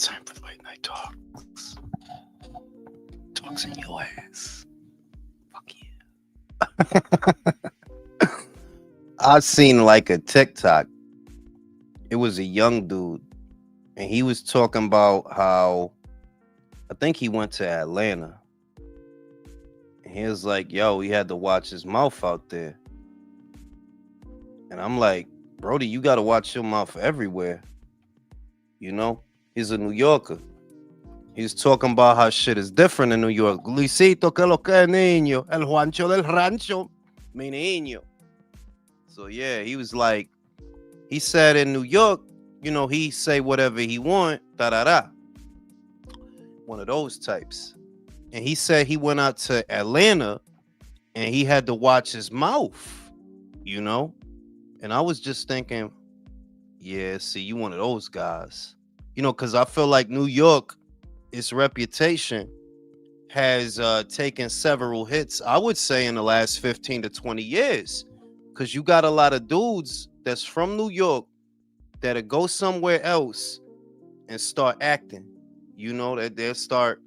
Time for the late night talks. Talks in your ass. Fuck I seen like a TikTok. It was a young dude, and he was talking about how I think he went to Atlanta. And he was like, "Yo, he had to watch his mouth out there." And I'm like, "Brody, you got to watch your mouth everywhere." You know, he's a New Yorker. He's talking about how shit is different in New York. Luisito, que lo que es, niño? El Juancho del Rancho, mi niño. So yeah, he was like, he said in New York, he say whatever he want, da da da. One of those types. And he said he went out to Atlanta and he had to watch his mouth, you know? And I was just thinking, yeah, see, you one of those guys. Because I feel like New York, its reputation has taken several hits, I would say, in the last 15 to 20 years. Because you got a lot of dudes that's from New York that'll go somewhere else and start acting. That they'll start,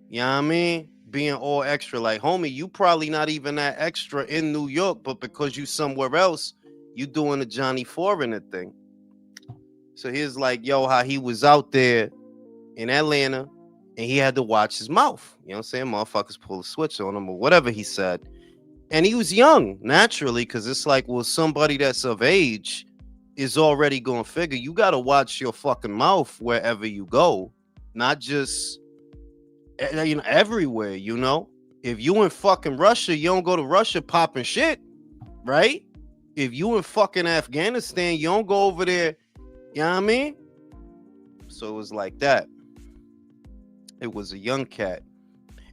you know what I mean? Being all extra. Like, homie, you probably not even that extra in New York, but because you somewhere else, you doing the Johnny Foreigner thing. So here's like, yo, how he was out there in Atlanta and he had to watch his mouth. You know what I'm saying? Motherfuckers pull a switch on him or whatever he said. And he was young, naturally, because it's like, well, somebody that's of age is already going to figure you got to watch your fucking mouth wherever you go, not just everywhere. If you in fucking Russia, you don't go to Russia popping shit, right? If you in fucking Afghanistan, you don't go over there. You know what I mean? So it was like that. It was a young cat.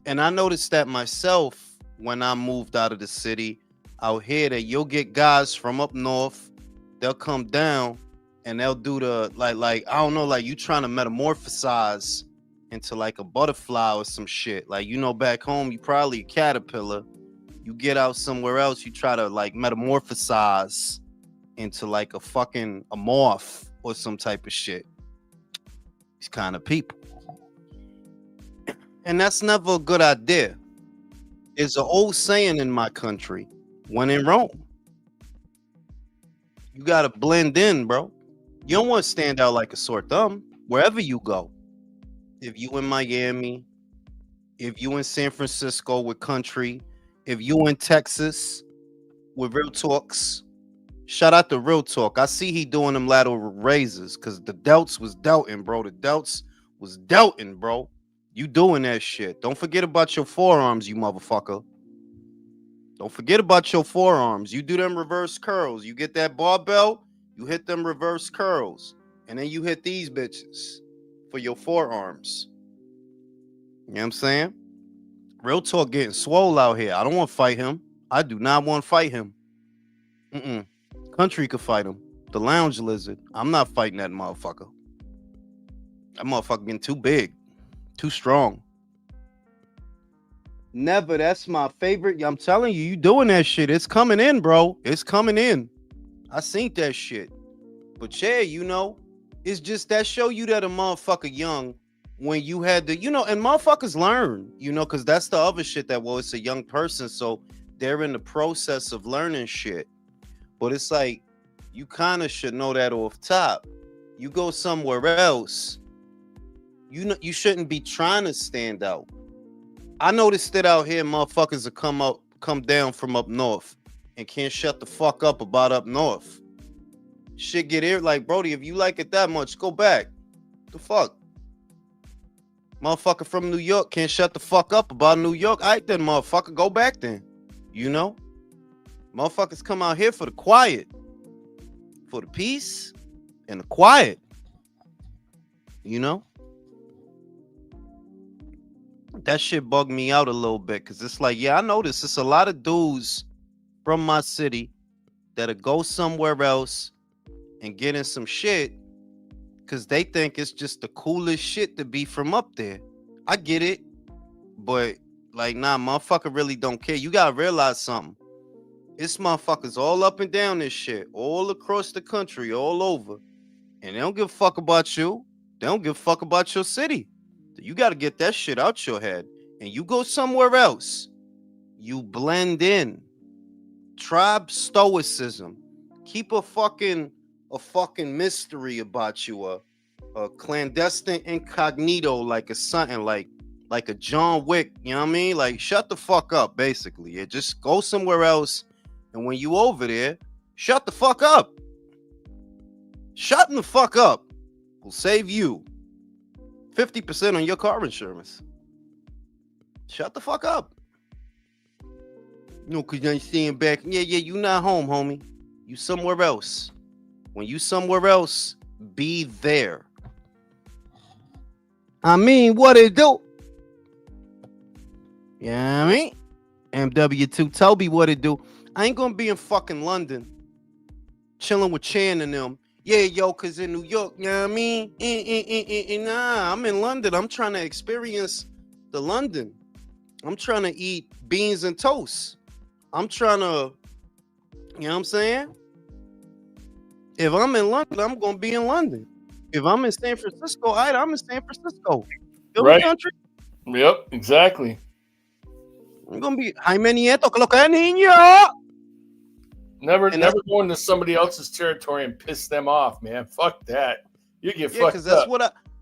And I noticed that myself when I moved out of the city out here, that you'll get guys from up north, they'll come down and they'll do the like I don't know, like you trying to metamorphosize into like a butterfly or some shit. Like, back home you probably a caterpillar. You get out somewhere else, you try to like metamorphosize into like a moth or some type of shit. These kind of people. And that's never a good idea. There's an old saying in my country, when in Rome. You gotta blend in, bro. You don't want to stand out like a sore thumb wherever you go. If you in Miami, if you in San Francisco with country, if you in Texas with Real Talks, shout out to Real Talk. I see he doing them lateral raises because the delts was delting, bro. The delts was delting, bro. You doing that shit. Don't forget about your forearms, you motherfucker. Don't forget about your forearms. You do them reverse curls. You get that barbell, you hit them reverse curls. And then you hit these bitches for your forearms. You know what I'm saying? Real Talk getting swole out here. I don't want to fight him. I do not want to fight him. Country could fight him. The lounge lizard. I'm not fighting that motherfucker. That motherfucker getting too big. Too strong. Never. That's my favorite. I'm telling you, you doing that shit. It's coming in, bro. It's coming in. I seen that shit. But yeah, it's just that show you that a motherfucker young when you had to, and motherfuckers learn, because that's the other shit that, well, it's a young person, so they're in the process of learning shit. But it's like, you kind of should know that off top. You go somewhere else, you shouldn't be trying to stand out. I noticed that out here, motherfuckers will come down from up north and can't shut the fuck up about up north. Shit get here like, Brody, if you like it that much, go back. The fuck? Motherfucker from New York can't shut the fuck up about New York. All right then, motherfucker, go back then. Motherfuckers come out here for the quiet. For the peace and the quiet. That shit bugged me out a little bit because it's like, yeah, I noticed it's a lot of dudes from my city that'll go somewhere else and get in some shit because they think it's just the coolest shit to be from up there. I get it, but like, nah, motherfucker really don't care. You gotta realize something. It's motherfuckers all up and down this shit, all across the country, all over, and they don't give a fuck about you. They don't give a fuck about your city. You got to get that shit out your head. And you go somewhere else. You blend in. Tribe stoicism. Keep a fucking mystery about you. A clandestine incognito, like a something like a John Wick. You know what I mean? Like, shut the fuck up, basically. Yeah, just go somewhere else. And when you over there, shut the fuck up. Shutting the fuck up will save you 50% on your car insurance. Shut the fuck up. No, because you ain't staying back. Yeah, you not home, homie. You somewhere else. When you somewhere else, be there. I mean, what it do? Yeah, I mean, MW2 Toby, what it do? I ain't gonna be in fucking London chilling with Chan and them. Yeah, yo, cause in New York, you know what I mean? Nah, I'm in London. I'm trying to experience the London. I'm trying to eat beans and toast. I'm trying to, you know what I'm saying? If I'm in London, I'm gonna be in London. If I'm in San Francisco, I'm in San Francisco. Right. Country. Yep, exactly. I'm gonna be Jaime Nieto, que lo que es, niño. Never go into somebody else's territory and piss them off, man. Fuck that. You get fucked because up.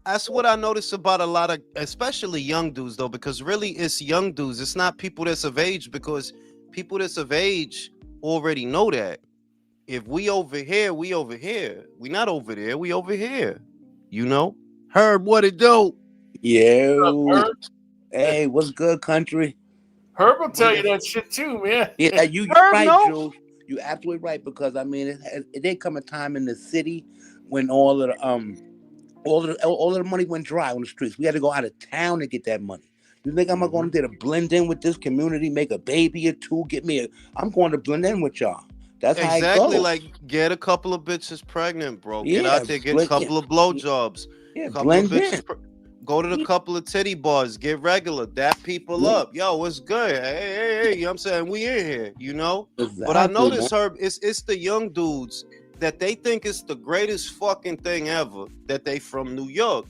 that's what I notice about a lot of, especially young dudes, though, because really it's young dudes. It's not people that's of age, because people that's of age already know that. If we over here, we over here. We not over there, we over here. You know? Herb, what it do? Yeah. Hey, what's good, country? Herb will tell you that shit too, man. Yeah, you're Herb, right, no? Jules. You're absolutely right, because I mean, it did come a time in the city when all of the money went dry on the streets. We had to go out of town to get that money. You think I'm going there to blend in with this community, make a baby or two, I'm going to blend in with y'all. That's exactly how it goes. Like, get a couple of bitches pregnant, bro. Yeah, get out there, get a couple of blowjobs. Yeah, couple blend of bitches in. Go to the couple of titty bars, get regular, dap people up. Yo, what's good? Hey, you know what I'm saying? We in here, you know? Exactly, but I notice, Herb, it's the young dudes that they think it's the greatest fucking thing ever, that they from New York.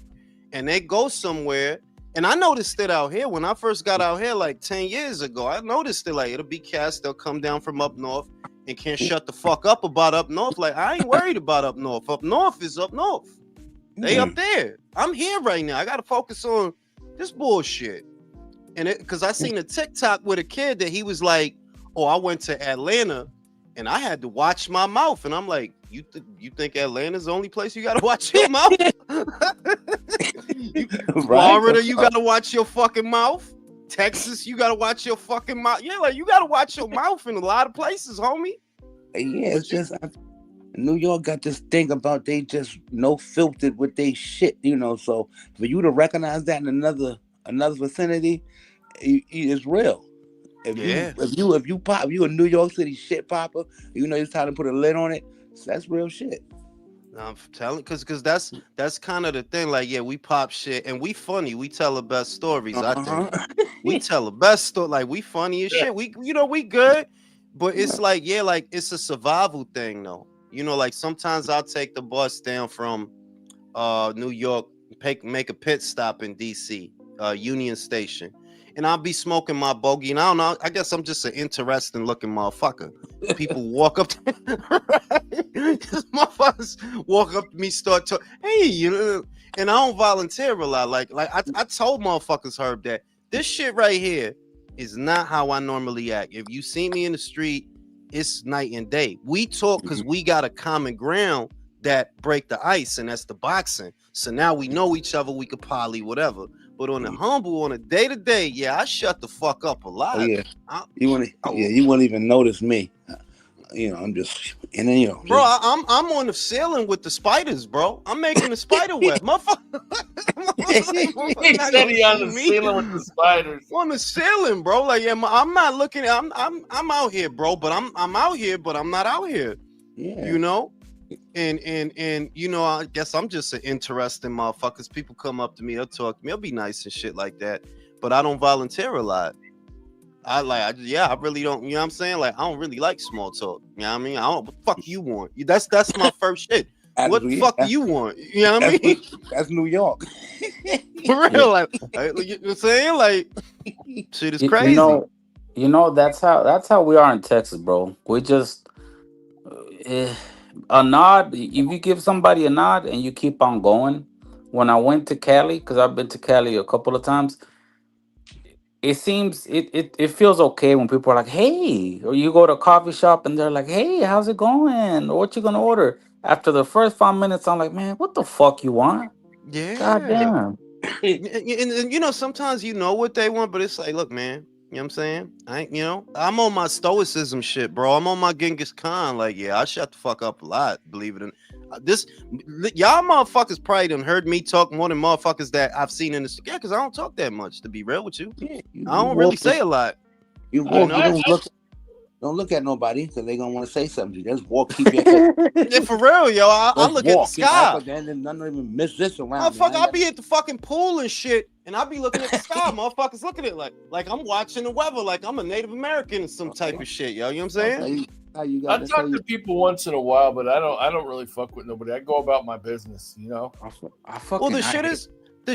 And they go somewhere, and I noticed it out here. When I first got out here like 10 years ago, I noticed it, like, it'll be cats, they'll come down from up north and can't shut the fuck up about up north. Like, I ain't worried about up north. Up north is up north. They up there. I'm here right now. I gotta focus on this bullshit. And because I seen a TikTok with a kid that he was like, "Oh, I went to Atlanta, and I had to watch my mouth." And I'm like, "You think Atlanta's the only place you gotta watch your mouth? Florida, you gotta watch your fucking mouth. Texas, you gotta watch your fucking mouth. Yeah, like you gotta watch your mouth in a lot of places, homie." Yeah, it's just New York got this thing about they just no filtered with they shit, you know. So for you to recognize that in another vicinity, it's real. If you a New York City shit popper, you know it's time to put a lid on it. So that's real shit. I'm telling, because that's kind of the thing. Like, yeah, we pop shit and we funny. We tell the best stories. I think we tell the best story. Like, we funny as shit. We we good, but it's like, yeah, like it's a survival thing though. You know, like sometimes I'll take the bus down from New York, make a pit stop in DC, Union Station, and I'll be smoking my bogey. And I don't know, I guess I'm just an interesting looking motherfucker. People walk up to motherfuckers walk up to me, start talking, hey, you know, and I don't volunteer a lot. Like I told motherfuckers, Herb, that this shit right here is not how I normally act. If you see me in the street, it's night and day. We talk because we got a common ground that break the ice, and that's the boxing. So now we know each other, we could poly whatever. But on the humble, on a day-to-day, yeah, I shut the fuck up a lot. Oh, yeah. You won't even notice me. You know, I'm just, and then, you know, bro, I'm on the ceiling with the spiders, bro. I'm making the spider web, motherfucker. He said he on the ceiling with the spiders. On the ceiling, bro. Like, yeah, I'm not looking. I'm out here, bro. But I'm out here, but I'm not out here. Yeah, you know. And you know, I guess I'm just an interesting motherfucker. People come up to me, they'll talk to me, I'll be nice and shit like that. But I don't volunteer a lot. I really don't, you know what I'm saying? Like, I don't really like small talk. You know what I mean? What the fuck you want? That's my first shit. What the fuck do you want? You know what I mean? That's New York. For real, like you know what I'm saying? Like, shit is crazy. You know that's how we are in Texas, bro. We just a nod. If you give somebody a nod and you keep on going. When I went to Cali, because I've been to Cali a couple of times, it seems it feels okay when people are like, "Hey," or you go to a coffee shop and they're like, "Hey, how's it going? Or what you gonna order?" After the first 5 minutes, I'm like, "Man, what the fuck you want? God Yeah. damn." And you know, sometimes you know what they want, but it's like, look, man, you know what I'm saying? I'm on my stoicism shit, bro. I'm on my Genghis Khan. Like, yeah, I shut the fuck up a lot, believe it or not. Y'all motherfuckers probably done heard me talk more than motherfuckers that I've seen in the yeah, because I don't talk that much, to be real with you. Yeah, I don't really say a lot. You walk, don't look at nobody because they're gonna want to say something. You just walk, keep your head. Yeah, for real, yo. I look at the sky. Then none of them miss this around. Motherfucker, I'll be at the fucking pool and shit, and I'll be looking at the sky. Motherfuckers looking at it like I'm watching the weather, like I'm a Native American or some type of shit, yo. You know what I'm saying? I talk to people once in a while, but I don't really fuck with nobody. I go about my business, you know. Well, the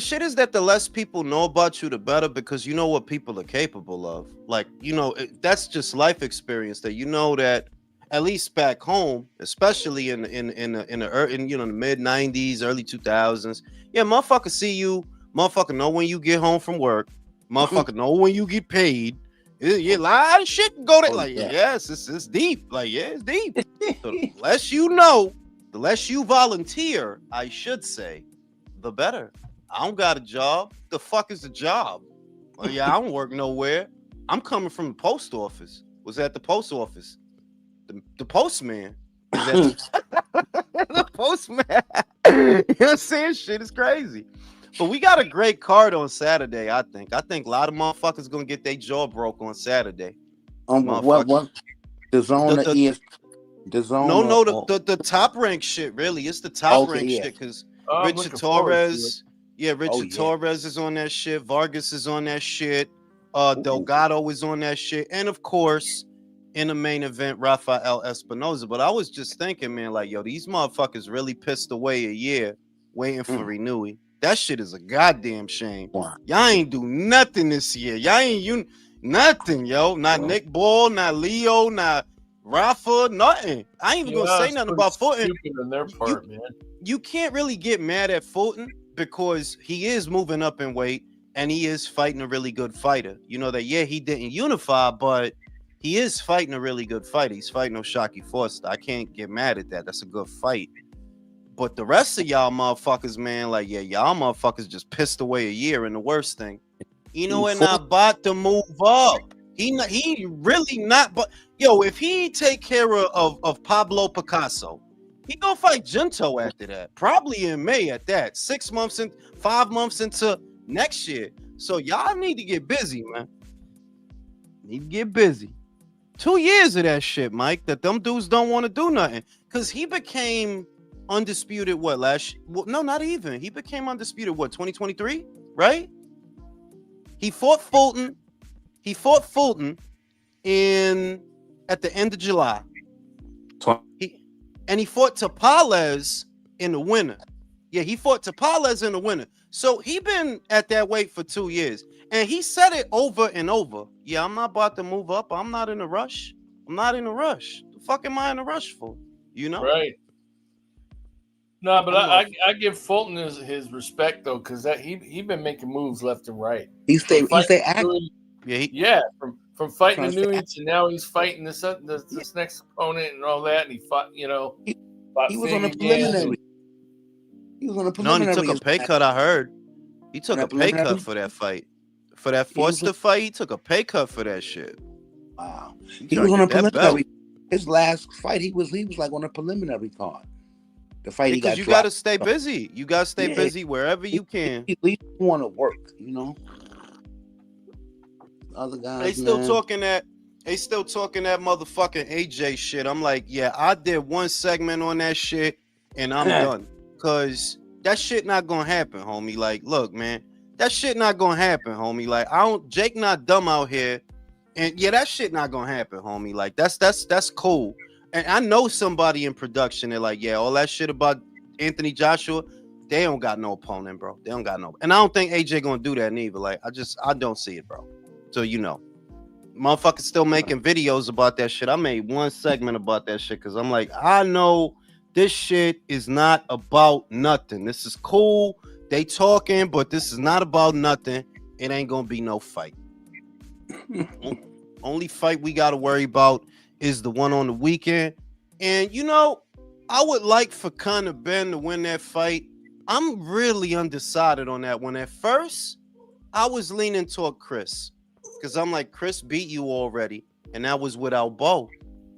shit is that the less people know about you, the better, because you know what people are capable of. Like, you know, that's just life experience that you know that at least back home, especially in the mid 90s, early 2000s. Yeah, motherfucker see you, motherfucker know when you get home from work, motherfucker know when you get paid. Yeah, a lot of shit go there. Like, yes, it's deep. Like, yeah, it's deep. So the less you know, the less you volunteer, I should say, the better. I don't got a job. The fuck is a job? Well, yeah, I don't work nowhere. I'm coming from the post office. Was at the post office. The postman. Was at the postman. You know what I'm saying? Shit is crazy. But we got a great card on Saturday, I think. I think a lot of motherfuckers gonna get their jaw broke on Saturday. What? The zone of ES. The zone. The top rank shit. Really, it's the top rank shit because Richard Torres. Yeah, Richard Torres is on that shit. Vargas is on that shit. Delgado is on that shit, and of course, in the main event, Rafael Espinoza. But I was just thinking, man, like, yo, these motherfuckers really pissed away a year waiting for Renewey. That shit is a goddamn shame. Wow. Y'all ain't do nothing this year. Y'all ain't nothing, yo. Not Nick Ball, not Leo, not Rafa, nothing. I ain't even gonna say nothing about Fulton. On their part, man. You can't really get mad at Fulton because he is moving up in weight and he is fighting a really good fighter. You know that, yeah, he didn't unify, but he is fighting a really good fighter. He's fighting O'Shaquie Foster. I can't get mad at that. That's a good fight. But the rest of y'all motherfuckers, man, like, yeah, y'all motherfuckers just pissed away a year. And the worst thing, you know, and not about to move up. He really not. But yo, if he take care of Pablo Picasso, he gonna fight Gento after that. Probably in May at that. 5 months into next year. So y'all need to get busy, man. Need to get busy. 2 years of that shit, Mike. That them dudes don't want to do nothing. Cause he became undisputed not even. He became undisputed 2023, right? He fought Fulton in at the end of July. He fought Tapales in the winter. Yeah, he fought Tapales in the winter. So he been at that weight for 2 years. And he said it over and over. Yeah, I'm not about to move up. I'm not in a rush. The fuck am I in a rush for? You know? Right. No, but I give Fulton his respect though, because that he been making moves left and right. He stay active. From fighting the Newey to now he's fighting this next opponent and all that, and he fought. You know, he was on a preliminary. He was on a preliminary. No, he took a pay cut. I heard he took a pay cut for that fight. For that Foster fight, he took a pay cut for that shit. Wow, he was on a preliminary. His last fight, he was like on a preliminary card. The fight because you got to stay busy. You got to stay busy wherever you can. At least want to work, you know. Other guys, they still talking that motherfucking AJ shit. I'm like, yeah, I did one segment on that shit and I'm done. Cause that shit not gonna happen, homie. Like, look, man, that shit not gonna happen, homie. Like, Jake not dumb out here, and yeah, that shit not gonna happen, homie. Like, that's cool. And I know somebody in production. They're like, yeah, all that shit about Anthony Joshua, they don't got no opponent, bro. They don't got no. And I don't think AJ gonna do that neither. Like, I don't see it, bro. So motherfuckers still making videos about that shit. I made one segment about that shit because I'm like, I know this shit is not about nothing. This is cool. They talking, but this is not about nothing. It ain't gonna be no fight. Only fight we gotta worry about is the one on the weekend. And I would like for Conor Ben to win that fight. I'm really undecided on that one. At first, I was leaning toward Chris. Because I'm like, Chris beat you already. And that was without Bo.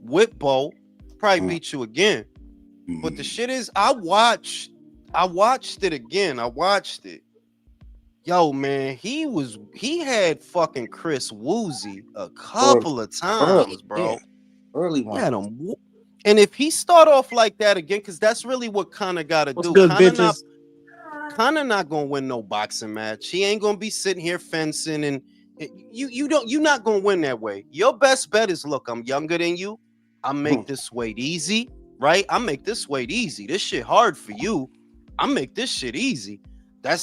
With Bo, probably beat you again. But the shit is, I watched it again. I watched it. Yo, man, he had fucking Chris woozy a couple of times, bro. Yeah. Early one. Yeah, and if he start off like that again, because that's really what Conor got to do. Good, bitches? Conor not gonna win no boxing match. He ain't gonna be sitting here fencing, and you're not gonna win that way. Your best bet is, look, I'm younger than you. I make this weight easy, right? I make this weight easy. This shit hard for you. I make this shit easy.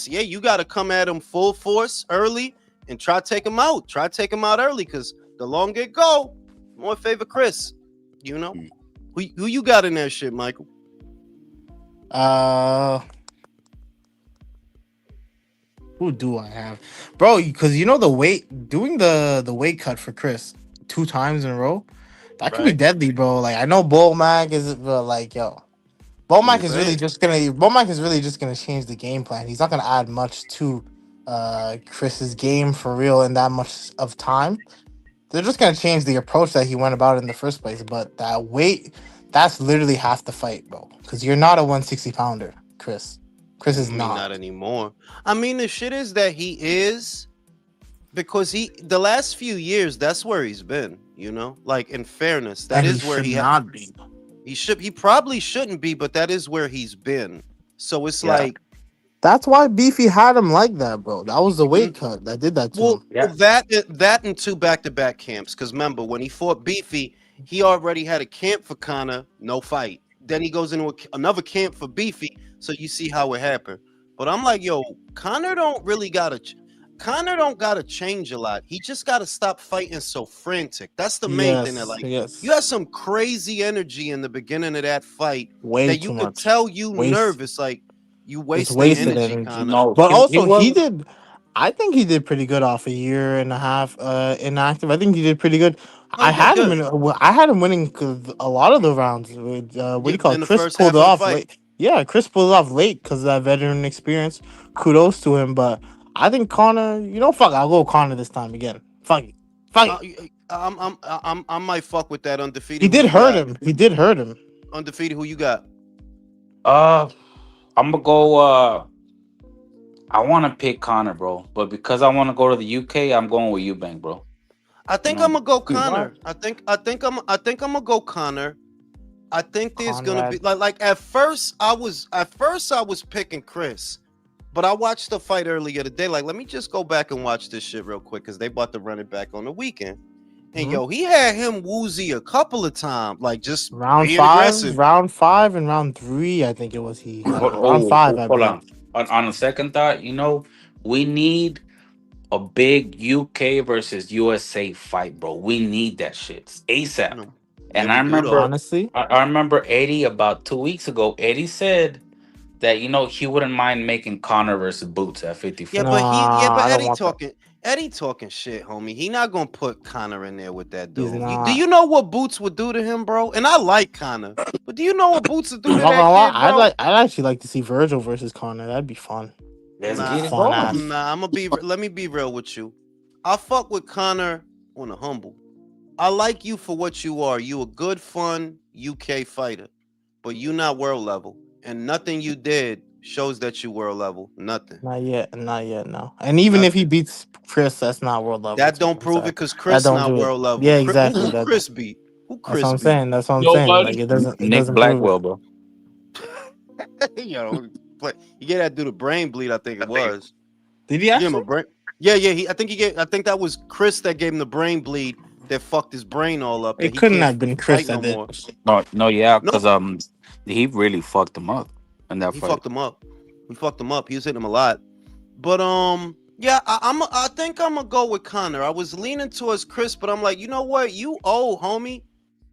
You got to come at him full force early and try to take him out. Try to take him out early, because the longer it go, more favor Chris. Who you got in that shit, Michael? Who do I have, bro? Because the weight, doing the weight cut for Chris 2 times in a row, that could be deadly, bro. Like, I know Mac is, but like, yo, Mac is really just gonna change the game plan. He's not gonna add much to Chris's game for real in that much of time. They're just gonna change the approach that he went about in the first place. But that weight, that's literally half the fight, bro. Because you're not a 160 pounder, Chris. Chris is not anymore. I mean, the shit is that he is, because the last few years, that's where he's been. Like, in fairness, that is where he not be. He probably shouldn't be, but that is where he's been. So it's like, that's why Beefy had him like that, bro. That was the weight cut that did that to him. Yeah. That and 2 back-to-back camps. Because remember, when he fought Beefy, he already had a camp for Conor, no fight. Then he goes into another camp for Beefy, so you see how it happened. But I'm like, yo, Conor don't gotta change a lot. He just gotta stop fighting so frantic. That's the main thing. That you had some crazy energy in the beginning of that fight that you could tell nervous. Like, you wasted energy. No, but he did. I think he did pretty good off a year and a half inactive. I think he did pretty good. I had him winning a lot of the rounds. With, what do you call it? Chris pulled it off late. Yeah, Chris pulled it off late because of that veteran experience. Kudos to him, but I think Conor. Fuck, I'll go Conor this time again. Fuck it. I might fuck with that undefeated. He did hurt him. Undefeated. Who you got? I'm gonna go. I want to pick Conor, bro, but because I want to go to the UK, I'm going with Eubank, bro. I think I'm gonna go Conor. I think I'm gonna go Conor. I think there's gonna be like at first I was picking Chris, but I watched the fight earlier today. Like, let me just go back and watch this shit real quick because they about to run it back on the weekend. And yo, he had him woozy a couple of times, like just round 5, round 5, and round 3. I think it was round 5. Hold on. On a second thought, we need a big UK versus USA fight, bro. We need that shit ASAP. And I remember, honestly, I remember Eddie about 2 weeks ago. Eddie said that he wouldn't mind making Conor versus Boots at 54. But Eddie talking shit, homie. He not gonna put Conor in there with that dude. Do you know what Boots would do to him, bro? And I like Conor, but do you know what Boots would do to that kid, bro? I'd actually like to see Virgil versus Conor. That'd be fun. Let me be real with you. I fuck with Conor on a humble. I like you for what you are. You a good, fun UK fighter, but you not world level, and nothing you did shows that you world level. Nothing. Not yet. No. And even if he beats Chris, that's not world level. That don't prove it because Chris not world level. Yeah, exactly. Who Chris beat? Who Chris? That's what I'm saying. That's what I'm saying. Like, it doesn't. Nick Blackwell, bro. You get that dude a brain bleed. I think it was. Did he actually? Give him a brain? Yeah. I think that was Chris that gave him the brain bleed that fucked his brain all up. It couldn't have been Chris that did. No, yeah, because he really fucked him up. in that He fight. fucked him up. We fucked him up. He was hitting him a lot. But yeah, I think I'm gonna go with Connor. I was leaning towards Chris, but I'm like, you know what? You old, homie.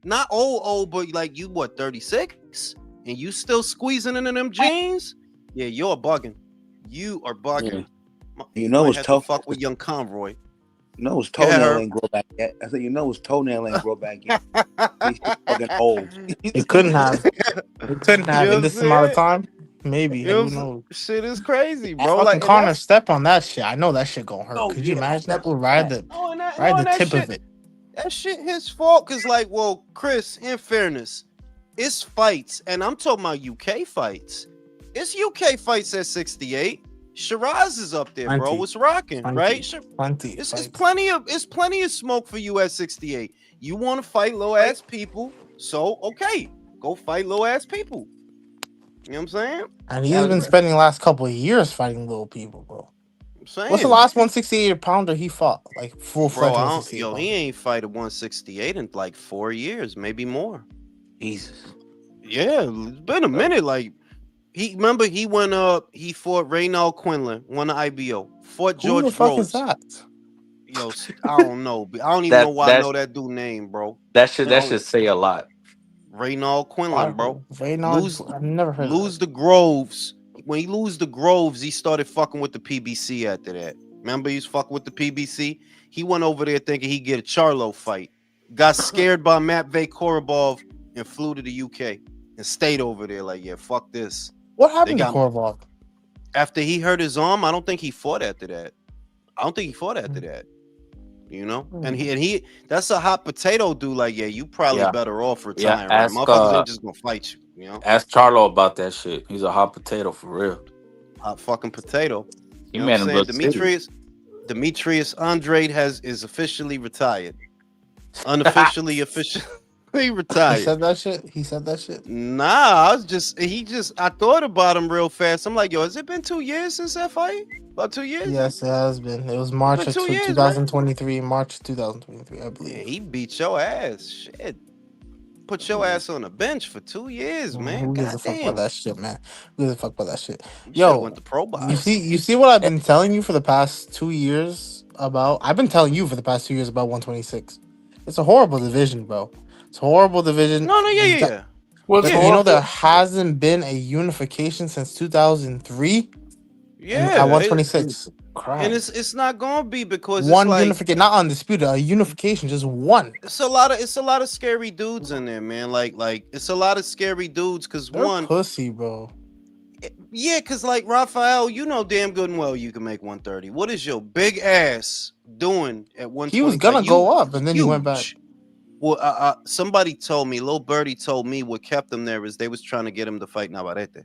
Not old, but like you what, 36? And you still squeezing into them jeans? Yeah, you're bugging. You are bugging. You know it's have tough. to fuck with young Conroy. You know his Yeah, toenail Herb. ain't grow back yet. I said, you know his toenail ain't grow back yet. He's fucking old. It couldn't have. It couldn't have You know in what this I'm amount of saying? time. Maybe. You know Who what I'm saying? knows? Shit is crazy, bro. Fucking Like, and Connor, that's step on that shit. I know that shit gonna hurt. Oh Could you yeah, imagine that? step Will on ride that. the that tip shit. of it. That shit his fault. Cause like, well, Chris, in fairness, it's fights, and I'm talking about UK fights. It's UK fights at 68. Shiraz is up there, bro. Plenty. It's rocking, right? Plenty. It's plenty of smoke for you at 68. You want to fight low ass people, so okay, go fight low ass people. You know what I'm saying? And he's been spending the last couple of years fighting little people, bro. I'm saying. What's the last 168 pounder he fought? Like full-fledged 168 pounder. He ain't fight at 168 in like 4 years, maybe more. Jesus. Yeah, it's been a minute. Like he went up, he fought Reynald Quinlan, won the IBO, fought George Who the fuck Groves. is that? Yo, I don't know. I don't even know why I know that dude name, bro. That should say a lot. Reynald Quinlan, bro. I've never heard lose the Groves. When he lose the Groves, he started fucking with the PBC after that. Remember, he was fucking with the PBC. He went over there thinking he'd get a Charlo fight. Got scared by Matvey Korobov and flew to the UK and stayed over there. Like, yeah, fuck this. What happened to Korobov? After he hurt his arm, I don't think he fought after that. You know, and he that's a hot potato dude. Like, yeah, you probably better off retiring. Yeah, right? Motherfuckers ain't just gonna fight you. You know, ask Charlo about that shit. He's a hot potato for real. Hot fucking potato. You know what I'm saying? Demetrius Andrade is officially retired. Unofficially, officially retired. He said that shit. Nah, I thought about him real fast. I'm like, yo, has it been 2 years since that fight? About 2 years? Yes, it has been. It was March of 2023. Right? March 2023, I believe. Yeah, he beat your ass. Shit. Put your ass on the bench for 2 years, man. Who gives a fuck about that shit, man? Who gives a fuck about that shit? Yo, went to pro box. You see what I've been telling you for the past 2 years about? I've been telling you for the past 2 years about 126. It's a horrible division, bro. It's a horrible division. No, yeah. Well, you know, there hasn't been a unification since 2003. Yeah, at 126. And it's not gonna be because one it's like, unification, not undisputed, a unification, just one. It's a lot of scary dudes in there, man. Like it's a lot of scary dudes because one pussy, bro. Yeah, because like Raphael, you know damn good and well you can make 130. What is your big ass doing at 120? He was gonna go up, and then he went back. Well, somebody told me, Lil Birdie told me what kept him there is they was trying to get him to fight Navarrete.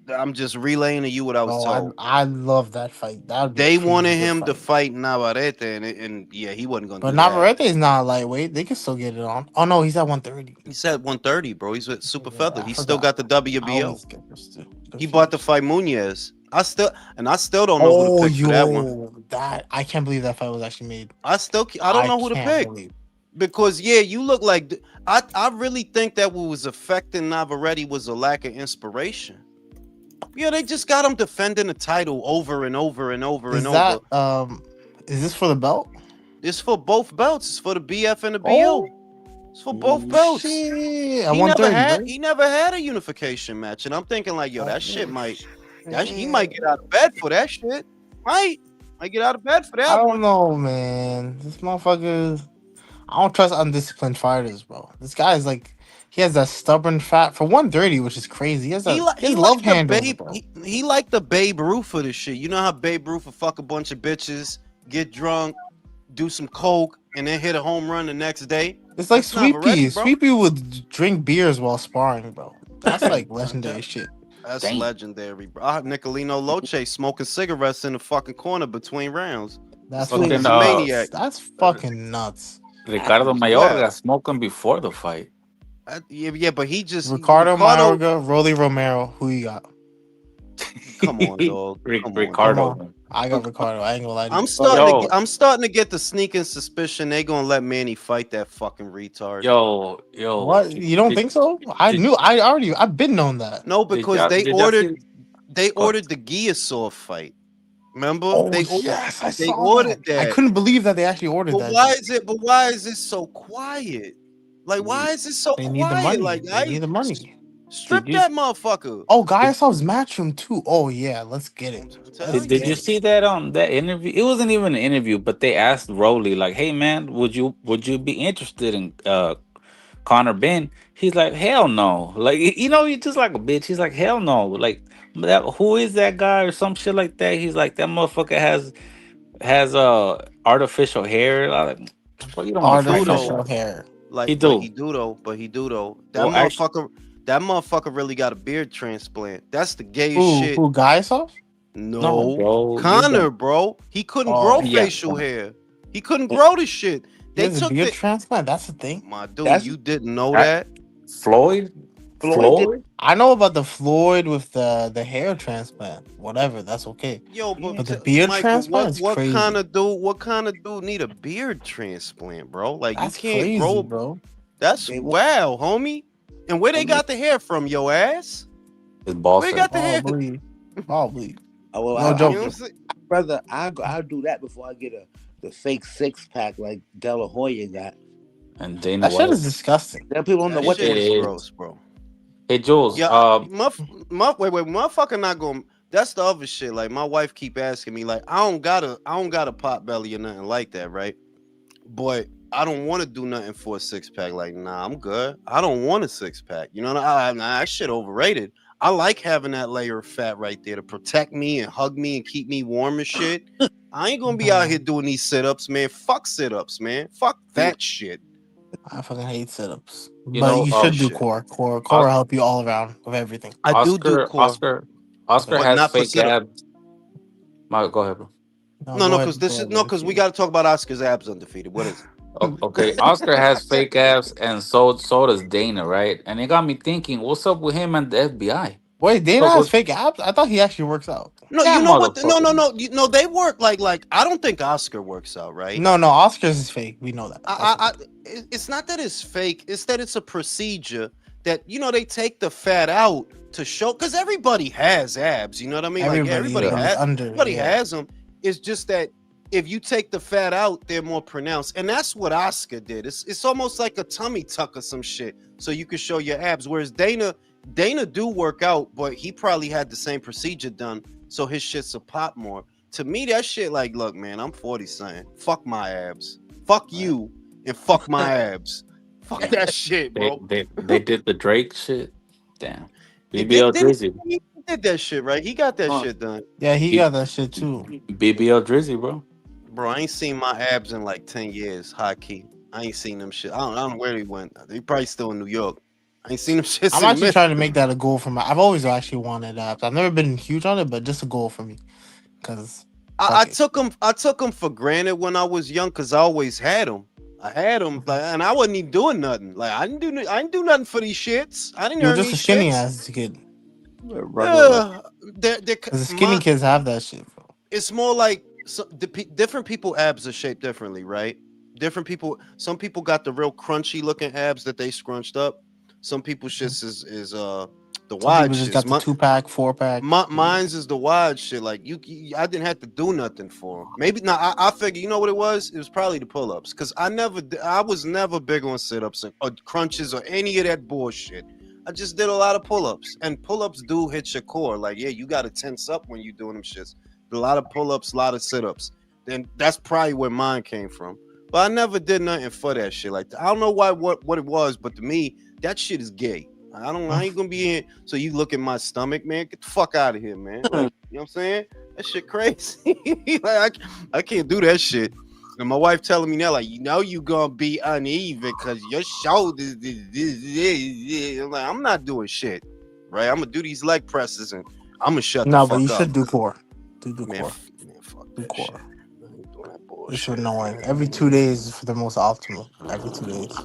I'm just relaying to you what I was told. I love that fight. They wanted him to fight Navarrete, and yeah, he wasn't going to. But Navarrete is not lightweight. They can still get it on. Oh no, he's at 130. He's at 130, bro. He's at super feather. He still got the WBO. He bought the fight Munoz. I still don't know who to pick for that one. I can't believe that fight was actually made. I don't know who to pick. Because yeah, you look like I really think that what was affecting Navarrete was a lack of inspiration. Yeah, they just got him defending the title over and over and over and over. Is this for the belt? It's for both belts. It's for the BF and the BO. It's for both belts. Shit. He never had a unification match, and I'm thinking like, yo, that shit he might get out of bed for that shit. Might get out of bed for that. I don't know, man. This motherfucker. I don't trust undisciplined fighters, bro. This guy is like, he has that stubborn fat for 130, which is crazy. He has love handles, bro. He like the Babe Ruth for this shit. You know how Babe Ruth would fuck a bunch of bitches, get drunk, do some coke, and then hit a home run the next day. It's like Sweepy. Sweepy would drink beers while sparring, bro. That's like legendary shit. That's legendary, bro. Nicolino Loche smoking cigarettes in the fucking corner between rounds. That's fucking maniac. That's fucking nuts. Ricardo Mayorga smoking before the fight. Yeah, but he just Ricardo Mayorga, Rolly Romero. Who you got? Come on, dog. Come on, Come Ricardo. on. I got Ricardo. I ain't gonna lie to you. I'm starting to get the sneaking suspicion they gonna let Manny fight that fucking retard. Yo. What? You don't think so? I've been known that. No, because they Did y'all see? ordered the Giasaw fight. Remember? Oh They yes, I they saw ordered that. I that. couldn't believe that they actually ordered But that. why shit. is it? But why is it so quiet? Like, why is it so They need the quiet? money. Like, They need the money. strip Did you that motherfucker. Oh, Gaiasov's matchroom too. Oh yeah, let's get it. I'm Let's telling did you get it. see that that interview? It wasn't even an interview, but they asked Rowley like, "Hey man, would you be interested in Connor Ben?" He's like, "Hell no!" Like he's just like a bitch. He's like, "Hell no!" Like who is that guy or some shit like that? He's like, "That motherfucker has artificial hair." I'm like, well, you don't want to fight no Artificial guy. hair. He But do. he do though. But he do though. Well, actually, That motherfucker really got a beard transplant. That's the gayest Who? shit. Who? Gaiasov? no, No, bro, you Connor, don't. bro. He couldn't grow Oh, Yeah, facial hair. He couldn't Eh, grow the shit. he They has a took beard the transplant. That's the thing. my dude. That's You didn't know I- that? Floyd, Floyd did. Floyd. I know about the Floyd with the hair transplant. Whatever, that's okay. Yo, Yeah. But the beard Mike, but transplant is what crazy. kind of dude need a beard transplant, bro? Like That's you can't crazy, grow. bro. That's They- wow, homie. And where they I mean- got the hair from, yo ass? His boss Where you said, got the hair? Probably. Probably. Oh, well, No You joke. know what I'm saying? brother, I'll do that before I get the fake 6-pack like De La Hoya got. and Dana That shit is White. disgusting. Then people don't know That what shit they is is. gross, bro. Hey Jules, Yeah, wait, motherfucker, not going. That's the other shit. Like my wife keep asking me, like I don't got a pot belly or nothing like that, right? But I don't want to do nothing for a 6-pack. Like, nah, I'm good. I don't want a 6-pack. You know, nah, that shit overrated. I like having that layer of fat right there to protect me and hug me and keep me warm and shit. I ain't gonna be out here doing these sit-ups, man. Fuck sit-ups, man. Fuck that shit. I fucking hate sit-ups. You But know, you should do shit. core. Core Os- will help you all around with everything. I do core, Oscar But but has not for fake sit-up. abs. Go ahead, bro. No, go ahead, because this go is ahead, no, because we Ricky. got to talk about Oscar's abs undefeated. What is it? Okay, Oscar has fake abs, and so does Dana, right? And it got me thinking, what's up with him and the FBI? Wait, Dana What's up has with fake abs? I thought he actually works out. No, that you know what? No, motherfucker? they work like I don't think Oscar works out, right? No, Oscar's is fake. We know that. It's not that it's fake. It's that it's a procedure that they take the fat out to show because everybody has abs. You know what I mean? Everybody Everybody has them. It's just that if you take the fat out, they're more pronounced, and that's what Oscar did. It's almost like a tummy tuck or some shit, so you can show your abs. Whereas Dana do work out, but he probably had the same procedure done, so his shit's a pop more. To me, that shit like, look, man, I'm 40 something. Fuck my abs. Fuck you and fuck my abs. Fuck that shit, bro. They did the Drake shit. Damn. He BBL Drizzy. he did that shit, right? He got that shit done. Yeah, he got that shit too. BBL Drizzy, bro. Bro, I ain't seen my abs in like 10 years, high key. I ain't seen them shit. I don't know where he went. He probably still in New York. I ain't seen them shit. I'm actually trying to make that a goal for my. I've always actually wanted abs. I've never been huge on it, but just a goal for me. Because I took him for granted when I was young because I always had them. I had them, and I wasn't even doing nothing. Like I didn't do nothing for these shits. I didn't you're earn just a these skinny shits. ass kid. Because Because the skinny kids have that shit, bro. it's more like different people abs are shaped differently, right? Different people. Some people got the real crunchy looking abs that they scrunched up. Some people shits is the Some wide people just shit. got the 2-pack, 4-pack. Mine's is the wide shit. Like I didn't have to do nothing for them. Maybe now I figure you know what it was. It was probably the pull ups because I was never big on sit ups or crunches or any of that bullshit. I just did a lot of pull ups, and pull ups do hit your core. Like yeah, you got to tense up when you're doing them shits. A lot of pull ups, a lot of sit ups. Then that's probably where mine came from. But I never did nothing for that shit. Like I don't know what it was, but to me that shit is gay. I ain't gonna be in. So you look at my stomach, man. Get the fuck out of here, man. Like, you know what I'm saying? That shit crazy. Like, I can't do that shit. And my wife telling me now, like, you gonna be uneven because your shoulders. I'm like, I'm not doing shit, right? I'm gonna do these leg presses and I'm gonna shut the fuck up. No, but you should do core. Do Man, core. fuck Do that core. shit. I ain't doing that You bullshit. should know it. Every 2 days is for the most optimal. Every 2 days.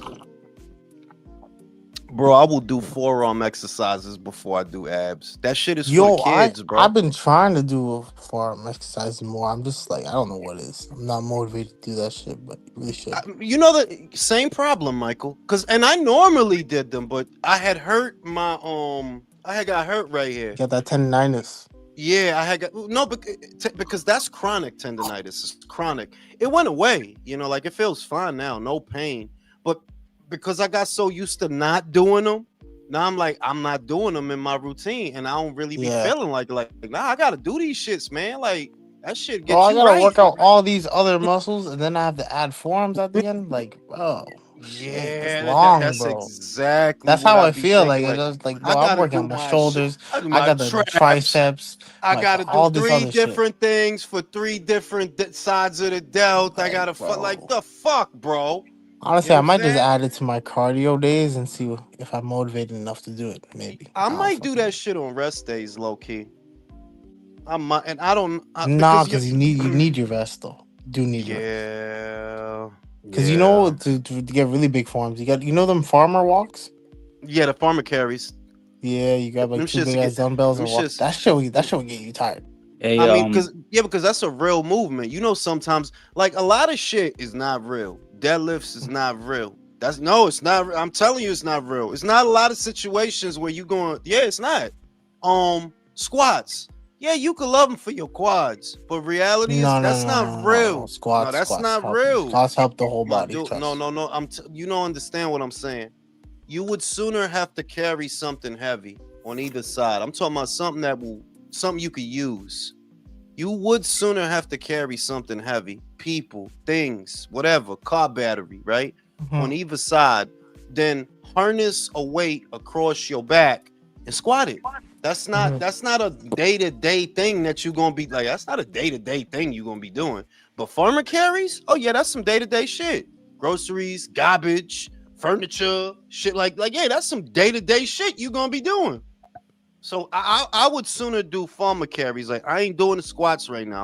Bro, I will do forearm exercises before I do abs. That shit is for the Yo, kids, bro. I've been trying to do forearm exercise more. I'm just like, I don't know what it is. I'm not motivated to do that shit, but you really should. You know the same problem, Michael. And I normally did them, but I had hurt my I had got hurt right here. Get that tendonitis. Yeah, I had got no, because that's chronic tendonitis. It's chronic. It went away, like it feels fine now, no pain. But because I got so used to not doing them, now I'm like, I'm not doing them in my routine, and I don't really be feeling like nah, I gotta do these shits, man. Like that shit gets I you gotta right. work out all these other muscles, and then I have to add forearms at the end. Like, bro, Yeah, long, that's bro. exactly. That's what how I I be feel. thinking, Like, it's just like, bro, I I'm gotta working do on my my shoulders. my I got the traps. triceps. I like, gotta do all this 3 other different things for 3 different sides of the delt. I gotta like the fuck, bro. Honestly, You know I what I'm might just saying? add it to my cardio days and see if I'm motivated enough to do it. Maybe I don't might do fucking- that shit on rest days, low key. I might, and I don't Nah, because you need your rest though. You do need your rest. yeah, Because to get really big forms, them farmer walks. yeah, the farmer carries. Yeah, you got like Them 2 shits big get- ass dumbbells them and walk. shits- That shit will get you tired. Hey, I mean, because that's a real movement. Sometimes like a lot of shit is not real. Deadlifts is not real. It's not. I'm telling you, it's not real. It's not a lot of situations where you going. Yeah, it's not. Squats. Yeah, you could love them for your quads, but reality is that's not real. Squats, No, that's squats not help. real. Squats help the whole My body. dude, Trust. no. You don't understand what I'm saying. You would sooner have to carry something heavy on either side. I'm talking about something you could use. You would sooner have to carry something heavy, people, things, whatever, car battery, right? On either side, than harness a weight across your back and squat it. That's not a day-to-day thing that you're gonna be like. That's not a day-to-day thing you're gonna be doing. But farmer carries, oh yeah, that's some day-to-day shit. Groceries, garbage, furniture, shit like yeah, that's some day-to-day shit you're gonna be doing. So I would sooner do farmer carries. Like I ain't doing the squats right now.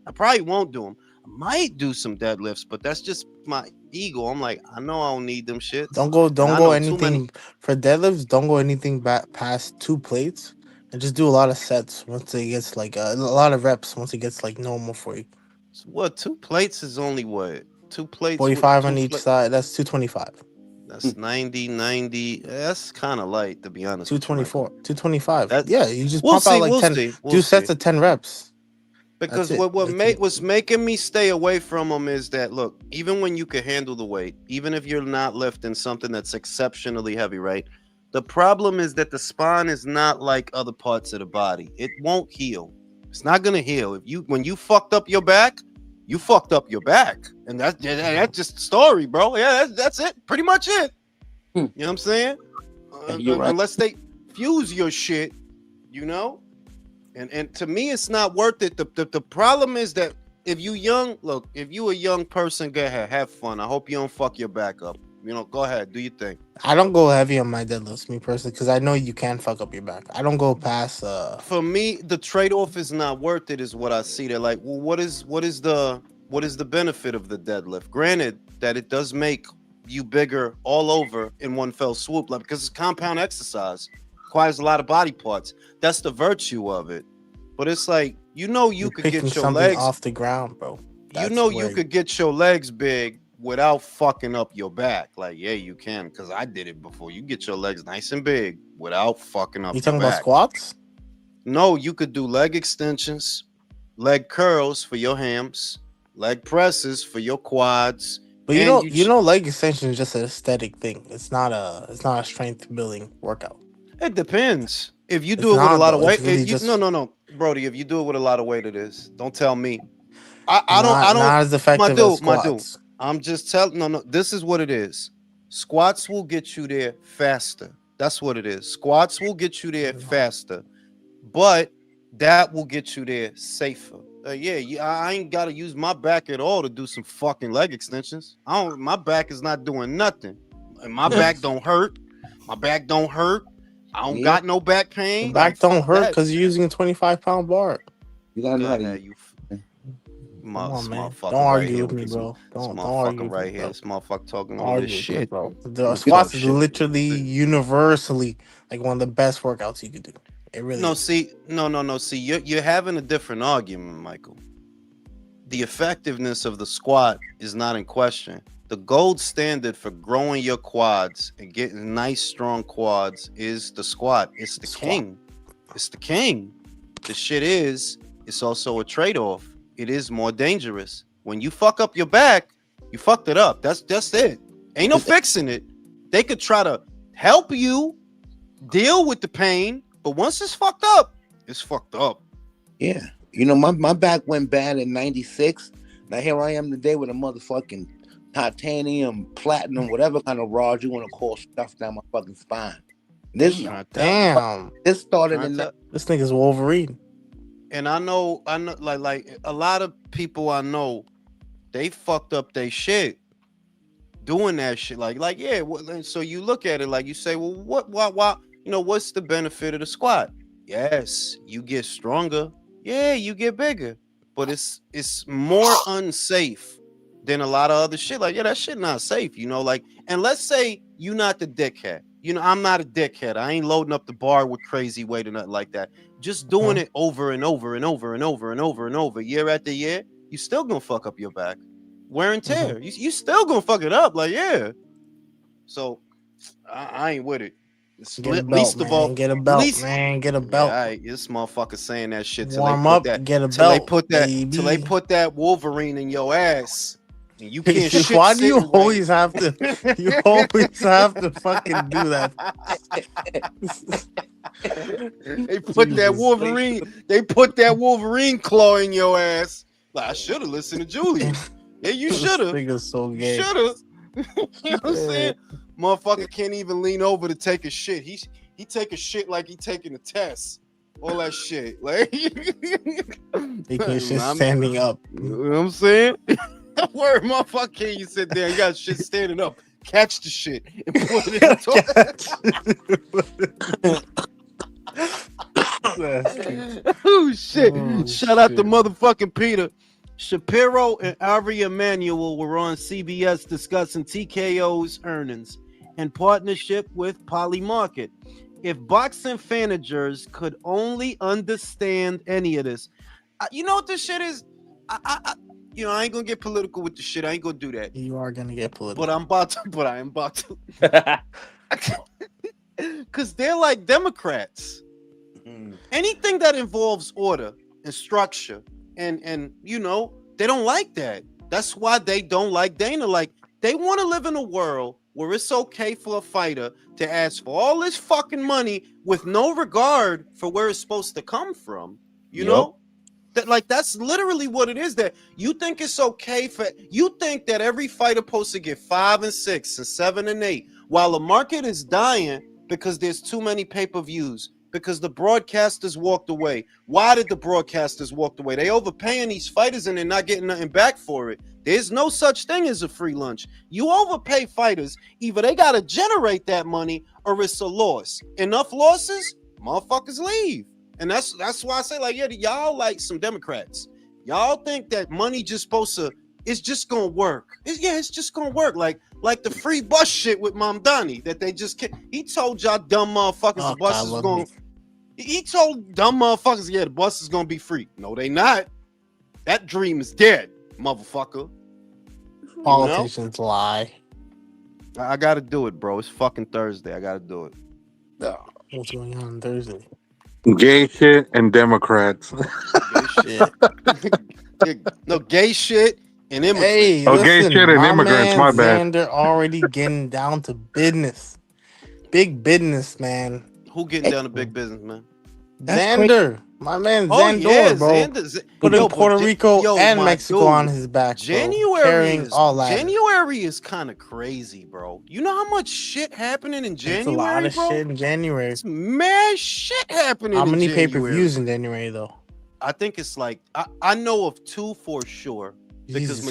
I probably won't do them. I might do some deadlifts, but that's just my ego. I'm like, I know I don't need them shits. Don't go anything for deadlifts. Don't go anything back past 2 plates, and just do a lot of sets once it gets like a lot of reps once it gets like normal for you. So what? 2 plates is only what? 2 plates. 45 on each side. That's 225. That's 90. That's kind of light, to be honest. 224, 225. Yeah, you just we'll pump see, out like we'll 10. see, Do sets of 10 reps. Because what's making me stay away from them is that look, even when you can handle the weight, even if you're not lifting something that's exceptionally heavy, right? The problem is that the spine is not like other parts of the body. It won't heal. It's not gonna heal. When you fucked up your back, you fucked up your back, and that's just the story, bro. Yeah, that's it. Pretty much it. You know what I'm saying? Right. Unless they fuse your shit, And to me, it's not worth it. The problem is that if you a young person, go ahead, have fun. I hope you don't fuck your back up. Go ahead, do your thing. I don't go heavy on my deadlifts, me personally, because I know you can fuck up your back. I don't go past. For me, the trade-off is not worth it, is what I see. They're like, well, what is the benefit of the deadlift? Granted that it does make you bigger all over in one fell swoop, like because it's compound exercise, requires a lot of body parts. That's the virtue of it. But it's like you could get your legs off the ground, bro. You could get your legs big without fucking up your back. Like, yeah, you can, because I did it before. You get your legs nice and big without fucking up. You talking about squats? No, you could do leg extensions, leg curls for your hams, leg presses for your quads. But leg extension is just an aesthetic thing. It's not a strength building workout. It depends. If you do it with a lot of weight, no, Brody. If you do it with a lot of weight, it is. Don't tell me. I don't. Not as effective as squats. My dude. I'm just telling. No. This is what it is. Squats will get you there faster. That's what it is. Squats will get you there faster, but that will get you there safer. I ain't got to use my back at all to do some fucking leg extensions. My back is not doing nothing. And my back don't hurt. My back don't hurt. I don't got no back pain. The back don't hurt because you're using a 25-pound bar. You gotta know how to Come on, man. Motherfucker Don't right argue here with me, this bro. Don't motherfucker argue with right me, here. bro. This motherfucker talking Don't all this argue with me, shit. bro. The Talk squats is shit. literally universally like one of the best workouts you could do. It really No, is. see, no. See, you're having a different argument, Michael. The effectiveness of the squat is not in question. The gold standard for growing your quads and getting nice, strong quads is the squat. It's the Squat. king. It's the king. The shit is, it's also a trade-off. It is more dangerous. When you fuck up your back, you fucked it up. That's just it. Ain't no fixing it. They could try to help you deal with the pain, but once it's fucked up, it's fucked up. Yeah. You know, my back went bad in 96. Now here I am today with a motherfucking titanium, platinum, whatever kind of rod you want to call stuff down my fucking spine. This Damn. this started in This nigga's Wolverine. And I know, like a lot of people I know, they fucked up their shit doing that shit. Like, yeah. So you look at it like you say, well, why? You know, what's the benefit of the squat? Yes, you get stronger. Yeah, you get bigger, but it's more unsafe than a lot of other shit. Like, yeah, that shit not safe. You know, like, and let's say you not the dickhead. You know, I'm not a dickhead. I ain't loading up the bar with crazy weight or nothing like that. Just doing it over and over and over and over and over and over, year after year, you still gonna fuck up your back. Wear and tear. You still gonna fuck it up. Like, yeah. So I ain't with it. Get a belt, man. Get a belt, man. Get a belt. Yeah, this motherfucker saying that shit till Warm they put up, that. get a Till they belt, put that. baby. Till they put that Wolverine in your ass. And you can't shit. Why do you sitting always right. have to? You always have to fucking do that. They put that Wolverine. They put that Wolverine claw in your ass. Like, I should have listened to Julian. Yeah, you should have. Nigga's so gay. Should have. You know what I'm saying? Motherfucker can't even lean over to take a shit. He take a shit like he taking a test. All that shit. Like Taking shit standing up. You know what I'm saying? Word, motherfucker, can't you sit there? You got shit standing up. Catch the shit and put it in the Oh shit. Shout out to motherfucking Peter. Shapiro and Ari Emanuel were on CBS discussing TKO's earnings in partnership with Polymarket. If boxing managers could only understand any of this, you know what this shit is? I ain't gonna get political with the shit. I ain't gonna do that. You are gonna get political, but I am about to. Because they're like Democrats. Anything that involves order and structure. And you know, they don't like that. That's why they don't like Dana. Like, they want to live in a world where it's okay for a fighter to ask for all this fucking money with no regard for where it's supposed to come from. You know? That's literally what it is. That you think it's okay you think that every fighter supposed to get 5 and 6 and 7 and 8 while the market is dying because there's too many pay-per-views. Because the broadcasters walked away. Why did the broadcasters walk away? They overpaying these fighters and they're not getting nothing back for it. There's no such thing as a free lunch. You overpay fighters, either they gotta generate that money or it's a loss. Enough losses, motherfuckers leave. And that's why I say, like, yeah, y'all like some Democrats. Y'all think that money just supposed to, it's just gonna work. It's just gonna work. Like the free bus shit with Mamdani that they just can't. He told y'all dumb motherfuckers the bus is going. He told dumb motherfuckers, yeah, the bus is gonna be free. No, they not. That dream is dead, motherfucker. Politicians lie. I gotta do it, bro. It's fucking Thursday. I gotta do it. What's going on Thursday? Gay shit and Democrats. Gay shit. No, gay shit and immigrants. Hey, listen, gay shit and immigrants, my bad. Xander already getting down to business. Big business, man. Who getting down to big business, man? Xander. My man Xandor, bro. Putting Puerto Rico and Mexico on his back. January January is kind of crazy, bro. You know how much shit happening in January, It's a lot of bro? shit in January. It's mad shit happening How many in January. pay-per-views in January, though? I think it's like, I know of 2 for sure. Because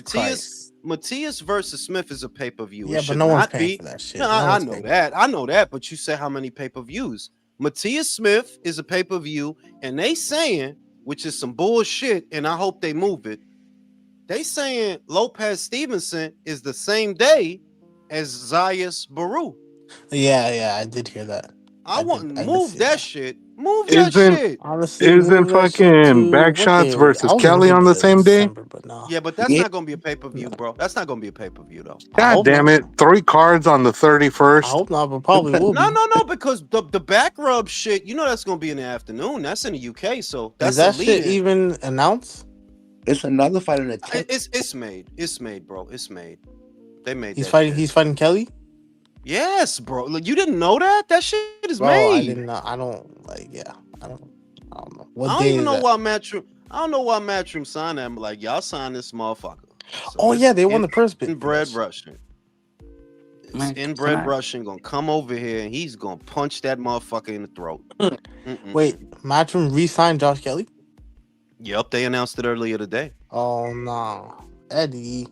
Matias versus Smith is a pay-per-view. Yeah, but no one's paying for that shit. No, I know that. I know that. But you said how many pay-per-views? Matias Smith is a pay-per-view, and they saying, which is some bullshit, and I hope they move it, They saying Lopez Stevenson is the same day as Zayas Baru. Yeah, I did hear that. I want to did move see that shit. Move that Isn't shit. Honestly, isn't move that shit fucking to what Backshots day? versus I was Kelly thinking on the to same day? December, but no. Yeah, but that's Yeah. not gonna be a pay-per-view, bro. That's not gonna be a pay-per-view though. I God hope damn not. it! 3 cards on the I 31st. hope not, but probably will be. No, because the back rub shit, you know that's gonna be in the afternoon. That's in the UK, so that's Is that a shit lead-in. even announced? It's another fight in the 10th. It's made. It's made, bro. It's made. They made He's that fighting. shit. He's fighting Kelly. Yes, bro. Like, you didn't know that? That shit is Bro, made. I didn't know. I don't like. Yeah, I don't know. What I don't day even is know that? why Matchroom. I don't know why Matchroom signed that. I'm like, y'all signed this motherfucker. So Oh this yeah, they won the purse bid. Inbred Russian. This Man, inbred can I- Russian gonna come over here and he's gonna punch that motherfucker in the throat. Wait, Matchroom re-signed Josh Kelly? Yep, they announced it earlier today. Oh no, Eddie.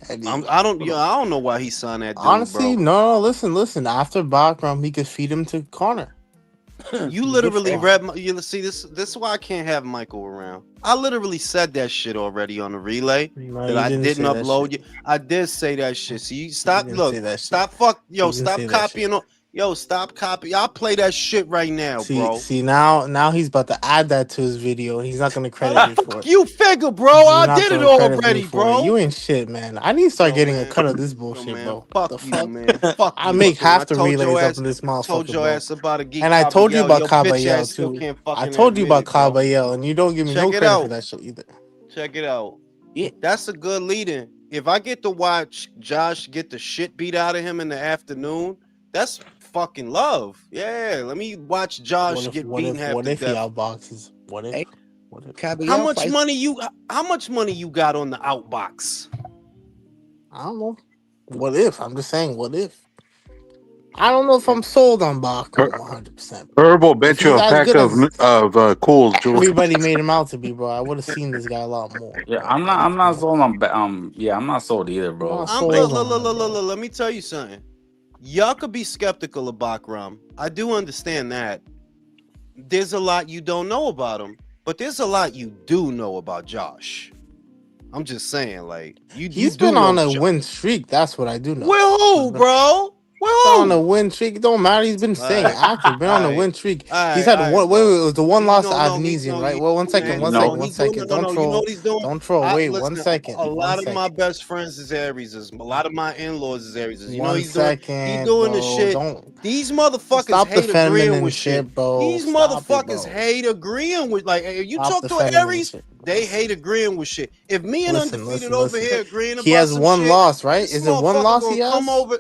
I don't know why he signed that dude, Honestly, bro. no. Listen. After Bakram, he could feed him to Connor. You literally read my, you see this is why I can't have Michael around. I literally said that shit already on the relay No, that you I didn't say that upload shit. you. I did say that shit. So you stop didn't look say that shit. stop You didn't stop say that copying on stop copying. I'll play that shit right now, bro. See now he's about to add that to his video. He's not gonna credit me for it. You figure, bro. You're I not did it gonna credit me already, for it. bro. You ain't shit, man. I need to start Yo, getting a man. cut of this Yo, bullshit, man, bro. fuck The you, fuck? man. Fuck I you. make half the told your relays up ass- in this told motherfucker, your bro. ass about a geek. And I told you about Your bitch Kabayel ass still too. can't I fucking told you about admit it, bro. Kabayel, and you don't give me no Check it credit out. for that shit either. Check it out. Yeah. That's a good lead-in. If I get to watch Josh get the shit beat out of him in the afternoon, that's fucking love. Yeah, let me watch Josh get beaten half What to if he death. outboxes? What if? Hey, What if? Kabayel How much fights- money you got on the outbox? I don't know. What if? I'm just saying. What if? I don't know if I'm sold on Bakram 100%. Herb will bet If you he's a as pack good of Cool's jewelry. Everybody made him out to be, bro. I would have seen this guy a lot more. Yeah, bro. I'm not sold on. Yeah, I'm not sold either, bro. not I'm sold look, on him, bro. let me tell you something. Y'all could be skeptical of Bakram. I do understand that. There's a lot you don't know about him, but there's a lot you do know about Josh. I'm just saying, like He's been on a win streak. That's what I do know. Well, who, bro? Well, on a win streak. It don't matter. He's been staying active. Been on a win streak. He's had one. Wait, it was the one loss to Avnesian, right? Well, one second. One second. Don't troll. You know what he's doing? Don't troll. Wait, listen, 1 second. A lot of my best friends is Aries. A lot of my in-laws is Aries. You know He's doing the shit. These motherfuckers hate agreeing with shit, bro. These motherfuckers hate agreeing with if you talk to Aries, they hate agreeing with shit. If me and Undefeated over here agreeing about he has one loss, right? Is it one loss he has? Come over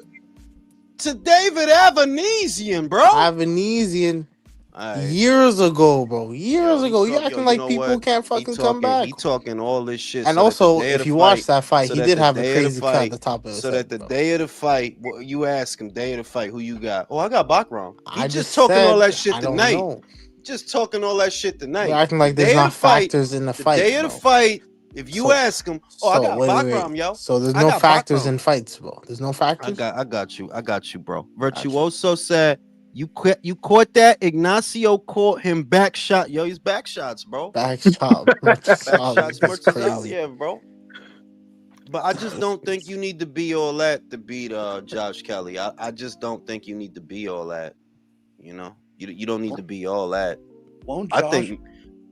to David Avanesian, bro. Avanesian. Years ago, bro. Years ago. You acting like people can't fucking come back. He talking all this shit. And also, if you watch that fight, he did have a crazy cut at the top of his head. So that the bro. day of the fight, you ask him, day of the fight, who you got? Oh, I got Bakram. I just talking all that shit tonight. Just talking all that shit tonight. You're acting like there's not factors in the fight. The day of the fight, if you ask him, I got Bakram, yo. So there's no factors in fights, bro. There's no factors. I got you, bro. Virtuoso said you caught that. Ignacio caught him back shot. Yo, he's back shots, bro. Back shots, crazy. Yeah, bro. But I just don't think you need to be all that to beat Josh Kelly. I just don't think you need to be all that. You know, you don't need to be all that. I think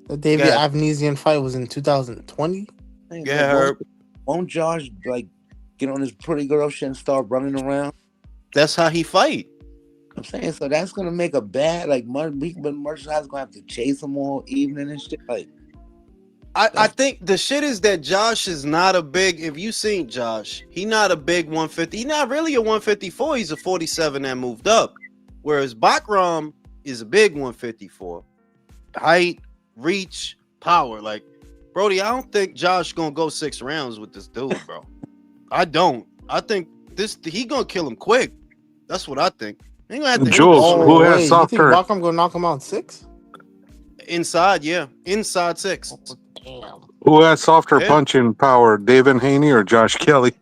the David Avanesian fight was in 2020. Yeah, Herb. Won't Josh like get on his pretty girl shit and start running around? That's how he fight. I'm saying, so that's gonna make a bad like Merchandise gonna have to chase him all evening and shit. Like, I think the shit is that Josh is not a big. If you seen Josh, he not a big 150. He's not really a 154. He's a 47 that moved up. Whereas Bakram is a big 154. Height, reach, power. Like, Brody, I don't think Josh gonna go 6 rounds with this dude, bro. I don't. I think he gonna kill him quick. That's what I think. He gonna have to Jules, who has softer? You think Bakram gonna knock him out in 6? Inside, yeah. Inside 6. Oh, damn. Who has softer punching power, David Haney or Josh Kelly?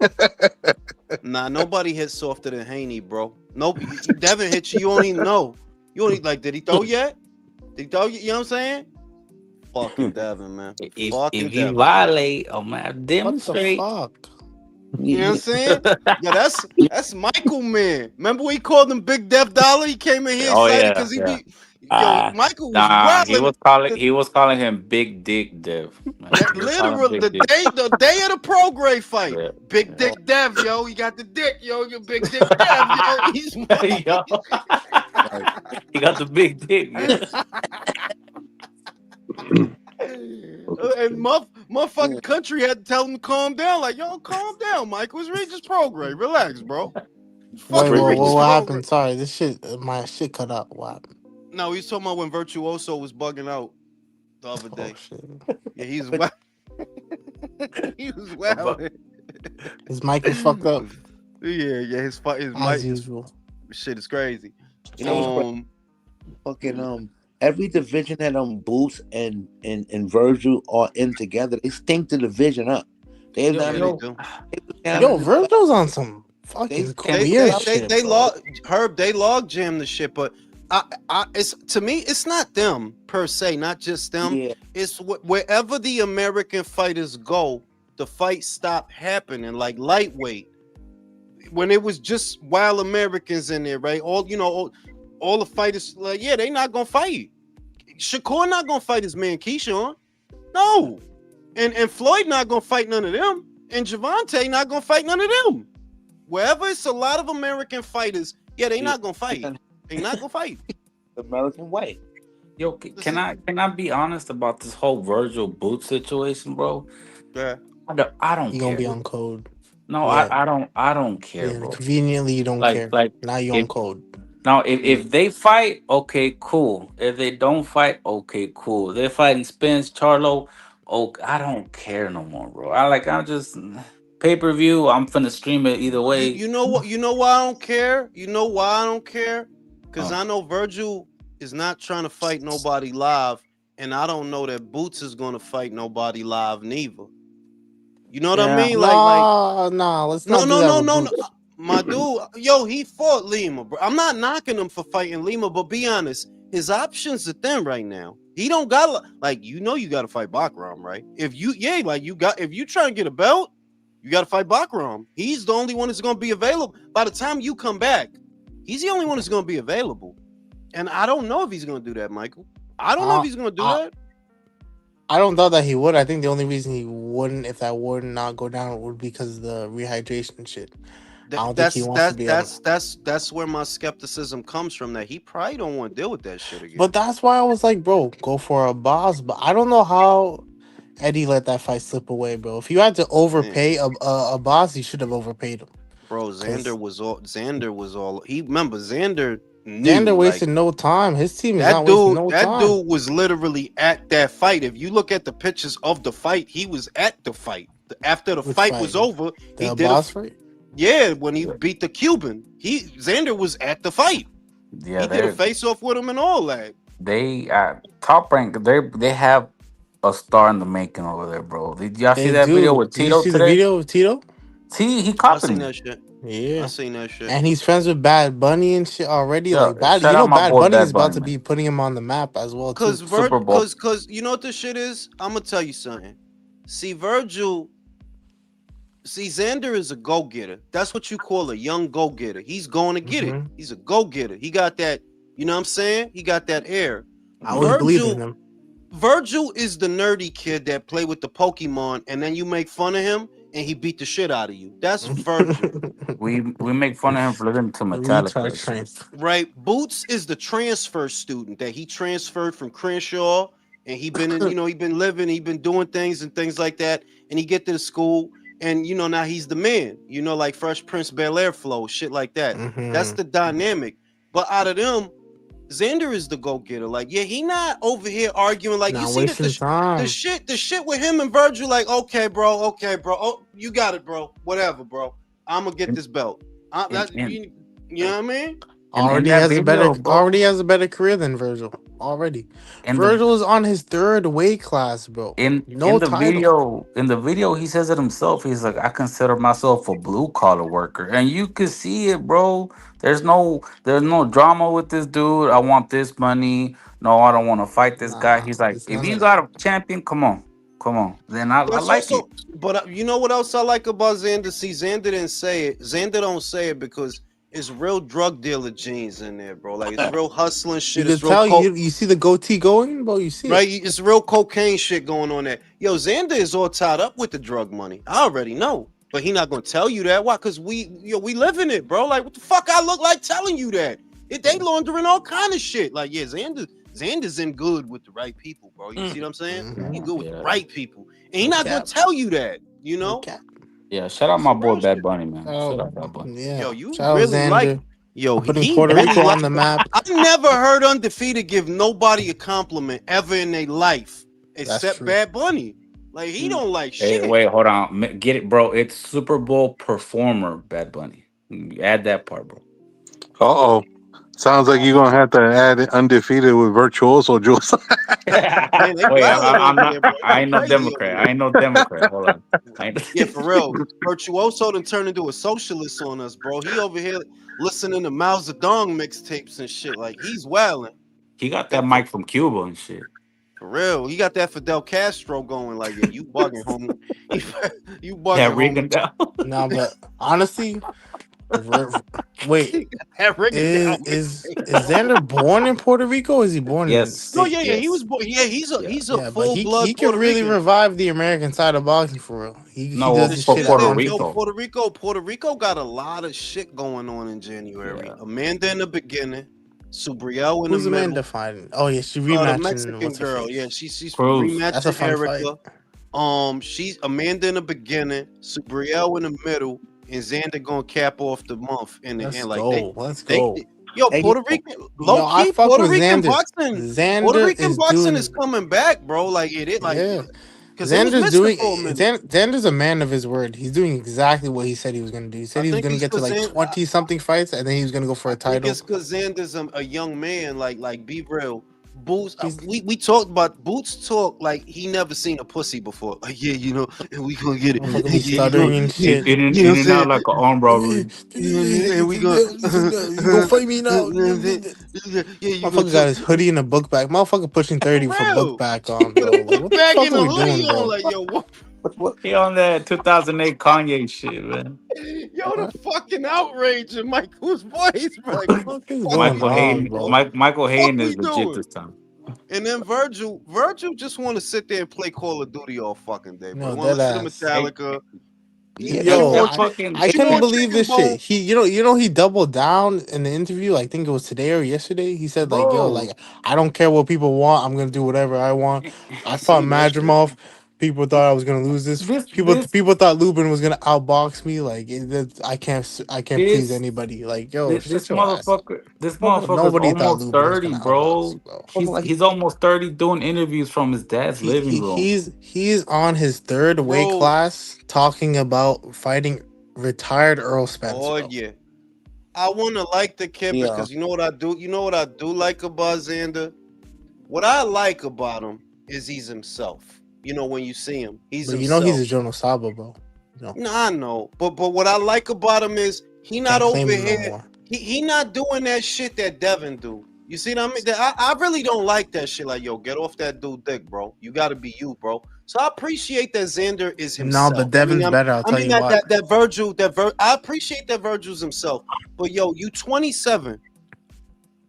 Nah, nobody hits softer than Haney, bro. Nope. Devin hit you. You don't even know. You only like. Did he throw yet? Did he throw you? You know what I'm saying? Fucking Devin, man. If Fucking you Devin. violate, I'm gonna What the demonstrate. fuck? You know what I'm saying? Yo, that's Michael, man. Remember when he called him Big Dev Dollar? He came in here Oh excited yeah, because he yeah. be. Yo, Michael was Nah, wilding. he was calling him Big Dick Dev. Man. He was calling him Literally, Big Dick. the day of the pro grade fight, Yeah. Big Dick Dev, yo, he got the dick, yo, you Big Dick Dev, yo, he's Yo. He got the big dick. Yeah. and motherfucking country had to tell him to calm down. Like, yo, calm down, Michael. It's Regis pro grade. Relax, bro. Wait, Fucking Regis Regis what pro happened? grade. Sorry, this shit, my shit cut out. What happened? No, he's talking about when Virtuoso was bugging out the other Oh day. shit. Yeah, he's wild. He was wild. Is Michael fucked up Yeah, his as mic usual? shit is crazy. You know what's crazy? Fucking every division that Boots and Virgil are in together, they stink the division up. They've done they do. Yo, Virgil's on some fucking weird shit. They bro. log Herb. They log jam the shit, but it's to me, it's not them per se, not just them. Yeah. It's wherever the American fighters go, the fights stop happening. Like lightweight, when it was just wild Americans in there, right? All the fighters, like, yeah, they not gonna fight. Shakur not gonna fight his man Keyshawn, no, and Floyd not gonna fight none of them, and Javante not gonna fight none of them. Wherever it's a lot of American fighters, yeah, they not gonna fight. They not gonna fight. The American way. Yo, can I be honest about this whole Virgil Boots situation, bro? Yeah. I don't You care. gonna be on code. No, Yeah. I don't care, Yeah, bro. conveniently, you don't care. Now you on code. Now, if they fight, okay, cool. If they don't fight, okay, cool. They're fighting Spence, Charlo. Oh, I don't care no more, bro. I'm just pay-per-view. I'm finna stream it either way. You know what? You know why I don't care? You know why I don't care? Because I know Virgil is not trying to fight nobody live, and I don't know that Boots is gonna fight nobody live neither. You know what I mean? Let's not do that. No. My dude, yo, he fought Lima, bro. I'm not knocking him for fighting Lima, but be honest, his options are thin right now. He don't got you got to fight Bakram, right? If you try and get a belt, you got to fight Bakram. He's the only one that's going to be available. By the time you come back, he's the only one that's going to be available. And I don't know if he's going to do that, Michael. I don't know if he's going to do that. I don't doubt that he would. I think the only reason he wouldn't, if that would not go down, would be because of the rehydration shit. I don't think he wants to be that's where my skepticism comes from. That he probably don't want to deal with that shit again. But that's why I was like, bro, go for a boss. But I don't know how Eddie let that fight slip away, bro. If you had to overpay a boss, you should have overpaid him. Bro, Xander was all. He remember Xander. Xander wasted no time. His team is not wasting no time. That dude was literally at that fight. If you look at the pictures of the fight, he was at the fight. After the fight was over, he did boss fight. Yeah, when he beat the Cuban, Xander was at the fight. Yeah, he did a face off with him and all that. They Top Rank. They have a star in the making over there, bro. Did y'all see that video with Tito today? The video with Tito? He copied him. That shit. Yeah, I seen that shit. And he's friends with Bad Bunny and shit already. Yeah, Bad Bunny is about to be putting him on the map as well. Because you know what this shit is? I'm gonna tell you something. Xander is a go-getter. That's what you call a young go-getter. He's going to get it. He's a go-getter. He got that, you know what I'm saying? He got that air. I was believing him. Virgil is the nerdy kid that play with the Pokemon, and then you make fun of him, and he beat the shit out of you. That's Virgil. we make fun of him for listening to Metallica. Right. Boots is the transfer student that he transferred from Crenshaw, and he been doing things and things like that, and he get to the school. And now he's the man, like Fresh Prince Bel-Air flow, shit like that. That's the dynamic. But out of them, Xander is the go-getter. Like, yeah, he not over here arguing. Like, you see the shit with him and Virgil. Like, okay, bro. Oh, you got it, bro. Whatever, bro. I'm gonna get this belt. You know what I mean? Already has a better career than Virgil. already. And Virgil is on his 3rd weight class, bro. in No title. the video he says it himself. He's like, I consider myself a blue collar worker, and you can see it, bro. There's no drama with this dude. I want this money. No, I don't want to fight this guy. Nah, He's like, it's if none you of got that. a champion, come on, then I But it's like it. also, but you know what else I like about Xander? See, Xander didn't say it. Xander don't say it because it's real drug dealer genes in there, bro. Like it's real hustling You shit. can It's real tell you see the goatee going, bro. You see right? it. It's real cocaine shit going on there. Yo, Xander is all tied up with the drug money. I already know, but he not gonna tell you that. Why? Because we live in it, bro. Like what the fuck I look like telling you that? They laundering all kind of shit. Like yeah, Xander's in good with the right people, bro. You see what I'm saying? He good with the right people, and he No not gonna cap. tell you that. You No know, cap. Yeah, shout out my some boy real Bad shit. Bunny, man. Shout Oh, out Bad Bunny. yeah. Yo, you Shout out really like. Xander. Yo, Putting he Puerto really Rico like. on the map. I never heard Undefeated give nobody a compliment ever in their life That's except true. Bad Bunny. Like he don't like Hey, shit. wait, hold on. Get it, bro. It's Super Bowl performer Bad Bunny. Add that part, bro. Uh-oh. Sounds like you're gonna have to add Undefeated with Virtuoso Juice. Man, they Wait, wilding I'm over not. there, bro. I They ain't no crazy over Democrat. there. I ain't no Democrat. Hold on. I Yeah, ain't- for real. Virtuoso done turned into a socialist on us, bro. He over here listening to Mao Zedong mixtapes and shit. Like he's wilding. he got that And for, mic from Cuba and shit. for real, he got that Fidel Castro going. Like, yeah, you bugging, homie. You That bugging, homie. rigging down. No, but honestly, wait, That ringing down is Xander born in Puerto Rico? Or is he born in the Yes, No, yeah, States? yeah, he was yes, born. Yeah, he's a yeah. he's a Yeah, but full he blood can Puerto really Rican. revive the American side of boxing for real. He No, does The this for shit shit at Puerto home. yo, Rico. Puerto Rico got a lot of shit going on in January. Yeah. Amanda in the beginning, Subriel in the Who's the man middle. defining? Oh yeah, she The rematching. Mexican What's her girl, face? yeah, she's Cruz. That's a rematching fun fight. Erica. She's Amanda in the beginning, Subriel in the middle, and Xander gonna cap off the month in the Let's end. Like go. Let's they, go. yo, Hey, Puerto Rican, low Yo, I key, fuck Puerto with Rican Xander. boxing. Puerto Xander Rican is boxing is doing. coming back, bro. Like Yeah, because it was Xander's missing doing. for a minute. Xander's a man of his word. He's doing exactly what he said he was gonna do. He said I he was think gonna it's get to because like 20 something fights, and then he was gonna go for a I think title. it's because Xander's a young man. Like be real. Boots, He's we talked about Boots talk like he never seen a pussy before. Like, yeah, and we gonna get it. motherfucker And be yeah, you know, stuttering and yeah, shit. you know In what I'm and out saying? like an armed robbery. And we gonna, You gonna fight me now? yeah, you gonna Motherfucker got talk his hoodie and a book bag. Motherfucker pushing 30 for with a book real bag on, with bro. a Like, book what the bag fuck and are a we hoodie doing, on. bro? Like, yo, what? what? He on that 2008 Kanye shit, man. Yo, the fucking outrage in Michael's voice, bro. Like, What the what the fuck is fuck going we Michael on, doing, Hayden. bro? bro? Michael Fuck Hayden we is legit doing? this time. And then Virgil just want to sit there and play Call of Duty all fucking day, bro. He No, want to dead listen to ass. Hey, Metallica. He Yo, that want fucking. I couldn't want believe chicken this shit. bone, He, he doubled down in the interview. I think it was today or yesterday. He said like, "Yo, Bro, like I don't care what people want. I'm gonna do whatever I want." I I fought seen that shit. Madrimov. People thought I was gonna lose this. this People thought Lubin was gonna outbox me. Like I can't please this anybody. Like yo, this shut your ass. motherfucker this Hold motherfucker's Nobody thought almost Lubin was 30, gonna outbox bro. me, bro. on, like He's almost 30 doing interviews from his dad's living room. He's on his 3rd weight Bro, class talking about fighting retired Earl Spence, oh bro. yeah. I want to like the kid yeah. because you know what I do? You know what I do like about Xander? What I like about him is he's himself. You know, when you see him, he's But you know he's himself. a Jono Saba, bro. No, No, I know. But what I like about him is he not can't claim over him no here. more. He not doing that shit that Devin do. You see what I mean? I really don't like that shit. Like, yo, get off that dude dick, bro. You got to be you, bro. So I appreciate that Xander is No, himself. but Devin's better. I'll tell you that, what. that Virgil, I appreciate that Virgil's himself. But yo, you 27.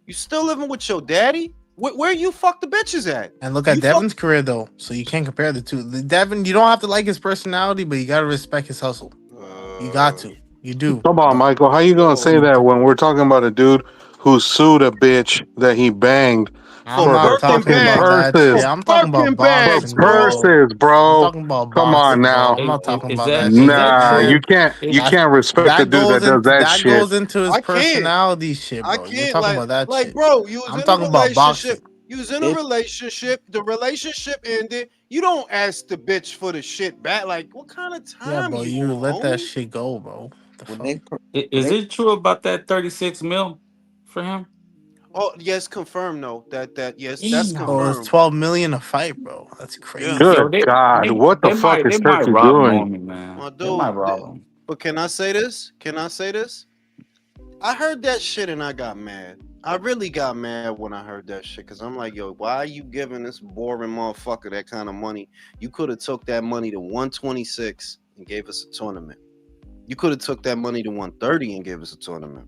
You still living with your daddy? Where you fuck the bitches at? And look at You Devin's career though, so you can't compare the two. Devin, you don't have to like his personality, but you gotta respect his hustle. You got to. You do. Come on, Michael. How you gonna say Yo, that when we're talking about a dude who sued a bitch that he banged I'm for for not Birkin talking fucking about bags. that shit. purses? For I'm talking about Birkin For bags, boxing, bro. bro. purses, I'm bro. talking about Come on boxing, bro. now. I'm not talking about that is shit. that Nah, true? you Is That's can't respect the dude that does that that shit. goes into his I can't. personality shit, I bro. You're can't talking about that like, shit. bro, you was I'm in a talking about relationship. boxing. You was in a relationship. The relationship ended. You don't ask the bitch for the shit back. Like, what kind of Yeah, time bro. you You let on, that homie? shit go, bro. The when fuck? they when is they it true about that 36 mil for him? Oh, yes, confirmed. No, yes, that's Damn. Oh, it's confirmed. 12 million a fight, bro. That's Yeah, crazy. Yo, Good God, what the fuck is they might Turkey rob doing? Norman, man. my They might dude. rob him. But can I say this? Can I say this? I heard that shit and I got mad. I really got mad when I heard that shit because I'm like, yo, why are you giving this boring motherfucker that kind of money? You could have took that money to 126 and gave us a tournament. You could have took that money to 130 and gave us a tournament.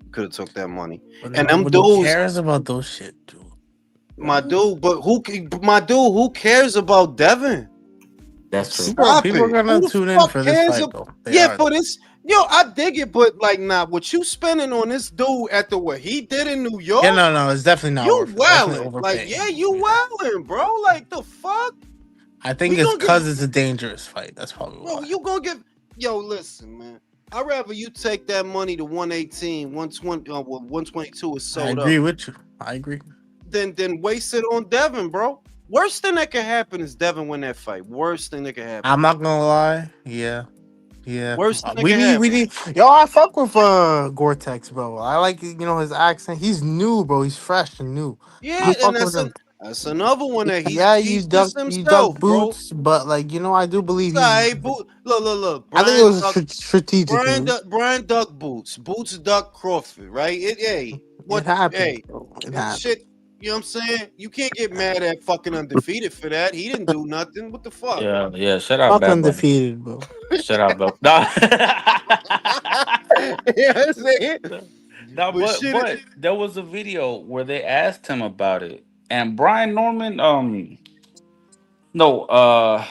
You could have took that money. But And them nobody dudes, cares about those shit, dude. my dude, who cares about Devin? That's true. Stop People are it. gonna Who the tune in fuck for this cares? fight, though. They Yeah, are. for this. Yo, I dig it, but like, nah, what you spending on this dude after what he did in New York? Yeah, no, it's definitely not You worth it. Definitely wildin'. Like, overpaying. yeah, you wildin', bro. Like, the fuck? I think We it's gonna because get, it's a dangerous fight. That's probably bro, why. you gonna get, yo, listen, man. I'd rather you take that money to 118, 120, 122 is I sold agree up, with you. I agree. than waste it on Devin, bro. Worst thing that could happen is Devin win that fight. Worst thing that could happen. I'm not gonna lie. Yeah. Worst thing that We could need, happen. we need. Yo, I fuck with Gore-Tex, bro. I like his accent. He's new, bro. He's fresh and new. I Yeah, and fuck with him. that's another one that Yeah, he's just you duck himself, bro. boots, but like I do believe he's. Sorry, look. I think it was strategic move. Brian Duck Boots Duck Crawford, right? It What? happened, Hey, bro. It and happened. shit. You know what I'm saying? You can't get mad at fucking undefeated for that. He didn't do nothing. What the fuck? Yeah. Shut up, Fuck Bad Bunny. undefeated, bro. Shut up, bro. No. You know what I'm saying? No, But shit, but there was a video where they asked him about it, and Brian Norman, no,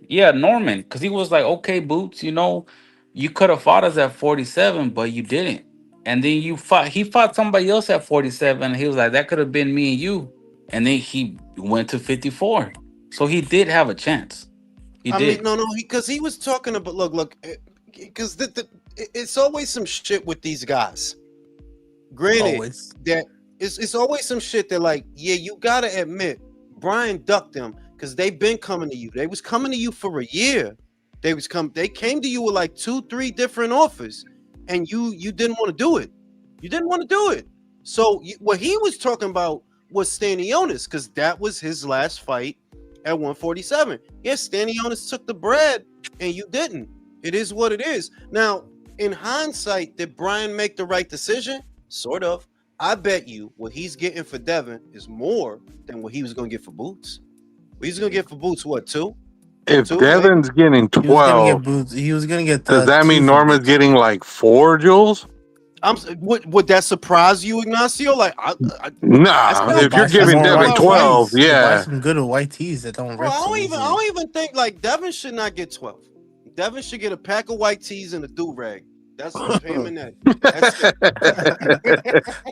yeah, Norman, because he was like, okay, Boots, you could have fought us at 47, but you didn't, and then he fought somebody else at 47, and he was like, that could have been me and you, and then he went to 54, so he did have a chance. He I mean, did. no, because he was talking about look, because it's always some shit with these guys. Granted, Always. that it's always some shit that like, yeah, you gotta admit, Brian ducked them because they've been coming to you. They was coming to you for a year. They came to you with like 2-3 different offers, and you didn't want to do it. You didn't want to do it. So what he was talking about was Stanionis, because that was his last fight at 147. Yes, Stanionis took the bread, and you didn't. It is what it is. Now, in hindsight, did Brian make the right decision? Sort of. I bet you what he's getting for Devin is more than what he was going to get for Boots. He's going to get for Boots, what, 2? If 2, Devin's getting He was gonna 12, get boots. He was gonna get. does that 2 mean for Norman's Boots. getting like 4, Jules? Would that surprise you, Ignacio? Like, Nah, not- if you're Buy some giving more Devin white 12, tees. You buy yeah. some good white tees that don't bro, rip I so don't easily. even think like Devin should not get 12. Devin should get a pack of white tees and a do-rag. That's him and that. That's it.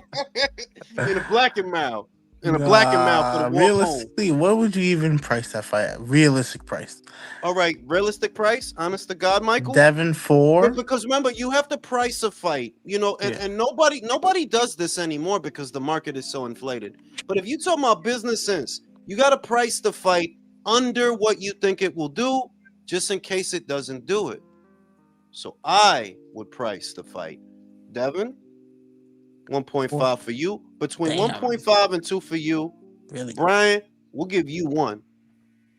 In a black and mild. For the walk home. Realistically, what would you even price that fight at? Realistic price. All right, realistic price, honest to God, Michael. Devin 4. Because remember, you have to price a fight, and nobody does this anymore because the market is so inflated. But if you talk about business sense, you got to price the fight under what you think it will do, just in case it doesn't do it. So I would price the fight, Devin, 1.5 for you, between Damn. 1.5 and 2 for you. Really? Brian, we'll give you 1.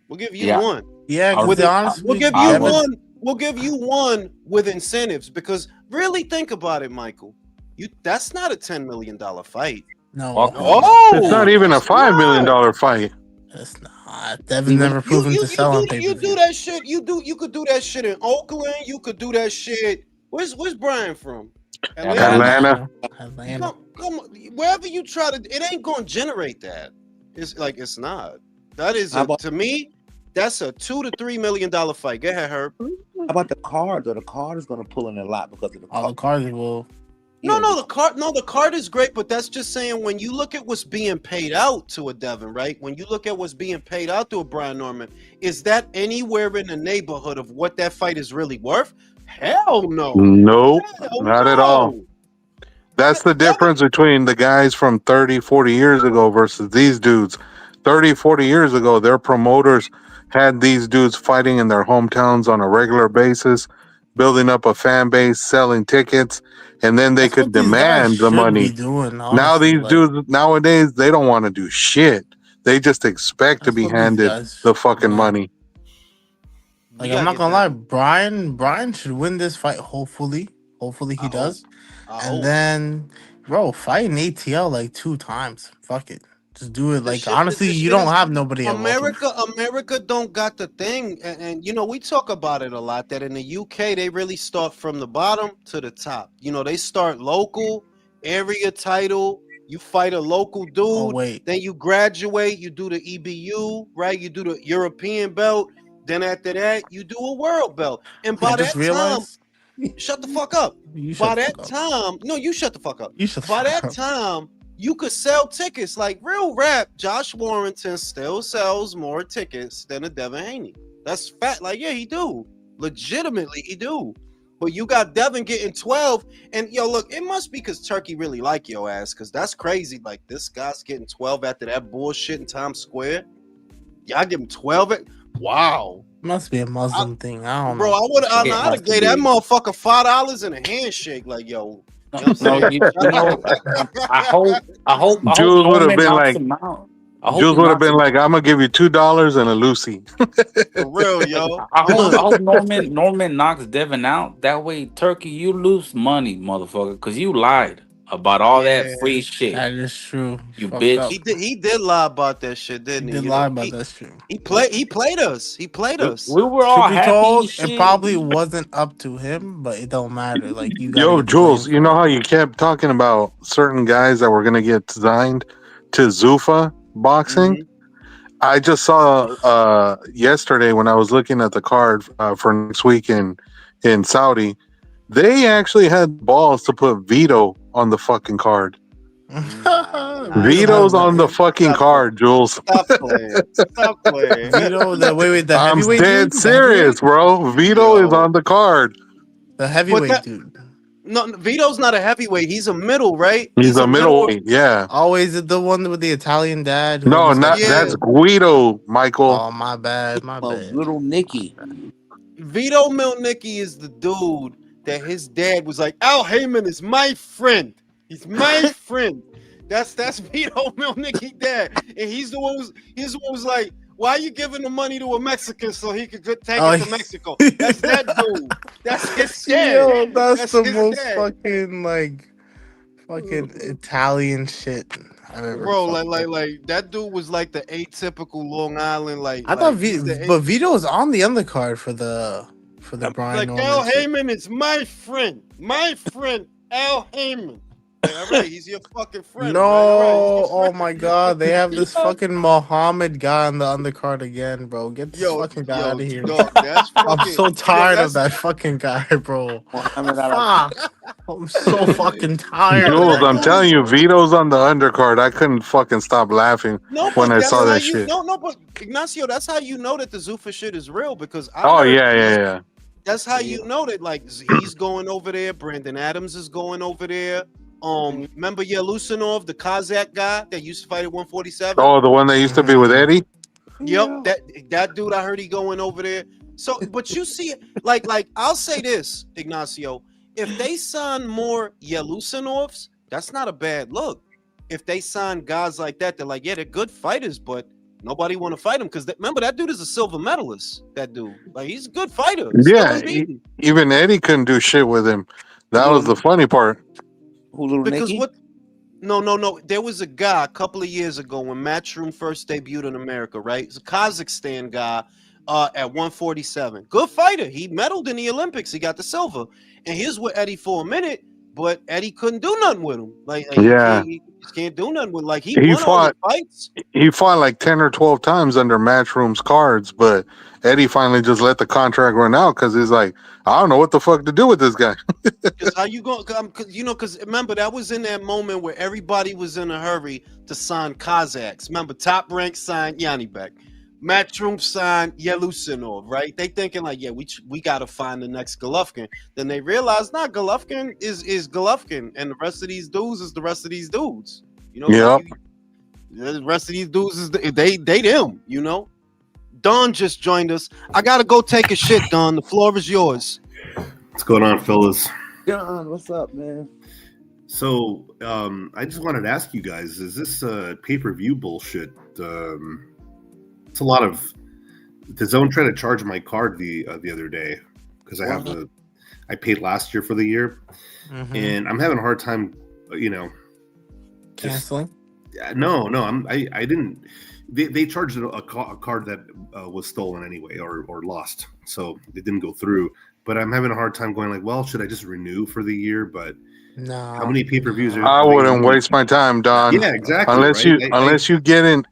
We'll give you Yeah. 1. Yeah, I'll- to be honest, We'll give I you would- 1. We'll give you 1 with incentives, because really think about it, Michael. That's not a $10 million fight. No, Fuck Oh, It's not even a $5 million fight. that's not. Devin's never proven to sell on pay You per do view. that shit. You could do that shit in Oakland. You could do that shit. Where's Brian from? Atlanta. Atlanta. Come on, wherever you try to, it ain't gonna generate that. It's not. That is to me. That's a $2 to $3 million fight. Go ahead, Herb. How about the card? Though the card is going to pull in a lot because of the All the card. cards will. No, the card is great, but that's just saying when you look at what's being paid out to a Devin, right? When you look at what's being paid out to a Brian Norman, is that anywhere in the neighborhood of what that fight is really worth? Hell no. Nope, Hell not at no. all. That's the difference between the guys from 30, 40 years ago versus these dudes. 30, 40 years ago, their promoters had these dudes fighting in their hometowns on a regular basis. building up a fan base, selling tickets, and then they That's could what these guys demand the should money. be doing. Now Honestly, these dudes nowadays they don't want to do shit. They just expect to that's be what these handed guys the should be fucking doing. money. Like, We I'm gotta not get gonna lie, that. Brian should win this fight. Hopefully he I hope. does. I And hope. then, bro, fight an ATL like 2 times. Fuck it, just do it. The Like, shit, honestly, the you shit don't is have nobody at welterweight. America don't got the thing, and you know we talk about it a lot. That in the UK they really start from the bottom to the top. You know they start local, area title. You fight a local Oh dude, wait, then you graduate. You do the EBU, right? You do the European belt. Then after that, you do a world belt. And I by just that time, realized shut the fuck up. you By shut the that fuck up. time, no, you shut the fuck up. You shut the By fuck that up. time, you could sell tickets like real rap. Josh Warrington still sells more tickets than a Devin Haney. That's fact. Like, yeah, he do. Legitimately, he do. But you got Devin getting 12. And yo, look, it must be because Turkey really like your ass, because that's crazy. Like, this guy's getting 12 after that bullshit in Times Square. Y'all give him 12. Wow. Must be a Muslim thing. I don't Bro, know. I'd It have has to gave that be. motherfucker $5 and a handshake. Like, yo, No, you know what I'm no, saying? you know, I hope Jules would have Norman been knocks like, him out. I hope Jules he would have knocks been him. like, I'm gonna give you $2 and a Lucy. For real, yo. I Look, hope Norman knocks Devin out. That way, Turkey, you lose money, motherfucker, because you lied about all Yeah. that free shit. that is true. You Fucked up. bitch. He did lie about that shit, He didn't he? did You lie know, about that shit. he played us. He played us. We were all Truth be happy told, and it shit. probably wasn't up to him, but it don't matter. Like, you gotta Yo, get the blame Jules, you for know it. how you kept talking about certain guys that were gonna get signed to Zuffa boxing? Mhm. I just saw yesterday when I was looking at the card for next week in Saudi, they actually had balls to put Vito on the fucking card. Nah, Vito stop Vito's has on that. the playing. fucking Stop playing. card, Jules. Stop playing. Stop playing. Vito, the I'm heavyweight dead dude, the serious, heavyweight, bro. Vito is Yo. on the card. the But heavyweight that dude. no, Vito's not a heavyweight. He's a middle, right? He's a He's a middle. middleweight, yeah. Always the one with the Italian dad who No, almost got not Yeah. that's killed. Guido, Michael. Oh, my bad, my bad. Little Nicky. Vito Milnicki is the dude that his dad was like, Al Heyman is my friend. He's my friend. That's Vito Milnicki dad. And he's the one who's like, why are you giving the money to a Mexican so he could take Oh, it to Mexico? That's that dude. That's his dad. Yo, that's the his most dad. fucking fucking Italian shit I've ever. Bro, fucking heard. like that dude was like the atypical Long Island, I thought he's the but Vito was on the undercard for the Brian like Norman Al shit. Heyman is my friend. My friend, Al Heyman. Like, all right, he's your fucking friend. No, right? All right. oh my god, they have this fucking Muhammad guy on the undercard again, bro. Get this fucking guy out of here. Dog, that's fucking, I'm so tired of that's, that fucking guy, bro. Muhammad Ali. Fuck. I'm so fucking tired. of Jules, that I'm guy. telling you, Vito's on the undercard. I couldn't fucking stop laughing No, when but I that's saw how that you shit. no, but Ignacio, that's how you know that the Zuffa shit is real, because I Oh heard yeah. that's how you know that, like, he's going over there, Brandon Adams is going over there. Remember Yelusinov, the Kazakh guy that used to fight at 147? Oh, the one that used to be with Eddie. Yep, that dude, I heard he going over there. So, but you see, like I'll say this, Ignacio, if they sign more Yelusinovs, that's not a bad look. If they sign guys like that, they're like, yeah, they're good fighters, but nobody want to fight him because remember that dude is a silver medalist. That dude, like, he's a good fighter. Still Yeah, unbeaten. even Eddie couldn't do shit with him. That was the funny part. Who, Little Because Nicky? what? No. There was a guy a couple of years ago when Matchroom first debuted in America, right? It's a Kazakhstan guy at 147. Good fighter. He medaled in the Olympics. He got the silver. And he was with Eddie for a minute, but Eddie couldn't do nothing with him. Like Yeah. he just can't do nothing with him. Like he He won all the fights. He fought like 10 or 12 times under Matchroom's cards, but Eddie finally just let the contract run out because he's like, I don't know what the fuck to do with this guy. Because how you going? Because remember that was in that moment where everybody was in a hurry to sign Kazakhs. Remember, Top Rank signed Yanibek, Matchroom signed Yelusinov, right? They thinking like, yeah, we got to find the next Golovkin. Then they realize, nah, Golovkin is Golovkin, and the rest of these dudes is the rest of these dudes. You know, Yep. the rest of these dudes is they them. You know. Don just joined us. I gotta go take a shit, Don. The floor is yours. What's going on, fellas? John, what's up, man? So, I just wanted to ask you guys: is this pay-per-view bullshit? It's a lot of. The Zone tried to charge my card the other day because I paid last year for the year, and I'm having a hard time, Canceling. No, I didn't. They charged a card that was stolen anyway or lost, so it didn't go through. But I'm having a hard time going like, well, should I just renew for the year? But No. how many pay-per-views are? I wouldn't waste my time, Don. Yeah, exactly. Unless right?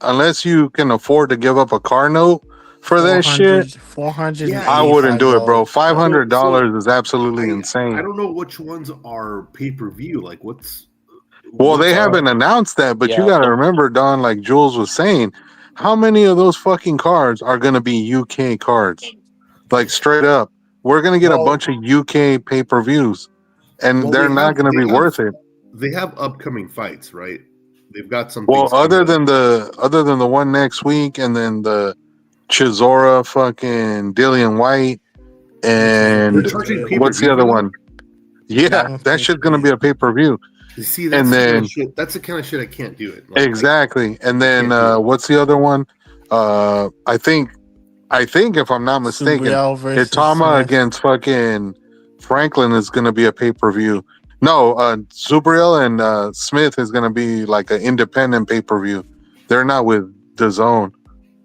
unless you can afford to give up a car note for that shit. 400. Yeah, I wouldn't do it, bro. $500 $500 is absolutely insane. I don't know which ones are pay-per-view. Like, Well, they haven't announced that, but you Yeah, got to remember, Don, like Jules was saying, how many of those fucking cards are going to be UK cards? Like, straight up. We're going to get a bunch of UK pay-per-views, and they're not going to be worth it. They have upcoming fights, right? They've got some. Well, other than the one next week, and then the Chisora fucking Dillian White, and what's the other one? Yeah, that shit's going to be a pay-per-view. See, that's that's the kind of shit I can't do it. Like, exactly. And then what's the other one? I think if I'm not mistaken, Itama against fucking Franklin is going to be a pay-per-view. No, Zubriel and Smith is going to be like an independent pay-per-view. They're not with DAZN.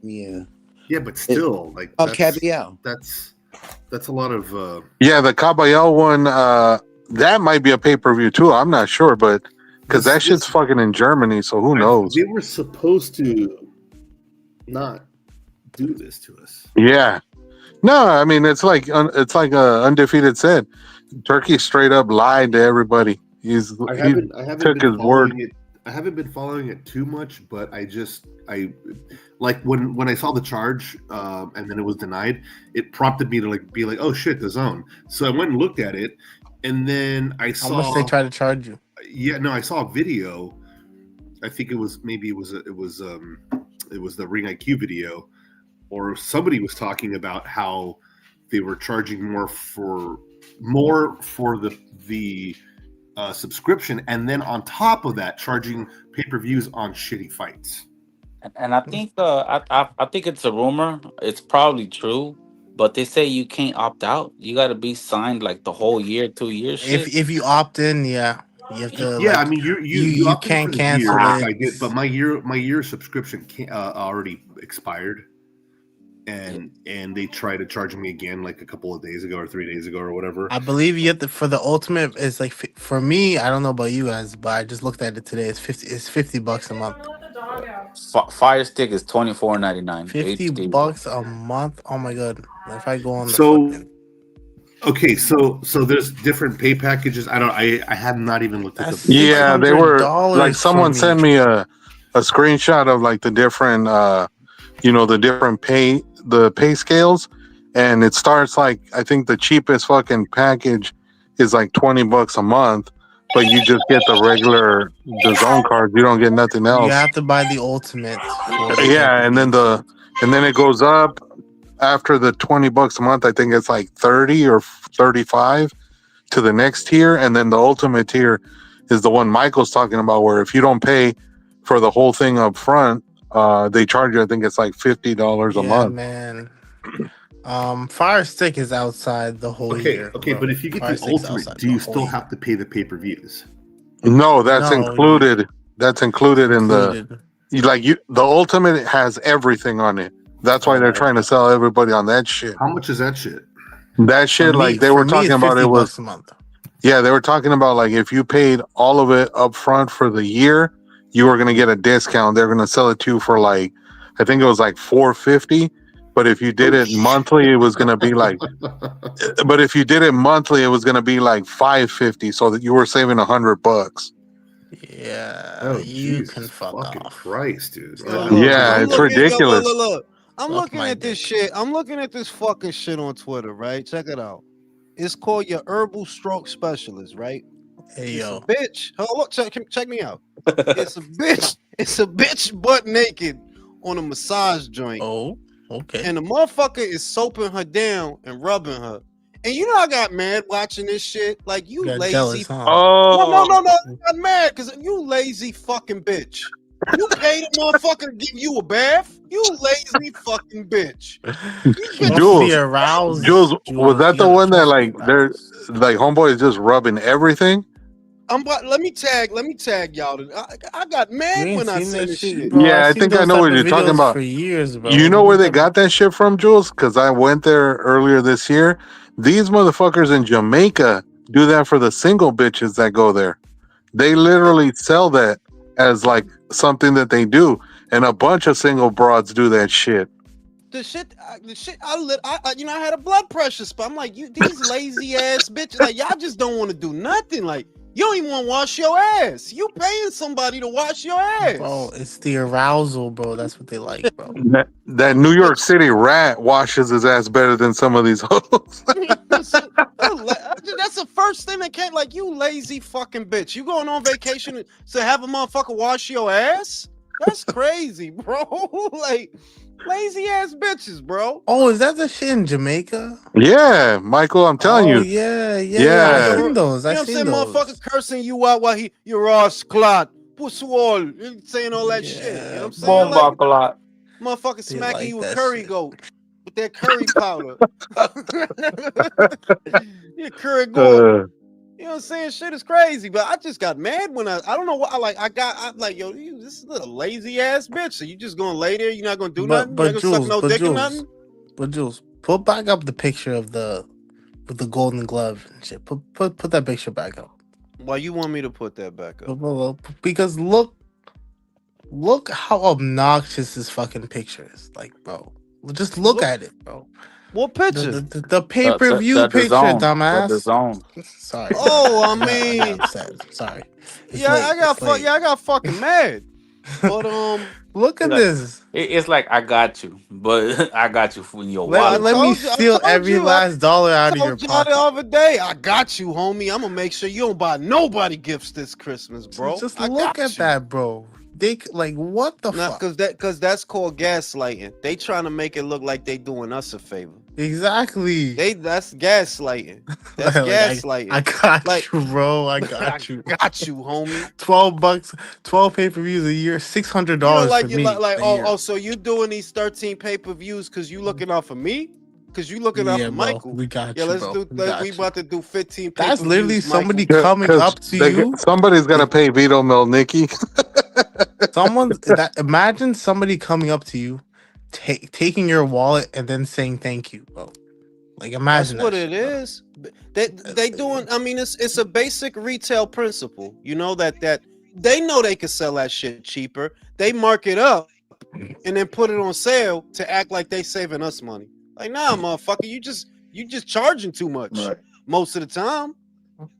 Yeah. Yeah, but still, that's a lot of. Yeah, the Caballero one. That might be a pay-per-view too. I'm not sure, but because that shit's fucking in Germany, so who knows? They were supposed to not do this to us. Yeah. No, I mean it's like Undefeated said. Turkey straight up lied to everybody. He took his word. I haven't been following it too much, but I like when I saw the charge and then it was denied, it prompted me to be like, oh shit, DAZN. So I went and looked at it. And then I saw. How much they try to charge you? Yeah, no, I saw a video. I think it was the Ring IQ video, or somebody was talking about how they were charging more for the subscription, and then on top of that, charging pay-per-views on shitty fights. And I think I think it's a rumor. It's probably true. But they say you can't opt out. You got to be signed like the whole year, 2 years. If you opt in, yeah, you have to. Yeah, I mean you can't cancel it. I did, but my year subscription already expired, and they tried to charge me again like a couple of days ago or 3 days ago or whatever. I believe you have to for the ultimate. It's like for me. I don't know about you guys, but I just looked at it today. It's $50 a month. Fire Stick is $24.99. $50 a month. Oh my god! If I go on okay, so there's different pay packages. I have not even looked at the. Yeah, they were like someone sent me a screenshot of like the different the different pay scales, and it starts like I think the cheapest fucking package is like $20 a month. But you just get the regular DAZN card. You don't get nothing else. You have to buy the ultimate. Yeah, and then it goes up after the $20 a month. I think it's like 30 or 35 to the next tier, and then the ultimate tier is the one Michael's talking about, where if you don't pay for the whole thing up front, they charge you. I think it's like $50 a month. Man. Fire Stick is outside the whole year. Okay, but if you get the ultimate, do you still have to pay the pay-per-views? No, that's included. That's included in the ultimate has everything on it. That's why they're trying to sell everybody on that shit. How much is that shit? That shit, like they were talking about, it was. Yeah, they were talking about like if you paid all of it up front for the year, you were gonna get a discount. They're gonna sell it to you for like, I think it was like $450. But if you did it monthly, it was gonna be like. But if you did it monthly, it was gonna be like $550, so that you were saving $100. Yeah, you can fuck off. Christ, dude. Yeah, it's ridiculous. Look. I'm looking at this shit. I'm looking at this fucking shit on Twitter, right? Check it out. It's called your herbal stroke specialist, right? Hey yo, bitch. Oh, look, check me out. It's a bitch. It's a bitch butt naked on a massage joint. Oh. Okay. And the motherfucker is soaping her down and rubbing her. And you know I got mad watching this shit. Like you Got lazy. jealous, huh? Oh, No. I got mad because you lazy fucking bitch. You paid a motherfucker to give you a bath. You lazy fucking bitch. These bitches Trust the Jules, aroused. Jules, was that You the gotta one that trust the like they're aroused. like homeboy is just rubbing everything? Let me tag y'all. I got You mad ain't when I seen seen that this shit, shit. bro. Yeah, I've I seen think I those know type what of you're talking videos about. for years, bro. You know where they got that shit from, Jules? Because I went there earlier this year. These motherfuckers in Jamaica do that for the single bitches that go there. They literally sell that as like something that they do, and a bunch of single broads do that shit. The shit. I had a blood pressure spot. I'm like, these lazy ass bitches. Like y'all just don't want to do nothing. Like you don't even want to wash your ass. You paying somebody to wash your Bro, ass. it's the arousal, bro. That's what they like, bro. That New York City rat washes his ass better than some of these hoes. So, that's the first thing that came. Like you lazy fucking bitch. You going on vacation to have a motherfucker wash your ass? That's crazy, bro. Like lazy ass bitches, bro. Oh, is that the shit in Jamaica? Yeah, Michael, I'm telling Oh you. yeah. I Yeah. seen those. You I know what I'm seen saying? Motherfucker those. cursing you out while your ass clot, pussy all, saying all that shit. You know what Yeah, I'm saying? Like Bomba clot. motherfucker they smacking like you with that curry shit. goat with that curry powder. Yeah, curry goat. Uh, You know what I'm saying? Shit is crazy, but I just got mad when I don't know what I'm like, yo, this is a lazy ass bitch. So you just gonna lay there, you're not gonna do nothing, you're not But gonna suck Jules, no dick or nothing. but Jules, put back up the picture of the with the golden glove and shit. Put that picture back up. Why you want me to put that back up? Because look how obnoxious this fucking picture is. Like, bro, just look Look, at it, bro. what The picture? the, the pay per view The picture, zone. The dumbass. zone. Sorry, Oh, I I got mean, upset. Sorry, it's yeah, late. It's late. I got fucking mad. But Look It's at like, this. it's like I got you, but I got you in your I wallet. Let me told you, steal every I last dollar out of your told y'all the pocket. other day, I got you, homie. I'm gonna make sure you don't buy nobody gifts this Christmas, bro. Just I look at got you. that, bro. Like what the Not fuck? cause that's called gaslighting. They trying to make it look like they doing us a favor. Exactly. That's gaslighting. That's Like I gaslighting. got Like you, bro. I I got you. got you, homie. $12, 12 pay-per-views a year, $600 You know, for me like a year. so you doing these 13 pay-per-views because you looking out for me? Because you looking out Yeah, for bro. Michael. We got Yeah, you, bro. We we got you. about to do 15 That's literally pay-per-views, somebody Michael. coming because up to you. somebody's got to pay Vito Melnicki. Imagine somebody coming up to you, taking your wallet and then saying thank you, bro. Like That's imagine that what it shit, bro. is. They doing. I mean, it's a basic retail principle. You know that they know they can sell that shit cheaper. They mark it up and then put it on sale to act like they saving us money. Like, nah, motherfucker, you just charging too much Right. most of the time.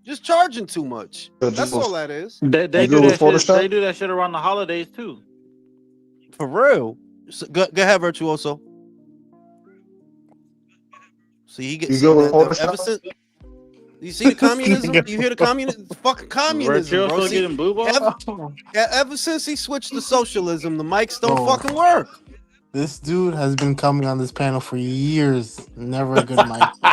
Just charging too much. So That's all Jules, that is. you They do good with that shit. Photoshop? They do that shit around the holidays too. For real. So, go ahead, Virtuoso. See, You good with ever Photoshop? since you see the This communism, nigga, you hear the communism, fucking communism, bro. Virtuoso See, getting blue ball. ever since he switched to socialism, the mics don't bro. fucking work. This dude has been coming on this panel for years. Never a good mic, bro.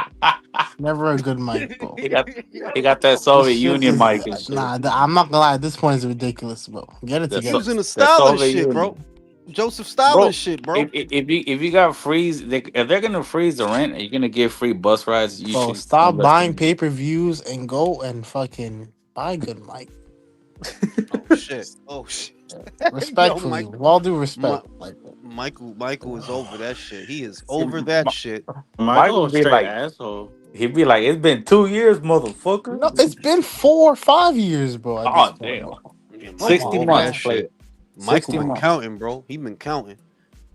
Never a good mic, bro. he got he got that This Soviet shit Union is mic and shit. I'm not gonna lie. At this point, it's ridiculous, bro. Get it The, He so, was together. in the the Stalin Soviet shit, bro. Union. Joseph Stalin Bro, shit, bro. if you got freeze, if they're gonna freeze the rent, are you gonna give free bus rides? You Bro, should stop invest buying in. pay-per-views and go and fucking buy a good mic. Oh shit. Oh shit. Yo, Respectfully, with all due Mi- respect, like Michael is over that shit. He is over that shit. Mike Michael a would be straight like, asshole. he'd be like, it's been 2 years, motherfucker. no, it's been 4 or 5 years, bro. At this Oh point, damn, Yeah, Michael 60 over that months, shit. player. Michael 60 been months. counting, bro. He been counting.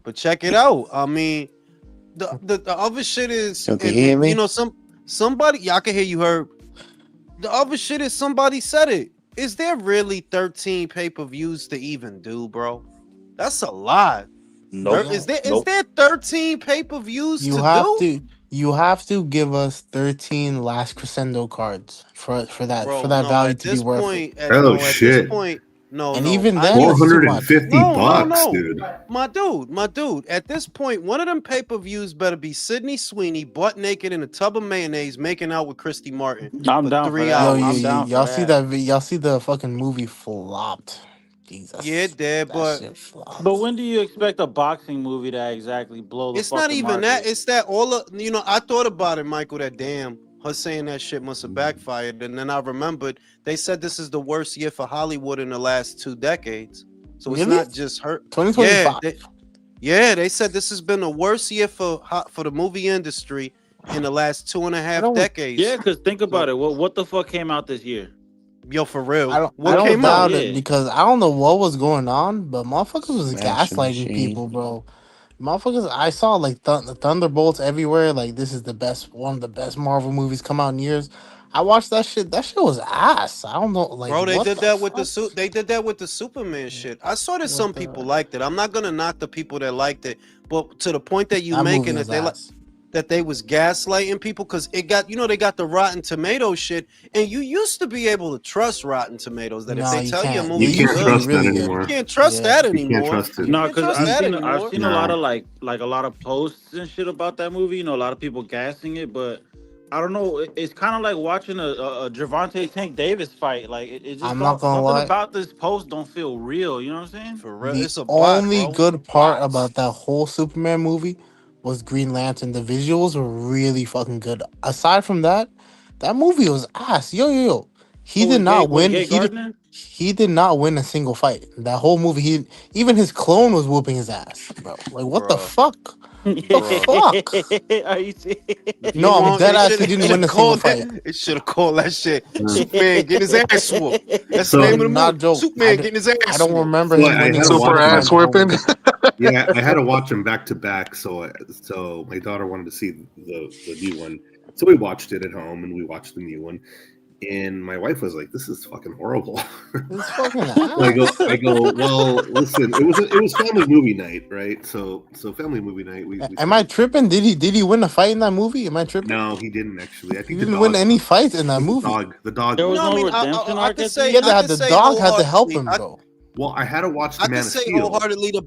But check it out. I mean, the other shit is, You can hear you me? know, somebody. Y'all can hear you. Heard the other shit is somebody said it. Is there really 13 pay-per-views to even do, bro? That's a lot. Nope. Is there Nope. 13 pay-per-views you to have do? to give us 13 last crescendo cards for that Bro, value to be worth it. Oh shit! No, And no. even I then, ain't it's gonna. too much. 450 No, no, bucks, no. dude. My dude. At this point, one of them pay-per-views better be Sydney Sweeney butt naked in a tub of mayonnaise making out with Christy Martin I'm for down for 3 that. Yo, I'm hours. down for y'all see that. that? Y'all see the fucking movie flopped? Yeah, Jesus, it did, that but shit But flopped. when do you expect a boxing movie to exactly blow the it's not fucking even that. market? It's that all of I thought about it, Michael. That damn her saying that shit must have backfired, and then I remembered they said this is the worst year for Hollywood in the last 2 decades. So it's Really? not just her. 2025. They said this has been the worst year for the movie industry in the last 2.5 don't- decades. Yeah, because think about it. What the fuck came out this year? Yo, for real. I What don't came doubt out? it Yeah. because I don't know what was going on, but motherfuckers was Smashing gaslighting Machine. people, bro. Motherfuckers, I saw like the Thunderbolts everywhere. Like this is the best, one of the best Marvel movies come out in years. I watched that shit. That shit was ass. I don't know, like Bro, they what did the that with the fuck? suit. They did that with the Superman shit. I saw that What some the- people liked it. I'm not gonna knock the people that liked it, but to the point that you That movie making was that they like ass. that they was gaslighting people because it got they got the Rotten Tomatoes shit, and you used to be able to trust Rotten Tomatoes that if No, they you tell you a can't. movie It You used can't to be trust that really good. anymore. you can't trust Yeah. that You anymore. can't trust it. No, Can't because trust I've that seen anymore. a lot of like a lot of posts and shit about that movie. You know, a lot of people gassing it, but I don't know. It's kind of like watching a Gervonta Tank Davis fight. Like it just I'm not don't gonna something lie. about this post don't feel real. You know what I'm saying? For real, The it's a bot, only bro. good part Bots. about that whole Superman movie was Green Lantern. The visuals were really fucking good. Aside from that, that movie was ass. Yo. He Oh, did with Gay not win. Gardner. He did not win a single fight. That whole movie, even his clone was whooping his ass, bro. Like what the Bruh. fuck? The fuck? Are you serious? If you No, I'm want, dead they ass. should He didn't win a have single called that. fight. It should have called that shit. Mm. Superman getting his ass whooped. That's So- the name of the Not movie. joke. Superman getting his ass I don't whooped. remember So him I winning had a to single watch fight. it. Ass whipping. Yeah, I had to watch them back to back. So my daughter wanted to see the new one, so we watched it at home, and we watched the new one. And my wife was like, "This is fucking horrible." It's fucking So ass. I go. Well, listen, it was family movie night, right? So family movie night. We Am I tripping? Did he win a fight in that movie? Am I tripping? No, he didn't actually. I He think the didn't win dog. any fights in that The movie. dog. There was No, I no mean, redemption I arc could at the say, Yeah, end? I the could say dog had to help wholeheartedly. him, bro. Well, I had to watch I the Man could of say Steel. wholeheartedly the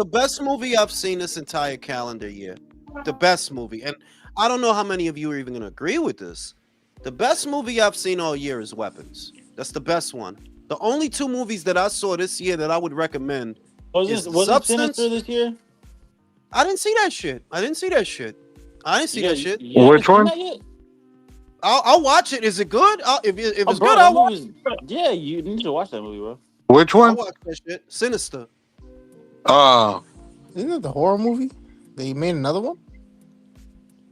best movie I've seen this entire calendar year. The best movie, and I don't know how many of you are even gonna agree with this. The best movie I've seen all year is Weapons. That's the best one. The only 2 movies that I saw this year that I would recommend is Wasn't Substance. Sinister this year? I didn't see that shit. I didn't see that shit. You haven't Which seen one? that yet? I'll watch it. Is it good? If Oh, it's bro, good, that I'll watch movie's yeah. You need to watch that movie, bro. Which I'll one? watch that shit. Sinister. Isn't it the horror movie? They made another one.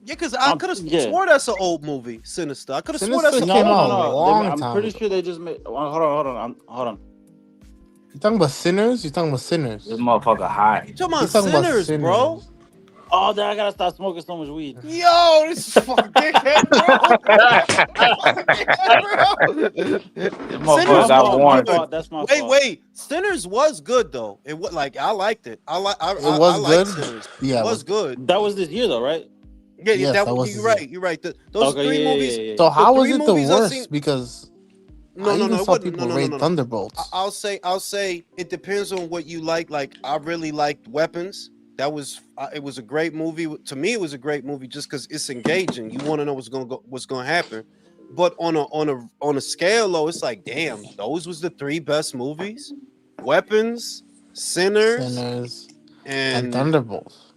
Yeah, because I could have swore that's an old movie. Sinister. I could have swore that's Sinister an came old out movie. a long I'm time pretty ago. sure they just made. Hold on. You talking about Sinners? You talking about Sinners? This motherfucker high. You talking about He's talking about Sinners, bro? Sinners. Oh, then I gotta stop smoking so much weed. Yo, this is fucking dickhead, bro. This Sinners motherfucker got was warned. good. That's my fault. Wait. Sinners was good though. It was like I liked it. I was liked good? Sinners. Yeah, It was good. That was this year, though, right? Yeah, Yes, that was you're his- right. You're right. Those Okay, 3 yeah, movies. yeah. So how was 3 it the movies I worst? seen- Because No, I even it saw wasn't. people No. rate Thunderbolts. I'll say it depends on what you like. Like I really liked Weapons. That was it was a great movie. To me, it was a great movie just because it's engaging. You want to know what's gonna happen. But on a scale though, it's like, damn, those was the 3 best movies: Weapons, Sinners, And and Thunderbolts.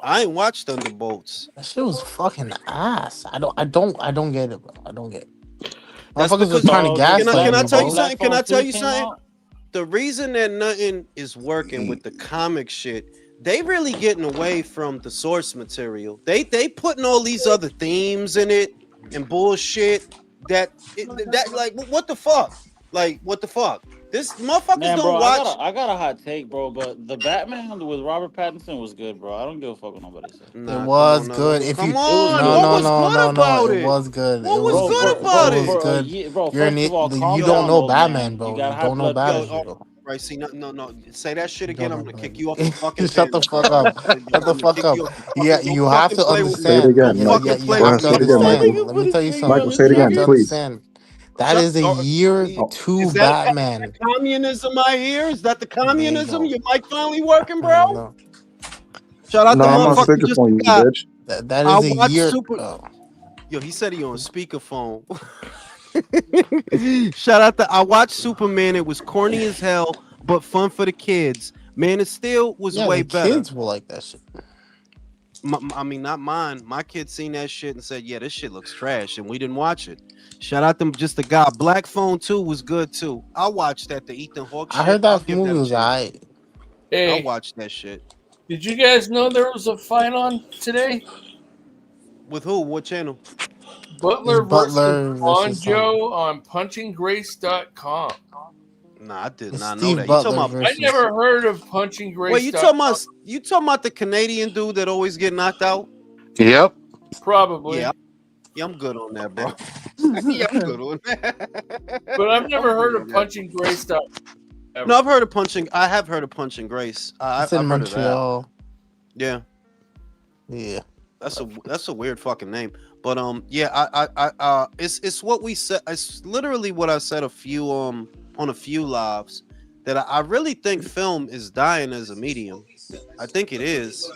I ain't watched Thunderbolts. That shit was fucking ass. I don't get it, bro. I don't get it. That's Motherfuckers was because trying to gaslight can I me, tell bro. you something? Can I tell you Came something? out? The reason that nothing is working with the comic shit, they really getting away from the source material. They putting all these other themes in it and bullshit that like what the fuck? Like what the fuck? This motherfuckers Man, don't bro, watch. I got a hot take, bro. But the Batman with Robert Pattinson was good, bro. I don't give a fuck what nobody said. Nah, It come was on, no. good. If Come you on, no what no was no good no about no, it? it was good. What It was was good good. about It it? was good. You're First of all, calm you down, don't know old man. Batman, bro. You You got high don't know blood Batman, pressure. bro. Right, see, no. Say that shit You again. don't I'm know gonna kick Batman. you off the fucking Shut the panel, fuck bro. up. I'm Shut the gonna fuck kick up. you off the Yeah, fucking- you don't have fucking to play with me. Say it understand. again, Don't Michael. fucking You play Go have ahead, to say it again, understand. Michael. Let me tell you Michael, something. Michael, say it You have again, to please. understand. That is a year Is to that Batman. communism I hear? Is that the There you communism? go. Your mic finally working, bro? No, Shout out No, to I'm on motherfucker who just speakerphone, you got. bitch. that I is a watched year. Super. Oh. Yo, he said he on speakerphone. Shout out to I watched Superman. It was corny as hell, but fun for the kids. Man of Steel was Yeah, way the better. kids will like that shit. I mean, not mine. My kids seen that shit and said, "Yeah, this shit looks trash," and we didn't watch it. Shout out to just the guy. Black Phone 2 was good too. I watched that. The Ethan Hawke I shit. heard I'll that give movie that a was chance. alright. I'll Hey, watch that shit. did you guys know there was a fight on today? With who? What channel? Butler It's Butler versus versus Bonjo on punchinggrace.com. Nah, I did It's not know Steve that. You talking Butler about? I versus. never heard of Wait, punchinggrace.com. you talking about the Canadian dude that always get knocked out? Yep. Probably. Yeah, I'm good on that, bro. Yeah, I'm good on that. But I've never I'm heard good of on that. punchinggrace.com. No, I've heard of punching. I have heard of Punching Grace. It's I've in heard of that. Montreal. Yeah, Yeah. that's a weird fucking name. But it's what we said. It's literally what I said on a few lives that I really think film is dying as a medium. I think it is.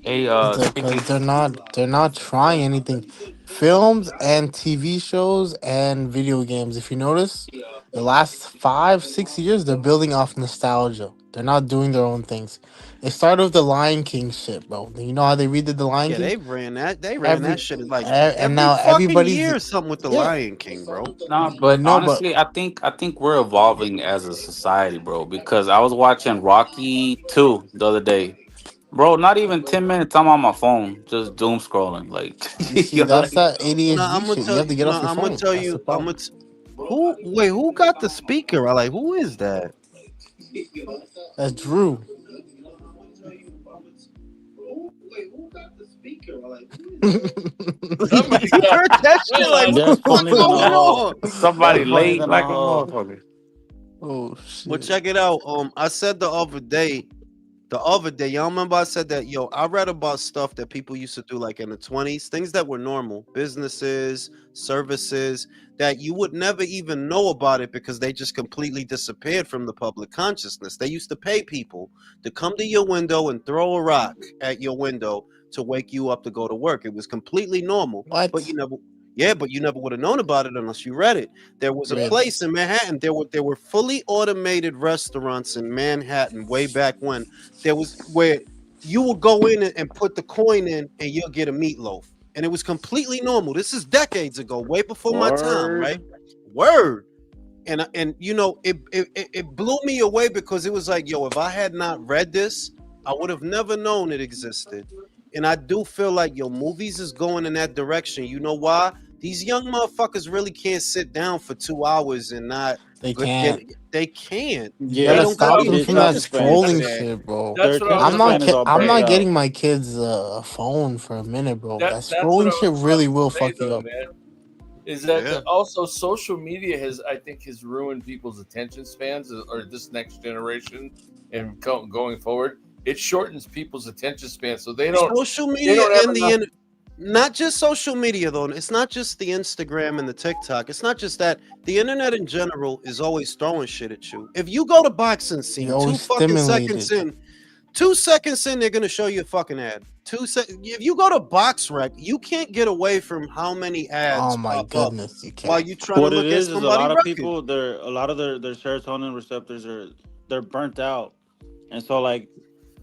Hey, speaking. Because they're not trying anything. Films and TV shows and video games. If you notice, the last 5-6 years they're building off nostalgia. They're not doing their own things. It started with the Lion King shit, bro. You know how they redid the Lion Yeah, King? they ran that shit like And every now fucking everybody's year something with the yeah. Lion King, bro. No, But but no, but honestly, I think we're evolving as a society, bro. Because I was watching Rocky 2 the other day, bro. Not even 10 minutes, I'm on my phone, just doom scrolling. Like, you see, yo, that's like, that ADHD shit. You have to get off your I'm gonna phone. tell That's the you, problem. who got the speaker? I like, who is that? That's Drew. Somebody You heard that shit? Like, what the There's fuck funny than a going hoe. on? somebody That's funny late than a like a hoe. motherfucker. Oh Well, shit. check it out. I said the other day, y'all remember I said that, yo, I read about stuff that people used to do like in the 20s, things that were normal, businesses, services, that you would never even know about it because they just completely disappeared from the public consciousness. They used to pay people to come to your window and throw a rock at your window to wake you up to go to work. It was completely normal, What? but you never would have known about it unless you read it. There was a Really? place in Manhattan. There were fully automated restaurants in Manhattan way back when. There was where you would go in and put the coin in and you'll get a meatloaf. And it was completely normal. This is decades ago, way before my time, right? Word. And you know, it blew me away because it was like, yo, if I had not read this, I would have never known it existed. And I do feel like, yo, movies is going in that direction. You know why? These young motherfuckers really can't sit down for 2 hours and not They get. can't. They can't. You Yeah, They gotta don't got stop the them from that attention span. attention scrolling span. shit, bro. Their That's what I attention was span is all I'm burnt not out. getting my kids a phone for a minute, bro. That That's what scrolling I shit was really about will to say, fuck you though, up. man. Is that Yeah. also social media has ruined people's attention spans, or this next generation, and going forward, it shortens people's attention span, so they don't. Social They media don't have and enough. not just social media though. It's not just the Instagram and the TikTok. It's not just that. The internet in general is always throwing shit at you. If you go to boxing scene, You're always 2 fucking seconds stimulated. in, 2 seconds in, they're gonna show you a fucking ad. If you go to Box Rec, you can't get away from how many ads Oh my pop up goodness, you while can't. you trying to What it look at is a somebody lot of record. people, a lot of their serotonin receptors they're burnt out, and so like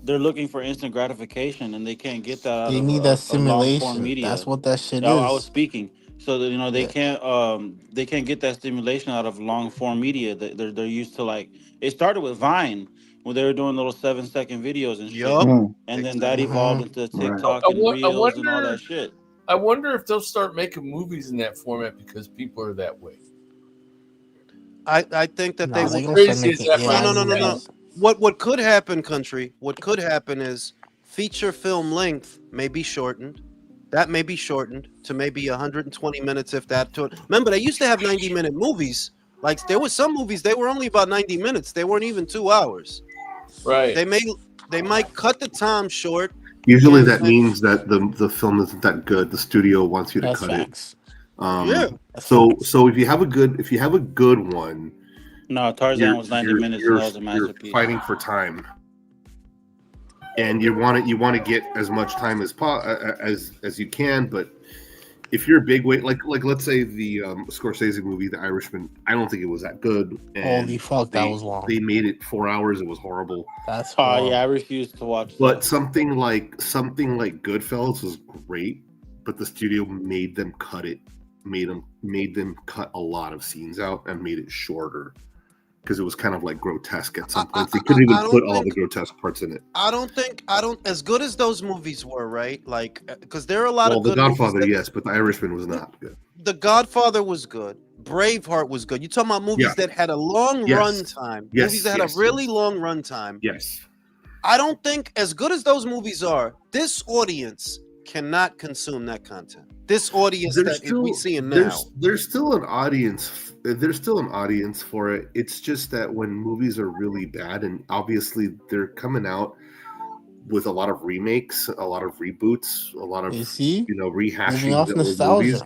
they're looking for instant gratification, and they can't get that out They of need that long form stimulation. That's media. what that shit I was is. speaking, so that, Yeah. they can't get that stimulation out of long form media. They're used to, like, it started with Vine when they were doing little 7-second videos and shit, Yup. Mm, and then that Exactly. evolved hmm into right. TikTok I, and wo- I Reels and all wonder. that shit. I wonder if they'll start making movies in that format because people are that way. I think that they Nah, they would. gonna start Crazy as making that AI might No. movies. What could happen, country? What could happen is feature film length may be shortened. That may be shortened to maybe 120 minutes, if that. Remember, they used to have 90-minute movies. Like there were some movies, they were only about 90 minutes. They weren't even 2 hours. Right. They might cut the time short. Usually And- that and- means that the film isn't that good. The studio wants you to That's cut it. facts. Yeah. That's So facts. so if you have a good one, No, Tarzan was 90 minutes and that was a you're masterpiece. fighting for time, and you want to get as much time as you can. But if you're a big weight, like let's say the Scorsese movie, The Irishman, I don't think it was that good, and Holy fuck, that was long. they made it 4 hours. It was horrible. That's Oh horrible. yeah, I refuse to watch But that. something like Goodfellas was great, but the studio made them cut it, made them cut a lot of scenes out and made it shorter because it was kind of like grotesque at some points. They couldn't even I don't put all the think- grotesque parts in it. I don't as good as those movies were, right? Like, because there are a lot Well, of The good Godfather, movies. yes, but The Irishman was not good. The Godfather was good. Braveheart was good. You talking about movies Yeah. that had a long Yes. run time? Yes, Movies that had yes, a really yes. long run time. Yes. I don't think, as good as those movies are, this audience cannot consume that content. This audience that we seeing now. There's still an audience. There's still an audience for it. It's just that when movies are really bad, and obviously they're coming out with a lot of remakes, a lot of reboots, a lot of You see? rehashing Moving off the old nostalgia. movies.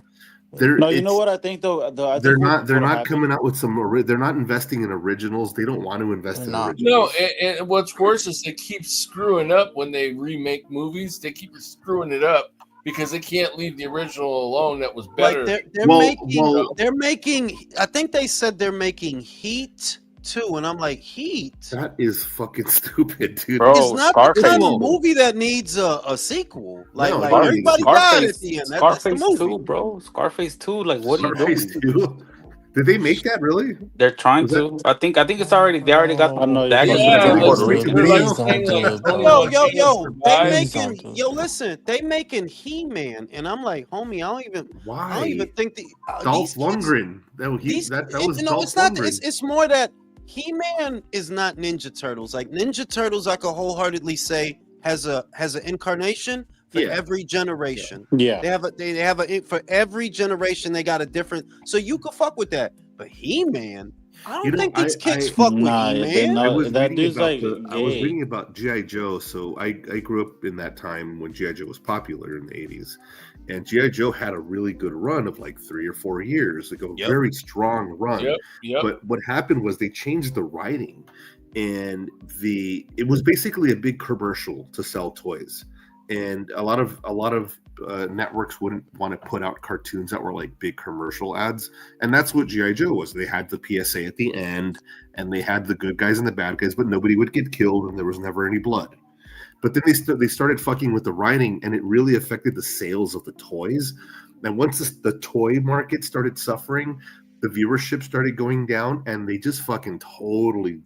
They're No, you know what I think though. I they're think not what'll happen- coming out with they're not investing in originals. They don't want to invest They're in not. originals. No, and what's worse is they keep screwing up when they remake movies. They keep screwing it up because they can't leave the original alone. That was better. Like they're making. I think they said they're making Heat too, and I'm like, Heat. That is fucking stupid, dude. Bro, It's not the Scarface. kind of movie that needs a sequel. Like, No, like Scarface- everybody died at Scarface, the end. That's the Scarface movie. 2, bro. Scarface 2. Like, what are you Scarface doing? 2? Did they make that really? They're trying Was that- to. I think it's already. They already got I know the actors you're in saying Puerto that. Rico. They're like Please don't saying, do like, it, bro. Tony Yo, Montana they survived. Please making don't do it. listen, they making He-Man, and I'm like, homie, I don't even Why? think Dolph these kids- Lundgren. That was Dolph it's not. Lundgren. It's more that He-Man is not Ninja Turtles. Like Ninja Turtles, I could wholeheartedly say has an incarnation for Yeah. every generation. Yeah. They have a for every generation they got a different. So you could fuck with that, but He-Man, I don't think these kids fuck Nah, with they He-Man. know- I was that reading dude's about like I was gay. reading about G.I. Joe. So I grew up in that time when G.I. Joe was popular in the 80s. And G.I. Joe had a really good run of like 3 or 4 years, like a Yep. very strong run. Yep. But what happened was they changed the writing, and it was basically a big commercial to sell toys. And a lot of networks wouldn't want to put out cartoons that were like big commercial ads, and that's what G.I. Joe was. They had the PSA at the end, and they had the good guys and the bad guys, but nobody would get killed, and there was never any blood. But then they started fucking with the writing, and it really affected the sales of the toys. And once the toy market started suffering, the viewership started going down, and they just fucking totally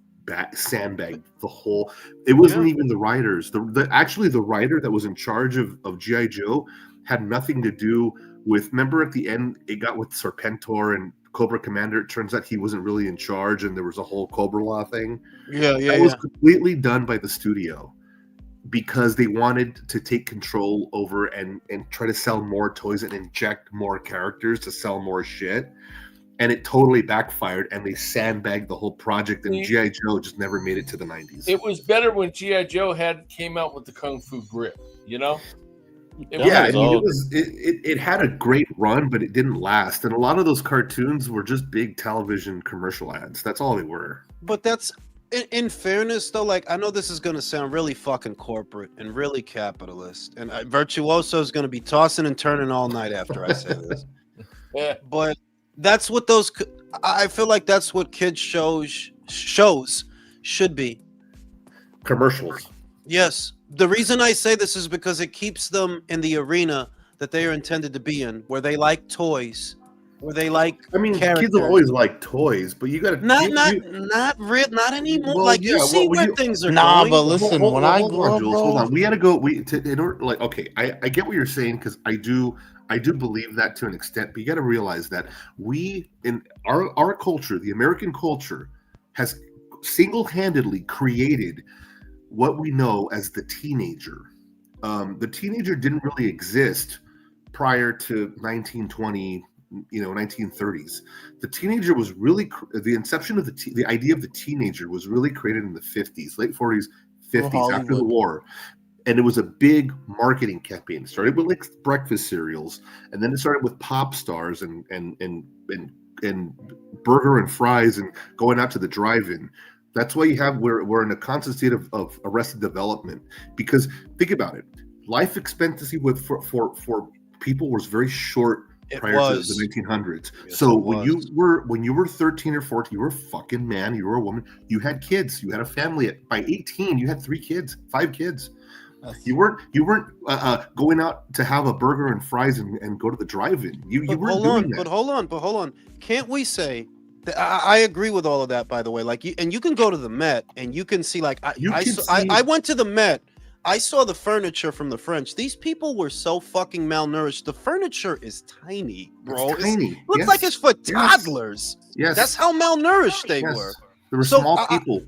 sandbagged the whole. It wasn't even the writers. Actually the writer that was in charge of G.I. Joe had nothing to do with. Remember at the end it got with Serpentor and Cobra Commander. It turns out he wasn't really in charge, and there was a whole Cobra Law thing. That was completely done by the studio because they wanted to take control over and try to sell more toys and inject more characters to sell more shit. And it totally backfired, and they sandbagged the whole project, and G.I. Joe just never made it to the 90s. It was better when G.I. Joe came out with the Kung Fu grip, you know? It had a great run, but it didn't last. And a lot of those cartoons were just big television commercial ads. That's all they were. But that's in fairness, though. Like, I know this is gonna sound really fucking corporate and really capitalist, and Virtuoso is gonna be tossing and turning all night after I say this. Yeah. But that's what those. I feel like that's what kids shows should be. Commercials. Yes. The reason I say this is because it keeps them in the arena that they are intended to be in, where they like toys, where they like. I mean, characters. kids have always liked toys, but you got to not anymore. Well, like you yeah, see well, where things are Nah, going. but listen, when I grew up, Jules, bro, hold on. We got to go. In order, like, okay, I get what you're saying because I do believe that to an extent, but you got to realize that we in our culture, the American culture, has single-handedly created what we know as the teenager. The teenager didn't really exist prior to 1920, 1930s. The teenager was really the inception of the idea of the teenager was really created in the 50s, late 40s, 50s, after the war. and it was a big marketing campaign. It started with like breakfast cereals, and then it started with pop stars and burger and fries and going out to the drive-in. That's why we're in a constant state of arrested development, because think about it. Life expectancy for people was very short prior to the 1900s. Yes, so it when you were 13 or 14, you were a fucking man, you were a woman, you had kids, you had a family. By 18, you had 3 kids, 5 kids. You weren't going out to have a burger and fries and go to the drive-in. You weren't doing that. But hold on. Can't we say that I agree with all of that, by the way? Like, you can go to the Met and you can see, like, I went to the Met. I saw the furniture from the French. These people were so fucking malnourished. The furniture is tiny, bro. It's tiny. Looks like it's for toddlers. Yes. That's how malnourished they Yes. were. There were So, small people.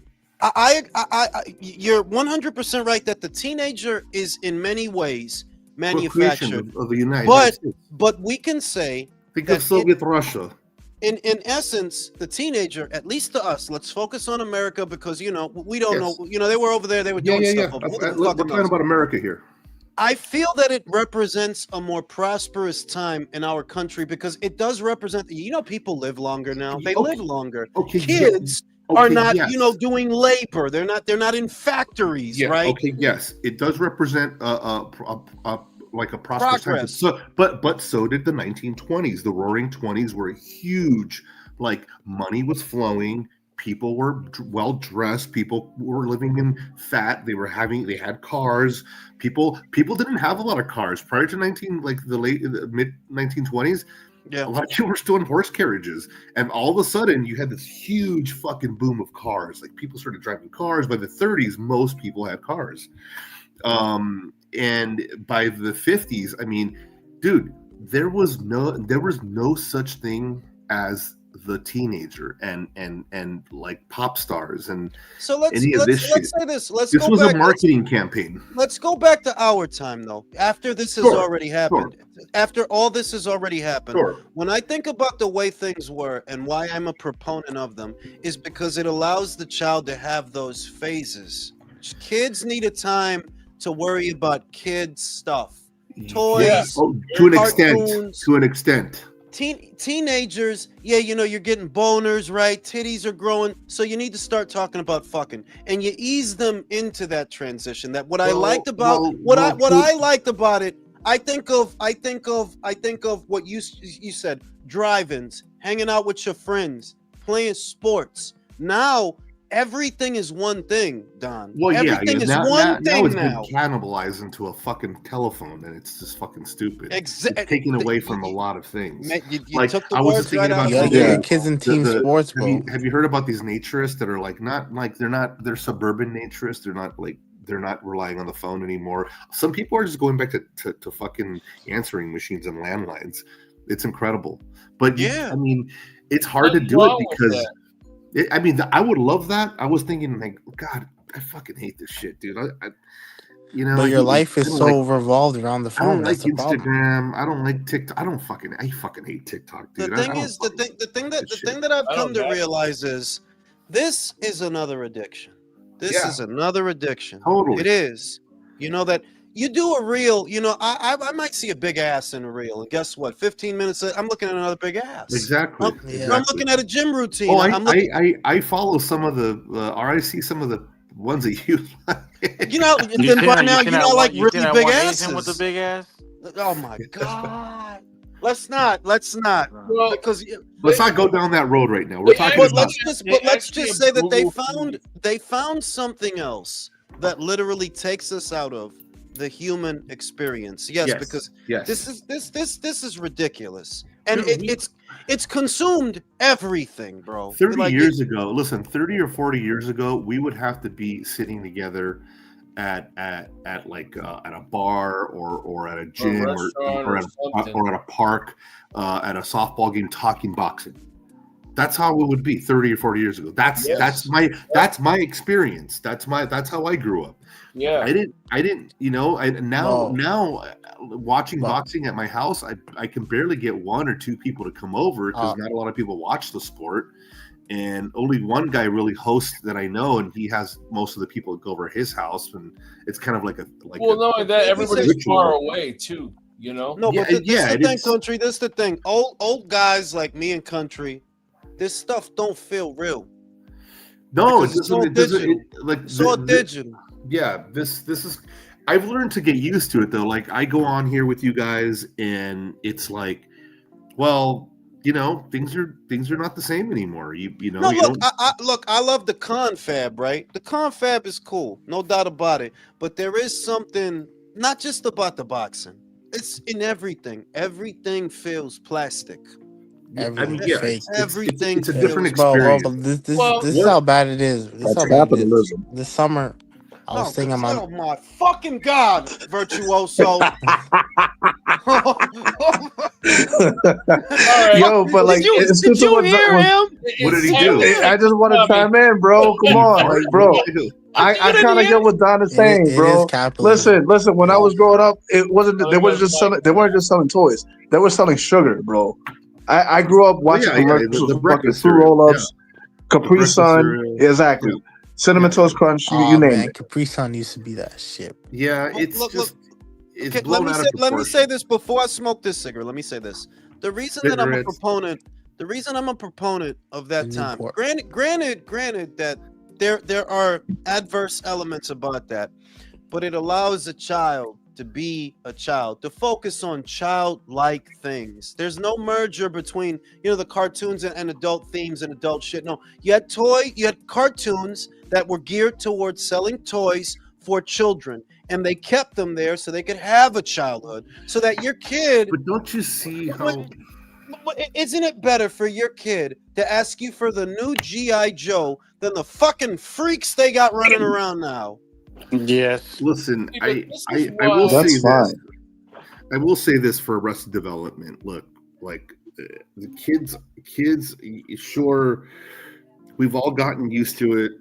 You're 100% right that the teenager is in many ways Procreation manufactured, of the United but States. but we can say Think that of Soviet Russia. in essence, the teenager, at least to us, let's focus on America, because we don't Yes. know. They were over there, they were doing stuff. Over, who the We're fuck talking knows? about America here. I feel that it represents a more prosperous time in our country, because it does represent. People live longer now. They live longer. Okay, Kids yeah, are okay, not, yes. doing labor. They're not in factories, Yeah, right? okay, yes, it does represent like a prosperous time. Progress. So, but so did the 1920s. The Roaring 20s were huge. Like, money was flowing. People were well dressed. People were living in fat. They had cars. People didn't have a lot of cars prior to the mid 1920s. Yeah. A lot of people were still in horse carriages, and all of a sudden you had this huge fucking boom of cars. Like, people started driving cars. By the 30s, most people had cars. And by the 50s, I mean, dude, there was no such thing as the teenager and like pop stars and So let's any of this shit. say this. This was a marketing campaign. Let's go back to our time, though. After this has already happened, after all this has already happened, when I think about the way things were and why I'm a proponent of them, is because it allows the child to have those phases. Kids need a time to worry about kids stuff, toys, Yeah. To an cartoons. extent. Teenagers, you're getting boners, right? Titties are growing, so you need to start talking about fucking, and you ease them into that transition. That I liked about it. I think of what you said: drive-ins, hanging out with your friends, playing sports. Now everything is one thing, Don. Well, everything is now, one now thing it's now. been cannibalized into a fucking telephone, and it's just fucking stupid. It's Exactly. taking away from a lot of things. You Like, took the I was words just thinking right out about of Yeah, my today, mouth. kids in team sports, bro. Have you heard about these naturists that are like they're suburban naturists? They're not relying on the phone anymore. Some people are just going back to fucking answering machines and landlines. It's incredible. But Yeah. I mean, it's hard to do it because I would love that. I was thinking, like, God, I fucking hate this shit, dude. But your life is so revolved around the I don't phone. like That's the problem. Instagram. I don't like TikTok. I fucking hate TikTok, dude. The thing that I've come to realize is this is another addiction. This is another addiction. Totally. It is. That you do a reel, I might see a big ass in a reel, and guess what? 15 minutes, I'm looking at another big ass. Exactly. I'm looking at a gym routine. Oh, I follow some of the, or I see some of the ones that you like. Then by now, like really big asses. With the big ass? Oh my God. Let's not. Because let's not go down that road right now. We're talking about. Let's just say that they found something else that literally takes us out of the human experience. Yes, because this is ridiculous, and it's consumed everything, bro. 30 years ago, listen, 30 or 40 years ago, we would have to be sitting together at a bar or at a gym or at a park, at a softball game, talking boxing. That's how it would be 30 or 40 years ago. That's my experience. That's how I grew up. Yeah. I didn't, now watching boxing at my house, I can barely get one or two people to come over because not a lot of people watch the sport. and only one guy really hosts that I know, and he has most of the people go over his house, and it's kind of like a Well, not only that, everybody's ritual. far away too. You know. No, Yeah, but this yeah, the it thing, is. country. This the thing. Old guys like me and country, this stuff don't feel real. No, Because it's all digital. like It's all digital. yeah, this is. I've learned to get used to it though. Like I go on here with you guys, and it's like, well, you know, things are not the same anymore. You know, No, you look, don't. I love the confab, right? The confab is cool, no doubt about it. But there is something not just about the boxing. It's in everything. Everything feels plastic. I mean, Everything's yeah, fake. Everything it's a different feels Bro, experience. but this Well, is how bad it is. This is That's how bad it is. capitalism. This summer, I was Oh, thinking oh about my fucking god, virtuoso. Yo, but like, it's Did just you what- hear what- him? What did he do? I just want to chime in, bro. Come on, like, bro. I kind of get what Don is saying, it bro. is capitalism. Listen. When I was growing up, it wasn't. They weren't just selling. They weren't just selling toys. They were selling sugar, bro. I grew up watching commercials, the fucking breakfast fruit cereal, roll-ups, Capri breakfast Sun, cereal. exactly. Cinnamon Toast Crunch, you Oh name man, it. Capri Sun used to be that shit. Yeah, it's Look, just it's Okay, blown out of let me proportion. say this before I smoke this cigarette. Let me say this. The reason that I'm a Cigarettes. proponent, the reason I'm a proponent of that The time. Newport. Granted that there are adverse elements about that, but it allows a child to be a child, to focus on childlike things. There's no merger between, you know, the cartoons and adult themes and adult shit. No, you had cartoons that were geared towards selling toys for children, and they kept them there so they could have a childhood, so that your kid. But don't you see how? But isn't it better for your kid to ask you for the new G.I. Joe than the fucking freaks they got running around now? Yes. Listen, Yeah, I this is will why- say That's this. fine. I will say this for Arrested Development. Look, like the kids, sure, we've all gotten used to it.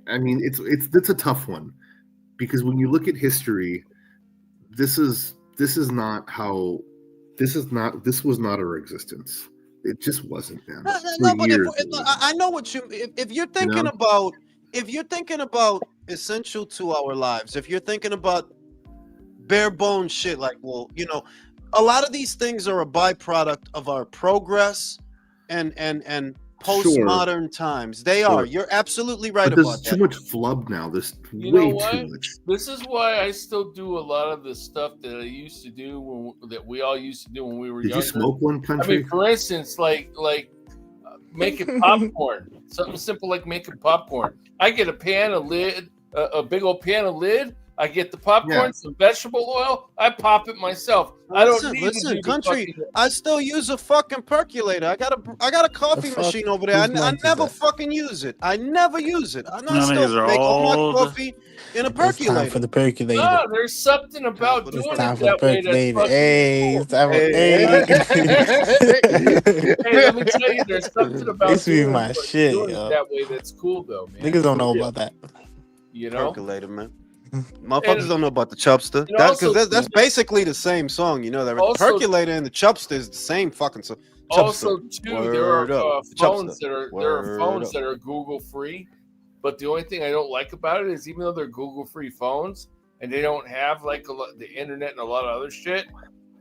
I mean, it's a tough one because when you look at history, this was not our existence. It just wasn't, man. No, For but years, I know what you. If you're thinking about, essential to our lives, if you're thinking about bare bones shit, like, well, you know, a lot of these things are a byproduct of our progress and postmodern times. They Sure. are. You're absolutely right but there's about too that. much flub now. There's You way know what? too much. This is why I still do a lot of the stuff that I used to do that we all used to do when we were Did younger. you smoke one I country? mean, for instance, making popcorn. Something simple like making popcorn. I get a big old pan of lid. I get the popcorn, some vegetable oil. I pop it myself. I don't need to do the country. fucking- I still use a fucking percolator. I got a coffee fuck? machine over there. I Whose mic is never that? fucking use it. I never use it. I Them niggas still are make all my old. coffee in a It's time percolator. for the percolator. No, there's something about It's doing It's time it for the that way that's percolator. fucking Hey, cool. it's time for Hey, let me tell you, there's something about This be doing my shit, it yo. that way that's cool, though, man. Niggas don't know For real. about that. You know, Percolator, man. Motherfuckers And- don't know about the chubster. and That also- because that's basically the same song. You know that the Also- percolator and the chubster is the same fucking song. also too, there Word are up. phones Chubster. that are Word up. Google free, but the only thing I don't like about it is even though they're Google free phones and they don't have like the internet and a lot of other shit,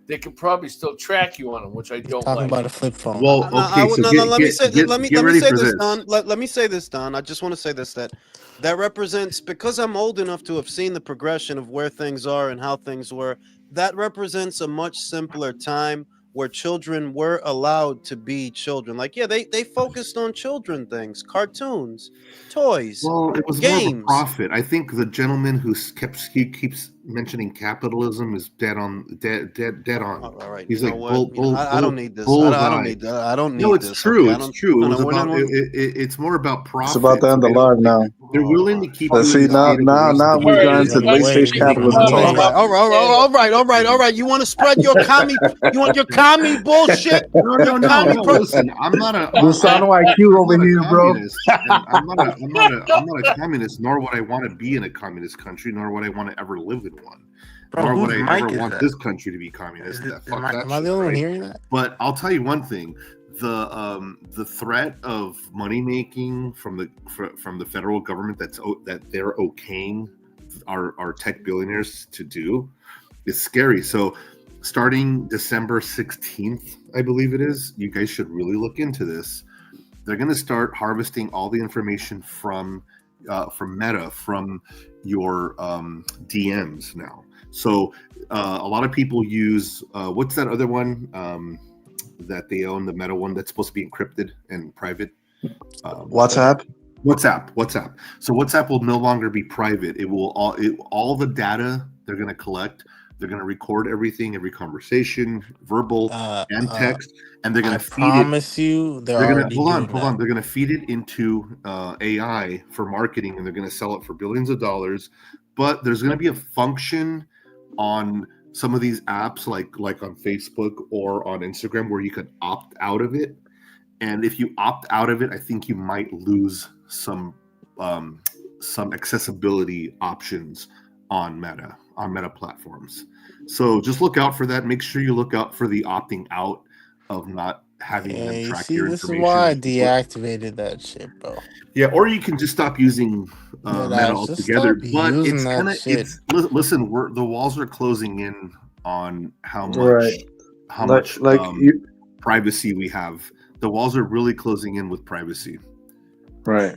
they can probably still track you on them, which I don't Talking like. about a flip phone. Well, No, okay, so let me say get ready say for this, this. Don. Let me say this, Don. I just want to say this that represents, because I'm old enough to have seen the progression of where things are and how things were. That represents a much simpler time where children were allowed to be children. Like, yeah, they focused on children things, cartoons, toys. Well, it was more of a games. profit. I think the gentleman who keeps mentioning capitalism is dead on. All right, He's you like, know what? I don't need this. I don't need that. I don't need No, it's this. true. okay? I It's don't- true. no, It was no, we're about. not- It's more about profit. It's about to end the They don't- live now. They're willing to keep. Let's doing see, now this we've Alright, gone to alright, late stage alright, capitalism. alright, All right. You want to spread your commie? You want your commie bullshit? No. Listen, I'm not a. Lusano IQ I'm over not a here, bro. communist, and I'm not a communist, nor would I want to be in a communist country, nor would I want to ever live in one. Bro, Nor would whose I mic ever is want that? this country to be communist. Fuck that Am I shit, the only one right? hearing that? But I'll tell you one thing: the threat of money making from the federal government that they're okaying our tech billionaires to do is scary. So starting December 16th, I believe it is, you guys should really look into this. They're going to start harvesting all the information from Meta, from your DMs now. So a lot of people use what's that other one that they own, the Meta one that's supposed to be encrypted and private? WhatsApp. WhatsApp. So WhatsApp will no longer be private. It will all the data they're going to collect. They're going to record everything, every conversation, verbal and text, and they're going to feed it. I promise you, they're already hold on. They're going to feed it into AI for marketing, and they're going to sell it for billions of dollars. But there's going to be a function on some of these apps, like on Facebook or on Instagram, where you can opt out of it. And if you opt out of it, I think you might lose some accessibility options on Meta platforms. So just look out for that. Make sure you look out for the opting out of not having them track your this information. is why I deactivated that shit, bro. Yeah, or you can just stop using Meta altogether. But it's kind of listen. The walls are closing in on how much privacy we have. The walls are really closing in with privacy. Right.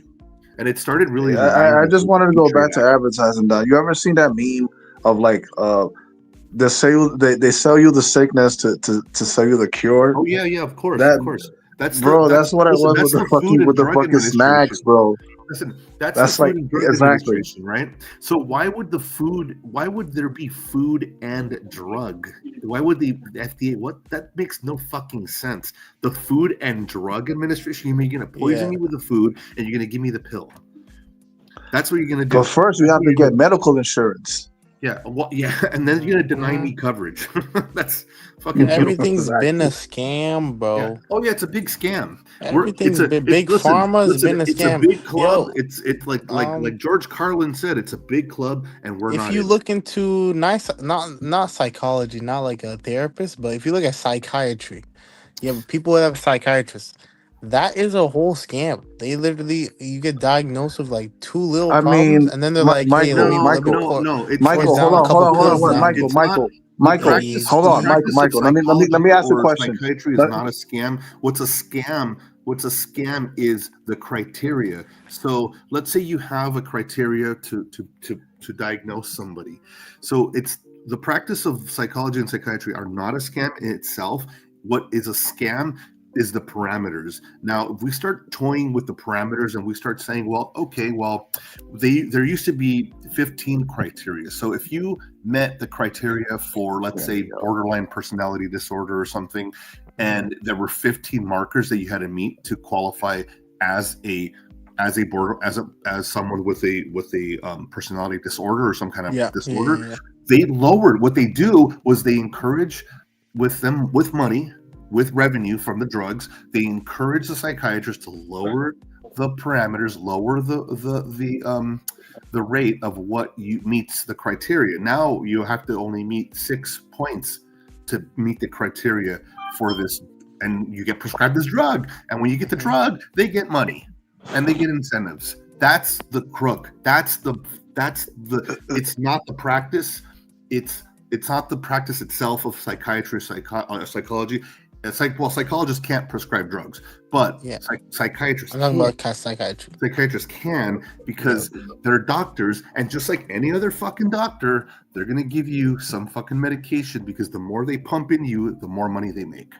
And it started really. I just wanted to go back to advertising. That you ever seen that meme of like they sell you the sickness to sell you the cure? Oh yeah, of course, of course. That's what it was with the fucking snacks, bro. Listen, that's like exactly right. So why would there be food and drug? Why would the FDA? That makes no fucking sense. The Food and Drug Administration, you're gonna poison me with the food and you're gonna give me the pill. That's what you're gonna do. But first, you have to get medical insurance. Yeah, and then you're gonna deny me coverage. That's fucking. Everything's been a scam, bro. Yeah. Oh yeah, it's a big scam. Everything's been big. Pharma's been a scam. It's a big club. It's like George Carlin said. It's a big club, and we're not. If you look into not psychology, not like a therapist, but if you look at psychiatry, people that have psychiatrists. That is a whole scam. They literally, you get diagnosed with like two little problems, and then they're like, "Hey, Michael, hold on, Michael, hold on, Michael. Let me ask you a question. Psychiatry is not a scam. What's a scam is the criteria. So let's say you have a criteria to diagnose somebody. So it's the practice of psychology and psychiatry are not a scam in itself. What is a scam is the parameters. Now, if we start toying with the parameters and we start saying, there used to be 15 criteria. So if you met the criteria for, let's say, borderline personality disorder or something, and there were 15 markers that you had to meet to qualify as someone with a personality disorder or some kind of disorder, they lowered. What they do was they encourage with money. With revenue from the drugs, they encourage the psychiatrist to lower the parameters, lower the rate of what meets the criteria. Now you have to only meet 6 points to meet the criteria for this, and you get prescribed this drug. And when you get the drug, they get money and they get incentives. That's the crook. It's not the practice. It's not the practice itself of psychiatry, psychology. Psychologists can't prescribe drugs, but psychiatrists psychiatrists can, because they're doctors, and just like any other fucking doctor, they're gonna give you some fucking medication, because the more they pump in you, the more money they make.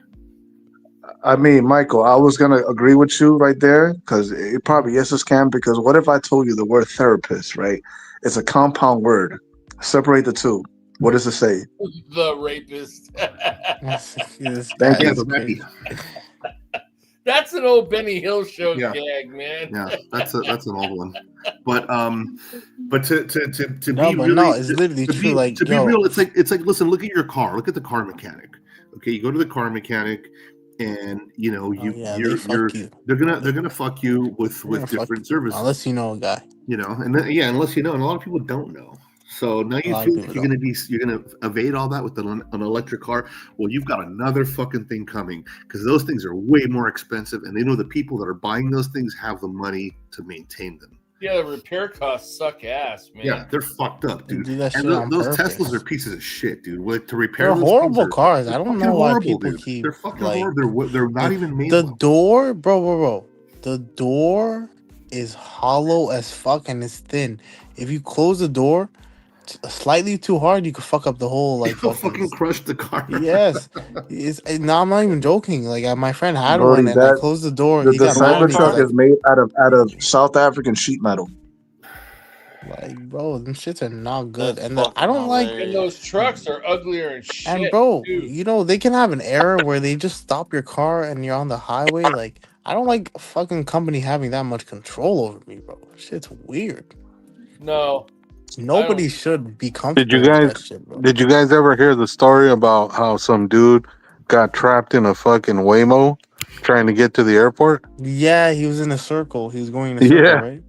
I mean, Michael, I was gonna agree with you right there, because it probably is a scam. Because what if I told you the word therapist, right? It's a compound word. Separate the two. What does it say? The rapist. Thank you. That's an old Benny Hill show gag, man. Yeah, that's an old one. But to be it's literally true. To be real, it's like listen, look at your car. Look at the car mechanic. Okay, you go to the car mechanic, and they're gonna fuck you with different services, unless you know a guy. Unless you know, and a lot of people don't know. So now A you lot of feel people like you're gonna evade all that with an electric car. Well, you've got another fucking thing coming because those things are way more expensive, and they know the people that are buying those things have the money to maintain them. Yeah, the repair costs suck ass, man. Yeah, they're fucked up, They dude. do that And shit on those purpose. Teslas are pieces of shit, dude. To repair They're those horrible things cars. they're I don't fucking know why horrible, people dude. keep They're fucking like horrible. They're not even made the well. door, bro. The door is hollow as fuck and it's thin. If you close the door slightly too hard, you could fuck up the whole like They'll fucking. fucking crush the car. Yes, no, I'm not even joking. Like my friend had Brody, one, and I that closed the door. the, He the got mad at me. He's Cybertruck like, is made out of South African sheet metal. bro, them shits are not good. That's And I fucking don't like. And hilarious. those trucks are uglier and shit. And bro, too. you know they can have an error where they just stop your car and you're on the highway. Like I don't like a fucking company having that much control over me, bro. Shit's weird. No, Nobody should be Did comfortable you with guys that shit, bro. did you guys ever hear the story about how some dude got trapped in a fucking Waymo trying to get to the airport? Yeah, he was in a circle. He was going in a circle, Yeah, right?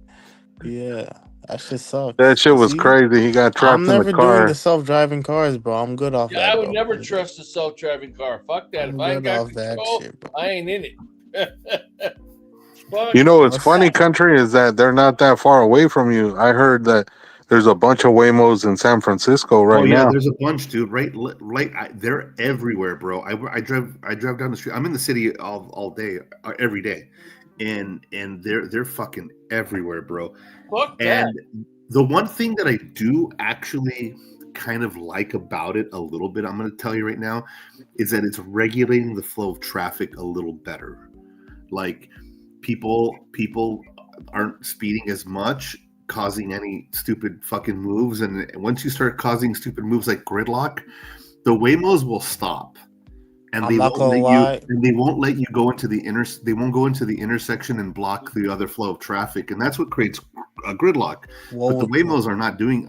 Yeah, that shit sucks. that shit was See? crazy. He got I'm trapped in the never doing the car. self-driving cars, bro. I'm good off yeah, that, I would bro. never trust a self-driving car. Fuck that. I'm If I ain't good got off that control, shit, bro. I ain't in it. Fuck You know what's Let's- funny, country, is that they're not that far away from you. I heard that there's a bunch of Waymos in San Francisco right Oh yeah, now. there's a bunch, dude. Right. They're everywhere, bro. I drive down the street. I'm in the city all day, every day, and they're fucking everywhere, bro. Fuck that. And the one thing that I do actually kind of like about it a little bit, I'm going to tell you right now, is that it's regulating the flow of traffic a little better. Like people aren't speeding as much, causing any stupid fucking moves. And once you start causing stupid moves like gridlock, the Waymos will stop. And I'm not gonna lie. they won't let you go into they won't go into the intersection and block the other flow of traffic. And that's what creates a gridlock. What But the would, Waymos are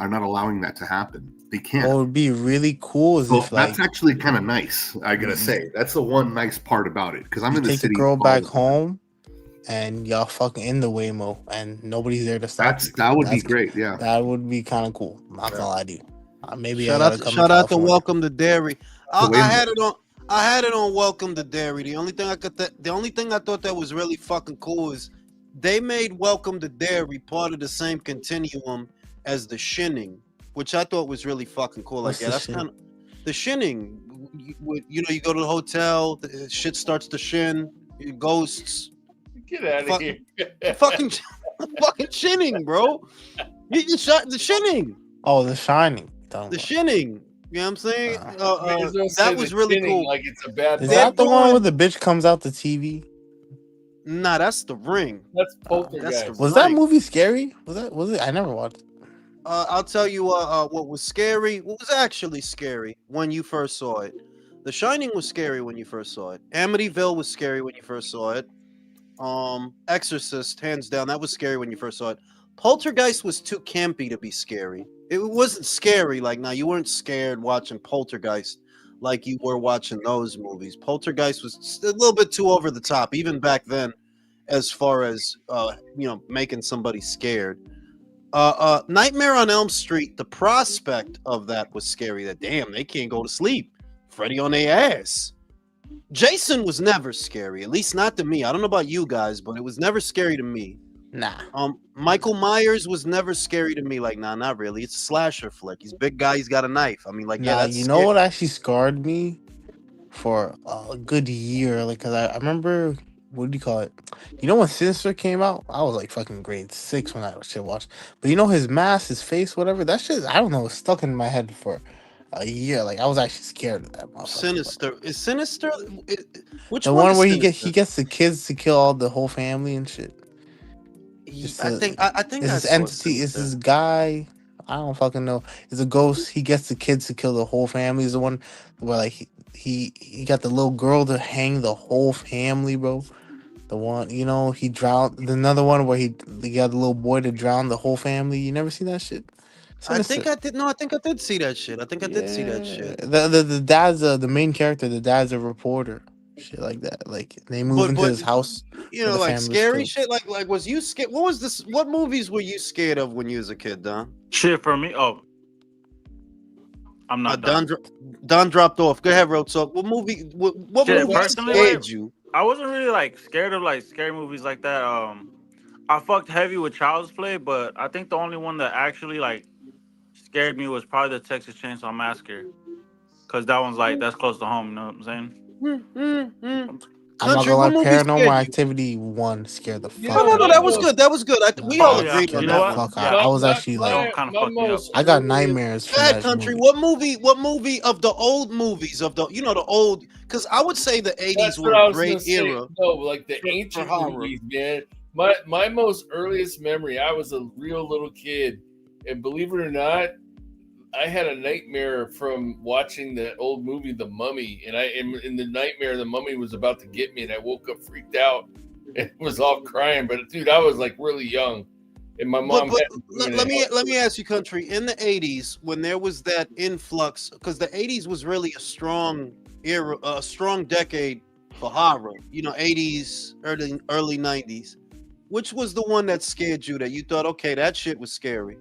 not allowing that to happen. They can't. what would be really cool is So if like that's actually kind of nice. I gotta say, that's the one nice part about it because I'm you in the take the city. girl all back the time. home and y'all fucking in the Waymo and nobody's there to stop you. That would be That's- great. Yeah. That would be kind of cool. I'm not gonna lie to you. Maybe I Shout gotta out, come shout to out to California. Welcome to Dairy. I Waymo. had it on. I had it on Welcome to Dairy. The only thing I thought that was really fucking cool is they made Welcome to Dairy part of the same continuum as the Shinning, which I thought was really fucking cool. What's Like, yeah, the that's Shin? kind of the Shinning. You go to the hotel, the shit starts to shin, ghosts, Get out of Fuck- here. fucking, fucking Shinning, bro. You shot the Shinning, Oh, The Shining. the Shinning. You know what I'm saying? Niggas don't say That was the really chinning cool. Like it's a bad Is thing. They're that the one doing- where the bitch comes out the TV? Nah, that's the Ring. That's That's poltergeist. the Was that Ring. movie scary? Was it? I never watched it. I'll tell you what was scary. What was actually scary when you first saw it. The Shining was scary when you first saw it. Amityville was scary when you first saw it. Exorcist, hands down, that was scary when you first saw it. Poltergeist was too campy to be scary. It wasn't scary. Like, now you weren't scared watching Poltergeist like you were watching those movies. Poltergeist was just a little bit too over the top, even back then, as far as making somebody scared. Nightmare on Elm Street, the prospect of that was scary. That damn, they can't go to sleep. Freddy on their ass. Jason was never scary, at least not to me. I don't know about you guys, but it was never scary to me. Nah. Michael Myers was never scary to me. Like, nah, not really. It's a slasher flick. He's a big guy. He's got a knife. I mean, like, yeah, Nah, that's you know scary. what actually scarred me for a good year? Like, cause I remember, what do you call it? You know when Sinister came out? I was like fucking grade 6 when I shit watched. But you know his mask, his face, whatever. That shit, I don't know, was stuck in my head for a year. Like I was actually scared of that motherfucker. Sinister. Is Sinister? Which The one one is where Sinister? he gets the kids to kill the whole family and shit. It's I a- think It's I this saw entity. It's Sinister. this guy. I don't fucking know. It's a ghost. He gets the kids to kill the whole family. He's the one where like he got the little girl to hang the whole family, bro. The one he drowned. Another one where he got the little boy to drown the whole family. You never seen that shit? I think I did. No, I think I did see that shit. I think I did see that shit. The dad's the main character. The dad's a reporter. Shit like that. Like they move into But- his house. You where know, the like family's scary killed. shit. Like was you scared? What was this? What movies were you scared of when you was a kid, Don? Shit for me. Oh, I'm not Don, done. Don dropped off. Go ahead, Real Talk. What movie? What Shit, movie personally, scared you? I wasn't really like scared of like scary movies like that. I fucked heavy with Child's Play, but I think the only one that actually like scared me was probably the Texas Chainsaw Massacre, cause that one's like that's close to home. You know what I'm saying? I'm not Country, gonna lie, what movie Paranormal scared you? Activity 1 scared the You No, fuck know, no, out no. of my That me, was bro. good. most That was good. We Oh all That yeah, agreed scared on you know the that what? one. fuck out. Yeah, I was actually that like, one kind of my fucked me up. most I got earliest, nightmares Go from ahead, that Country. movie. What movie of the old movies of the the old? Because I would say the '80s that's were what a I was gonna great say. era No, like the for ancient horror. movies, man. My most earliest memory, I was a real little kid, and believe it or not, I had a nightmare from watching the old movie The Mummy, and in the nightmare the mummy was about to get me, and I woke up freaked out and was all crying. But dude, I was like really young, and my But mom but had me in a let me ask you, Country. In the '80s, when there was that influx, because the '80s was really a strong era, a strong decade for horror. '80s, early '90s. Which was the one that scared you? That you thought, okay, that shit was scary.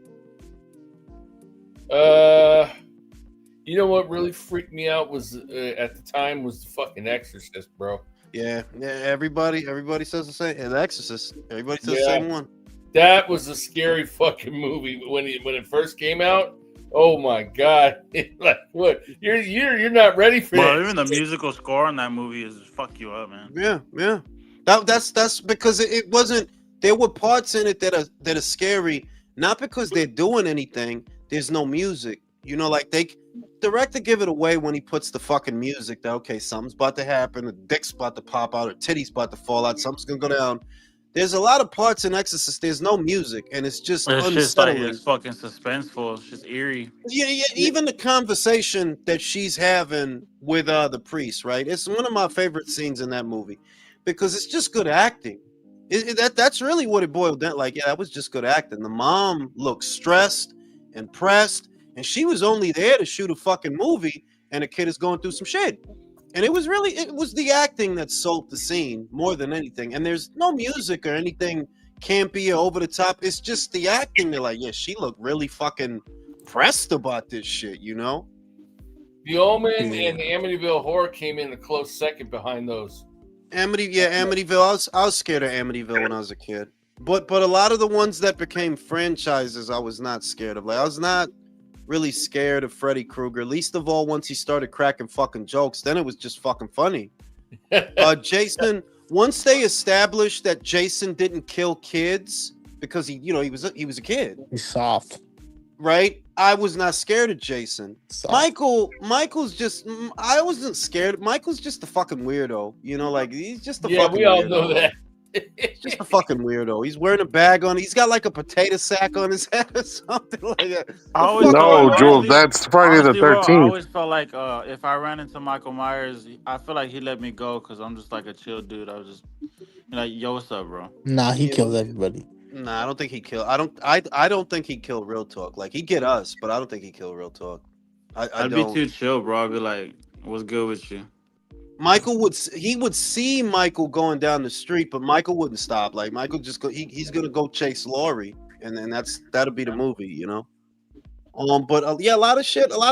You know what really freaked me out was at the time was the fucking Exorcist, bro. Yeah. Everybody says the same. And Exorcist. Everybody says the Yeah, same one. that was a scary fucking movie when it first came out. Oh my god! Like what? You're not ready for Bro, that. even the musical score in that movie is fuck you up, man. Yeah. That's because it wasn't. There were parts in it that are scary, not because they're doing anything. There's no music. Like director give it away when he puts the fucking music. That okay, something's about to happen. A dick's about to pop out. A titty's about to fall out. Something's gonna go down. There's a lot of parts in Exorcist. There's no music, and it's just It's just like it's unsettling. fucking suspenseful. It's just eerie. Yeah. Even the conversation that she's having with the priest, right? It's one of my favorite scenes in that movie because it's just good acting. That's really what it boiled down. Like, yeah, that was just good acting. The mom looked stressed and pressed, and she was only there to shoot a fucking movie, and the kid is going through some shit. And it was the acting that sold the scene more than anything. And there's no music or anything campy or over the top. It's just the acting. They're like, yeah, she looked really fucking pressed about this shit, The Omen Yeah. and the Amityville Horror came in a close second behind those. Amityville. I was scared of Amityville when I was a kid. But a lot of the ones that became franchises, I was not scared of. Like, I was not really scared of Freddy Krueger. Least of all, once he started cracking fucking jokes, then it was just fucking funny. Jason. Once they established that Jason didn't kill kids because he was a kid, He's soft. right? I was not scared of Jason. Soft. Michael's just. I wasn't scared. Michael's just a fucking weirdo. Like he's just a Yeah, fucking we all weirdo. know that. He's just a fucking weirdo. He's wearing a bag on. He's got like a potato sack on his head or something like that. I always Fuck felt- No, on, Jules, honestly- that's Friday the honestly, bro, I 13th. always felt like if I ran into Michael Myers, I feel like he let me go because I'm just like a chill dude. I was just like, yo, what's up, bro? Nah, he Yeah. kills everybody. Nah, I don't think he killed. I don't think he killed Real Talk. Like he'd get us, but I don't think he killed Real Talk. I I'd be don't. too chill, bro. I'd be like, what's good with you? Michael would see Michael going down the street, but Michael wouldn't stop. Like Michael just he's gonna go chase Laurie, and then that'll be the movie, But yeah, a lot of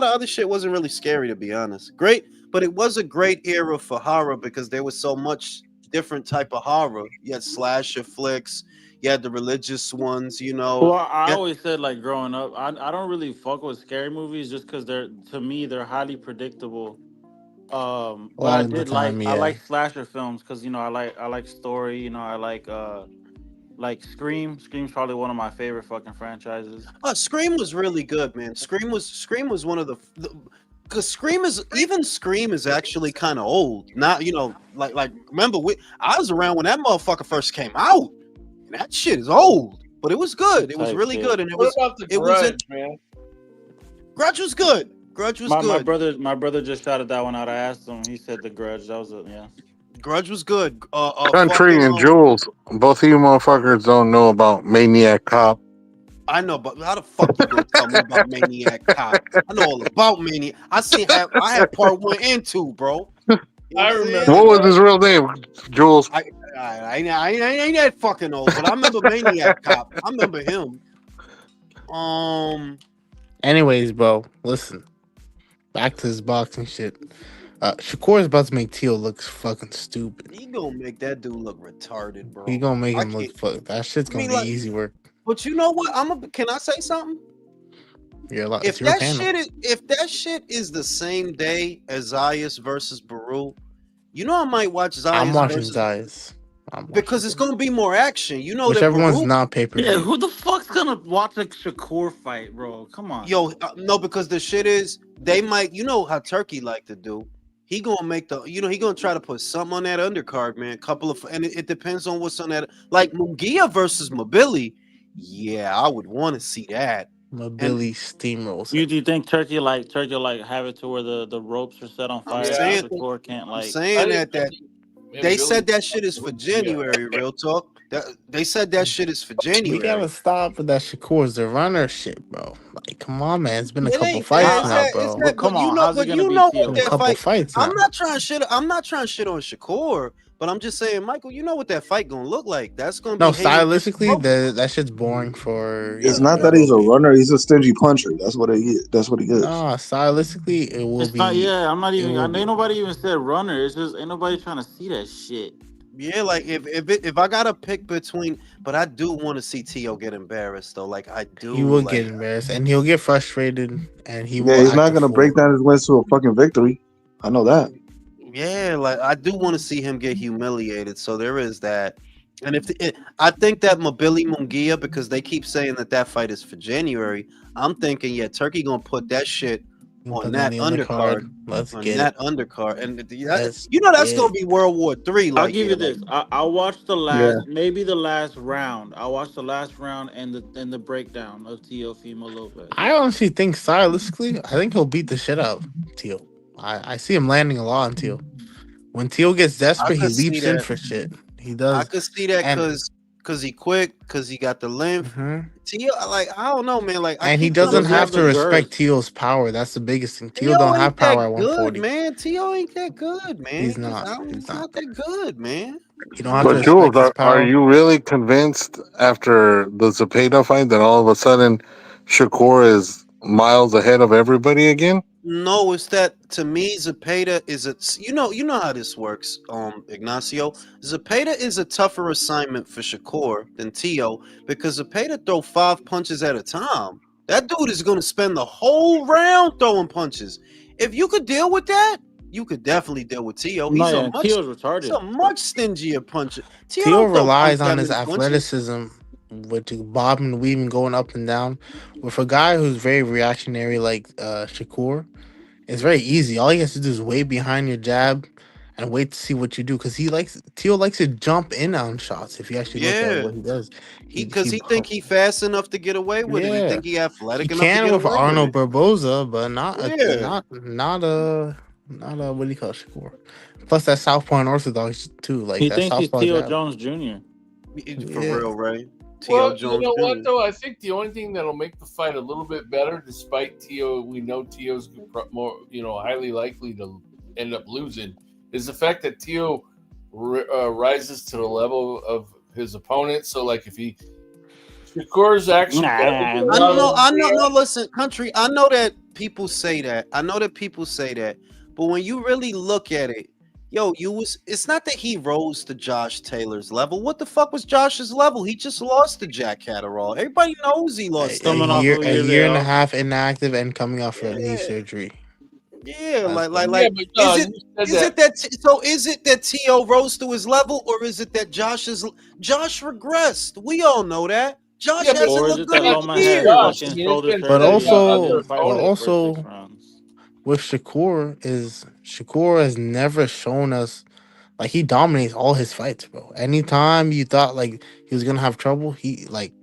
other shit wasn't really scary to be honest. Great, but it was a great era for horror because there was so much different type of horror. You had slasher flicks, you had the religious ones, Well, I Yeah. always said like growing up, I don't really fuck with scary movies just because they're highly predictable. A But lot I of the did time, I yeah. like slasher films because I like story. I like Scream. Scream's probably one of my favorite fucking franchises. Scream was really good, man. Scream was one of the because Scream is actually kind of old. Not like remember I was around when that motherfucker first came out, and that shit is old. But it was good. It was Type really shit. good, and What about the it was Grudge, man? Grudge was good. Grudge was good. My brother just shouted that one out. I asked him. He said The Grudge. That was yeah. Grudge was good. Country Fucking, and Jules, both of you motherfuckers don't know about Maniac Cop. I know, but how the fuck you gonna tell me about Maniac Cop? I know all about Maniac. I had part 1 and 2, bro. You know I what I'm remember. saying? What was his real name, Jules? I ain't that fucking old, but I remember Maniac Cop. I remember him. Anyways, bro, listen. Back to this boxing shit. Shakur is about to make Teal look fucking stupid. He gonna make that dude look retarded, He bro. gonna make I him look can't. fuck. That shit's I gonna mean, be like, easy work. but you know what? Can I say something? It's your panel. If that shit is the same day as Zayas versus Baru, you know I might watch I'm Zayas watching versus Zayas. because it's gonna be more action. You know that Whichever one's Baru. not pay per Yeah, view. who the fuck's gonna watch a Shakur fight, bro? Come on. Yo, no, because the shit is they might. You know how Turkey like to do. He gonna make the. You know he gonna try to put something on that undercard, man. Couple of, and it depends on what's on that. Like Mungia versus Mobili. Yeah, I would want to see that. And Billy steamrolls You him. do you think Turkey like have it to where the ropes are set on I'm fire so Yeah, saying, Shakur can't I'm like? I saying think that maybe they Billy. said that shit is for Yeah, January. Real talk. They said that shit is for We gotta January. stop with that Shakur's the runner shit, bro. Like, come on, man. It's been a It couple ain't that. fights It's now, that. It's bro. But that. come on, how's it But gonna you be know what Been Tio? a that couple fight. fights I'm now. not trying to shit. I'm not trying to shit on Shakur. But I'm just saying, Michael. You know what that fight gonna look like? That's gonna No, be Haney versus stylistically, Rogan. that shit's boring for It's not that he's a Loki. runner; he's a stingy puncher. That's what he is. That's what he No, is. stylistically, it will It's not. be. Yeah, I'm not It even. will Ain't be. nobody even said runner. It's just ain't nobody trying to see that shit. Yeah, like if I gotta pick between, but I do want to see Tio get embarrassed though. Like I He do. will get Like embarrassed, and he'll get frustrated, and he Yeah, will he's act not a gonna break fool. down his wins to a fucking victory. I know that. yeah, like I do want to see him get humiliated. So there is that. And I think that Mobili Mungia, because they keep saying that fight is for January. I'm thinking, yeah, Turkey gonna put that shit He'll on put on that the undercard, undercard. Let's get it. and Let's that's get gonna it. be World War III. I'll Like give yeah, you like this. I watched the Yeah. last, maybe the last round. I watched the last round and the breakdown of Teofimo Lopez. I honestly think stylistically, I think he'll beat the shit out of Teal. I see him landing a lot on Teal. When Teal gets I desperate, he could see leaps in that. for shit. He I does. could see that And because he quick, because he got the length. mhm. Tio, like I don't know, man. Like I And he keep trying to doesn't Does he have have think. to the respect girth? Teal's power. That's the biggest thing. Teal Tio don't have ain't that power at good, 140. man. Tio ain't that good, man. He's not. He's He's not. not that good, man. You don't have to But Nah. Jules, respect his are power. you really convinced after the Zepeda fight that all of a sudden Shakur is miles ahead of everybody again? No, it's that to me, Zapata is you know how this works, Ignacio. Zapata is a tougher assignment for Shakur than Tio because Zapata throw 5 punches at a time. That dude is gonna spend the whole round throwing punches. If you could deal with that, you could definitely deal with Tio. No, yeah, Teo's retarded. He's a much stingier puncher. Tio Teal don't throw relies that on his many punches. athleticism, with the bobbing and weaving, going up and down. With a guy who's very reactionary like Shakur, it's very easy. All he has to do is wait behind your jab and wait to see what you do. Because Teal likes to jump in on shots. If you actually look at Yeah, what he does, because he think he fast enough to get away with it. He yeah, think he he athletic enough to can get with away with Arnold it. Barboza, but not Yeah. what do you call it, Shakur. Plus that southpaw and orthodox too, like He that thinks he's southpaw Teo jab. Jones Jr. For Yeah, real, right? T.O. Well, you Jones know what Jr. though? I think the only thing that'll make the fight a little bit better, despite Tio, we know Tio's more, highly likely to end up losing, is the fact that Tio rises to the level of his opponent. So, like, if Shakur's actually better Nah, than I him, know, no. I know. No, listen, country. I know that people say that. But when you really look at it, yo, it's not that he rose to Josh Taylor's level. What the fuck was Josh's level? He just lost to Jack Catterall. Everybody knows he lost a that Coming fight. off year of a a year year and a layoff. half inactive and coming off a knee Yeah, surgery. yeah. That's the yeah, but Is you said is that. it that? So is it that T.O. rose to his level, or is it that Josh regressed? We all know that. Josh Yeah, but hasn't Or is looked it good that in not Loma just had Josh. years. I fucking mean, it's shoulder been but plenty surgery of and other didn't fight for the opponents. first six also rounds? with Shakur has never shown us, like, he dominates all his fights, bro. Anytime you thought like he was gonna have trouble, he like,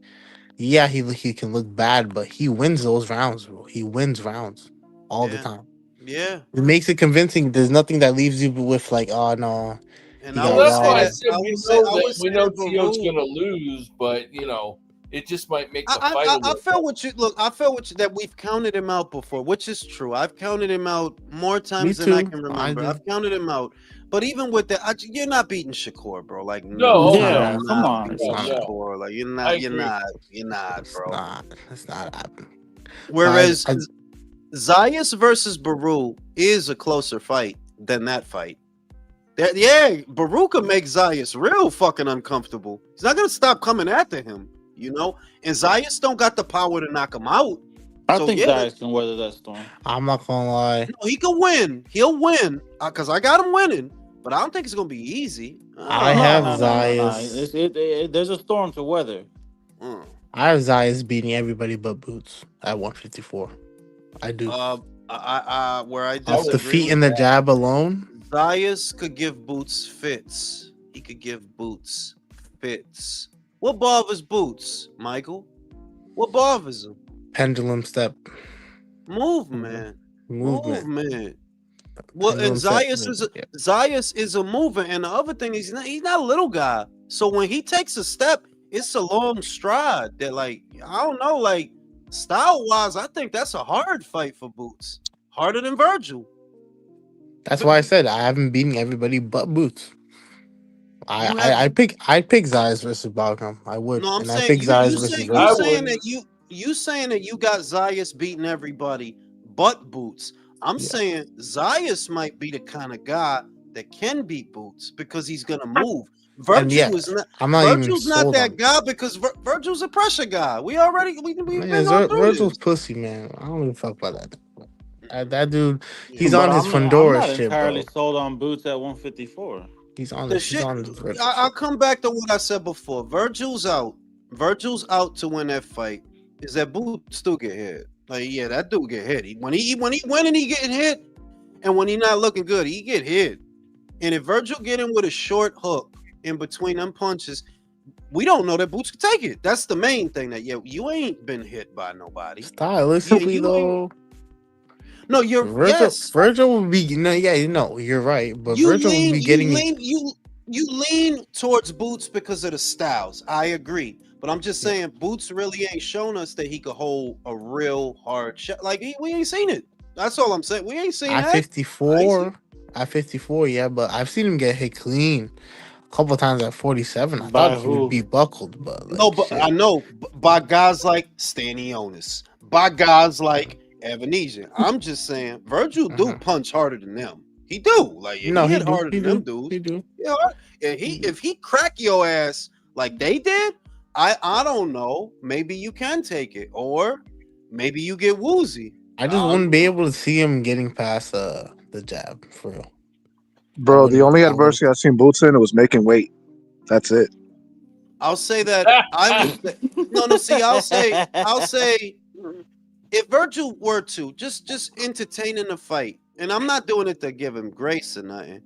yeah, he can look bad, but he wins those rounds, bro. He wins rounds all the Yeah, time. yeah. It makes it convincing. There's nothing that leaves you with like, oh no, And he I got Well, would that's say why I that robbed. said we know Tio's going to lose, but it just might make the fight a I little felt what you look. I felt what you, that we've counted him out before, which is true. I've counted him out more Me times than I too. can I remember. did. I've counted him out, but even with that, you're not beating Shakur, bro. Like, No, It's oh not no, Yeah, you're happening. come not on. It's beating not No. happening. Shakur. Like, I agree. you're not, It's bro. not. It's not happening. But Whereas, Zayas versus Baru is a closer fight than that fight. Yeah, Baru could make Zayas real fucking uncomfortable. He's not gonna stop coming after him, you know. And Zayas don't got the power to knock him out. I So think yeah, Zayas can weather that storm. I'm not gonna lie. no, he can win. He'll win because I got him winning. But I don't think it's gonna be easy. I No, have no, no, no, no. Zayas. There's a storm to weather. Mm. I have Zayas beating everybody but Boots at 154. I do. Where I Off the disagree feet with and the that, jab alone. Zayas could give Boots fits. He could give Boots fits. What bothers Boots, Michael? What bothers him? Pendulum step. Movement. Movement. Movement. Well, and Pendulum step. Zayas is a mover, and the other thing is he's not a little guy. So when he takes a step, it's a long stride. That like I don't know, like style wise, I think that's a hard fight for Boots, harder than Virgil. That's why I said I haven't beaten everybody but Boots. You I pick Zayas versus Balcom. I would. No, I'm And I saying pick you Zayas versus saying Virgil. you saying that you got Zayas beating everybody but Boots. I'm Yeah. saying Zayas might be the kind of guy that can beat Boots because he's gonna move. Virgil yeah, is not. I'm not even Virgil's not sold that on. guy because Virgil's a pressure guy. We've Man, been on through Virgil's this. pussy, man. I don't even fuck about that. That dude, Yeah. he's But on his I'm Fundora not shit, entirely bro. sold on Boots at 154. He's on The his shit. Virgil I'll shit. come back to what I said before. Virgil's out. Virgil's out to win that fight. Is that Boots still get hit? Like yeah, that dude get hit. When he win and he getting hit, and when he not looking good, he get hit. And if Virgil get in with a short hook in between them punches, we don't know that Boots can take it. That's the main thing. That you ain't been hit by nobody. Stylistically, you though, No, you're yes. Virgil would be you're right, but You Virgil would lean, be you getting lean, you lean towards Boots because of the styles. I agree, but I'm just saying Boots really ain't shown us that he could hold a real hard shot. Like we ain't seen it. That's all I'm saying. We ain't seen at that. 54. At 54, yeah, but I've seen him get hit clean a couple times at 47. I By thought he would who? be buckled, but like No, but shit. I know by guys like Stanionis, by guys like Evanesia. I'm just saying Virgil do punch harder than them. He do. Like yeah, No, he he hit do. harder He than them do. dudes. He do. Yeah, and if he crack your ass like they did, I don't know. Maybe you can take it, or maybe you get woozy. I just wouldn't be able to see him getting past the jab for real. Bro, the only adversity I've seen Boots in it was making weight. That's it. I'll say that I would no. See, I'll say if Virgil were to just entertaining the fight, and I'm not doing it to give him grace or nothing.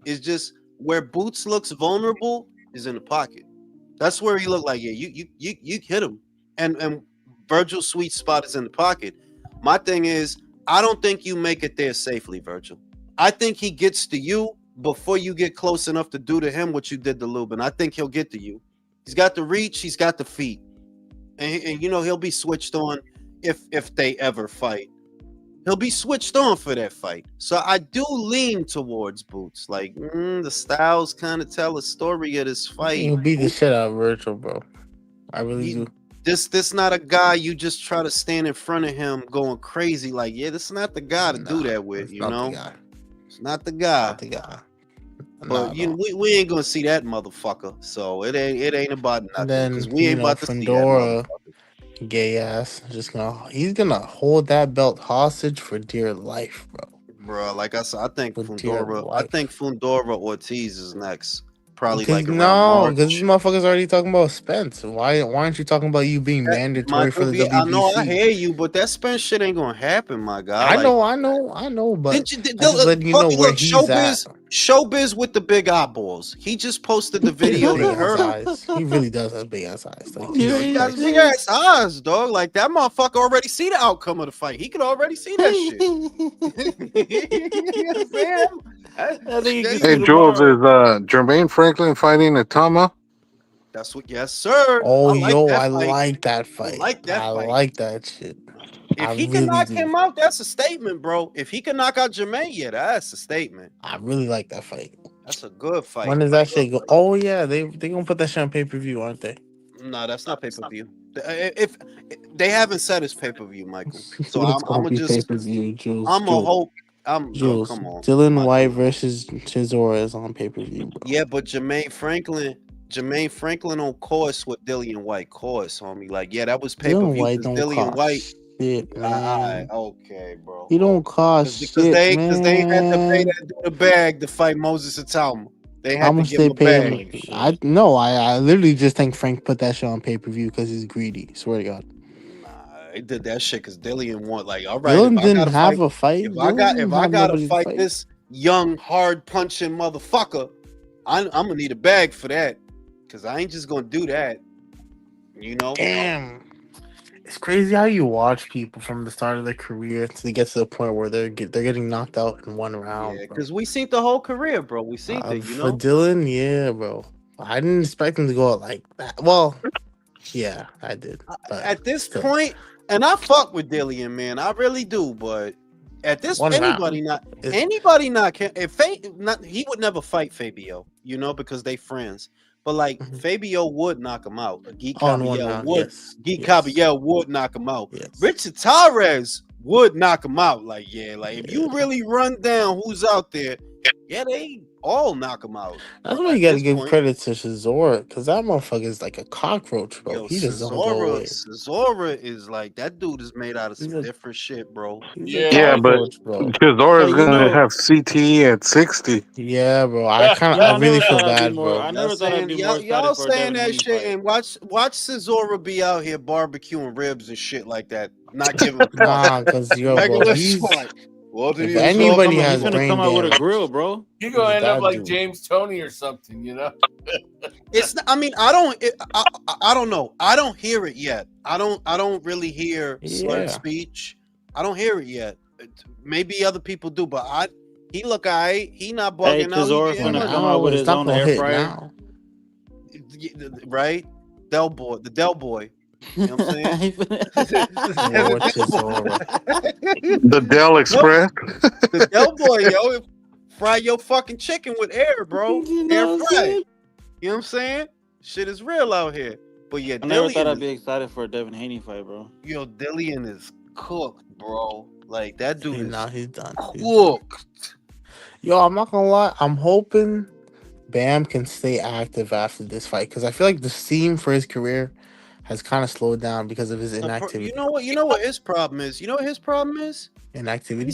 It's just where Boots looks vulnerable is in the pocket. That's where he looked like yeah, you hit him, and Virgil's sweet spot is in the pocket. My thing is, I don't think you make it there safely, Virgil. I think he gets to you before you get close enough to do to him what you did to Lubin. I think he'll get to you. He's got the reach, he's got the feet, and you know he'll be switched on if they ever fight. He'll be switched on for that fight. So I do lean towards Boots. Like the styles kind of tell a story of this fight. He'll beat the shit out of Virgil, bro. I really do. This not a guy you just try to stand in front of him going crazy. Like yeah, this is not the guy to do that with. You know, it's not the guy. Not the guy. But we ain't gonna see that motherfucker. So it ain't about nothing. And then Because we ain't about to see that Fundora, motherfucker. gay ass, he's gonna hold that belt hostage for dear life, bro. Bro, like I said, I think For dear life. Fundora Ortiz is next. Probably Because like around because these motherfuckers already talking about Spence. Why aren't you talking about you being mandatory for the WBC? I know, I hear you, but that Spence shit ain't gonna happen, my guy. I know, but Didn't I'm just letting you know where he's at. Showbiz with the big eyeballs. He just posted the video. Big He heard him. ass eyes. He really does have big ass eyes. Like, He got big ass eyes, dog. Like that motherfucker already see the outcome of the fight. He could already see that shit. You know what I'm saying? Hey, Jules, is Jermaine Franklin fighting Atama? That's what, yes, sir. Oh, I like that fight. I like that shit. If he can knock him out, that's a statement, bro. If he can knock out Jermaine, yeah, that's a statement. I really like that fight. That's a good fight. When does that shit go? Oh yeah, they gonna put that shit on pay-per-view, aren't they? No, that's not pay-per-view. If They haven't set his pay per view, Michael. So It's gonna I'm be pay just per view, Jules. I'm a Jules. hope. Yo, Jules. come on, Dylan my White dude. versus Chisora is on pay per view, bro. Yeah, but Jermaine Franklin on course what Dillian White course, homie. Like, yeah, that was pay per Dylan view White because don't Dillian White. cost shit, I man. okay, bro. He don't cost shit, Because they had to pay man. that dude a bag to fight Moses Atama. They How had to much give him they a pay bag. him? Like shit. I literally just think Frank put that shit on pay per view because he's greedy. Swear to God. Nah, they did that shit because Dillian want like, all right, if Dylan I didn't gotta have fight, a fight. Dylan if didn't I have gotta nobody to fight fight. this young hard punching motherfucker, I'm gonna need a bag for that because I ain't just gonna do that. You know. Damn. It's crazy how you watch people from the start of their career to get to the point where they're getting knocked out in one round, Yeah, bro. because we seen the whole career, bro. We seen it, you For know. Dylan, yeah, bro. I didn't expect him to go out like that. Well, yeah, I did. But At this still, point, and I fuck with Dillian, man. I really do, but at this one round. anybody not can if not he would never fight Fabio, you know, because they friends. But like Mhm. Fabio would knock him out. Guy Oh, in one Caballero round, would yes. Guy Yes. Caballero would knock him out. Yes. Richard Torres would knock him out. Like, yeah, like if you Yeah. really run down who's out there, yeah, they all knock him out. That's But why you at gotta this give point, credit to Shizora, because that motherfucker is like a cockroach, bro. yo, He just don't go away. Cesora is like that dude is made out of some He's a- different shit, bro. He's Yeah. a Yeah, but cockroach, bro. Chizora's Hey, you gonna know, have CTE at 60. Yeah, bro. yeah, I I really never feel thought I'd be bad, more. bro. I never thought I'd be more Y'all excited for a saying Devin that Haney shit fight. and watch Cesora be out here barbecuing ribs and shit like that, not giving a fuck. Nah, because yo, bro, Regular he's sport. What did if he anybody He's has gonna brain come out with a damage, grill, bro. You gonna He's end up that like dude. James Tony or something, you know? It's not, I mean, I don't know. I don't hear it yet. I don't really hear slurred Yeah. speech. I don't hear it yet. Maybe other people do, but he look alright. He not Hey, bugging out. He Chizora's getting gonna money. come out with it's his not own gonna air hit fryer. now. Right? The Del Boy. You know what I'm saying? Lord Chisora. The Dell Express. The Del Boy, yo, fry your fucking chicken with air, bro. You know Air what I'm fry. saying? You know what I'm saying? Shit is real out here. But yeah, I never thought I'd Dillian, be excited for a Devin Haney fight, bro. yo, Dillian is cooked, bro. Like that dude is Nah, he's done. cooked. Yo, I'm not gonna lie. I'm hoping Bam can stay active after this fight because I feel like the steam for his career has kind of slowed down because of his inactivity. You know what? You know what his problem is? You know what his problem is? Inactivity.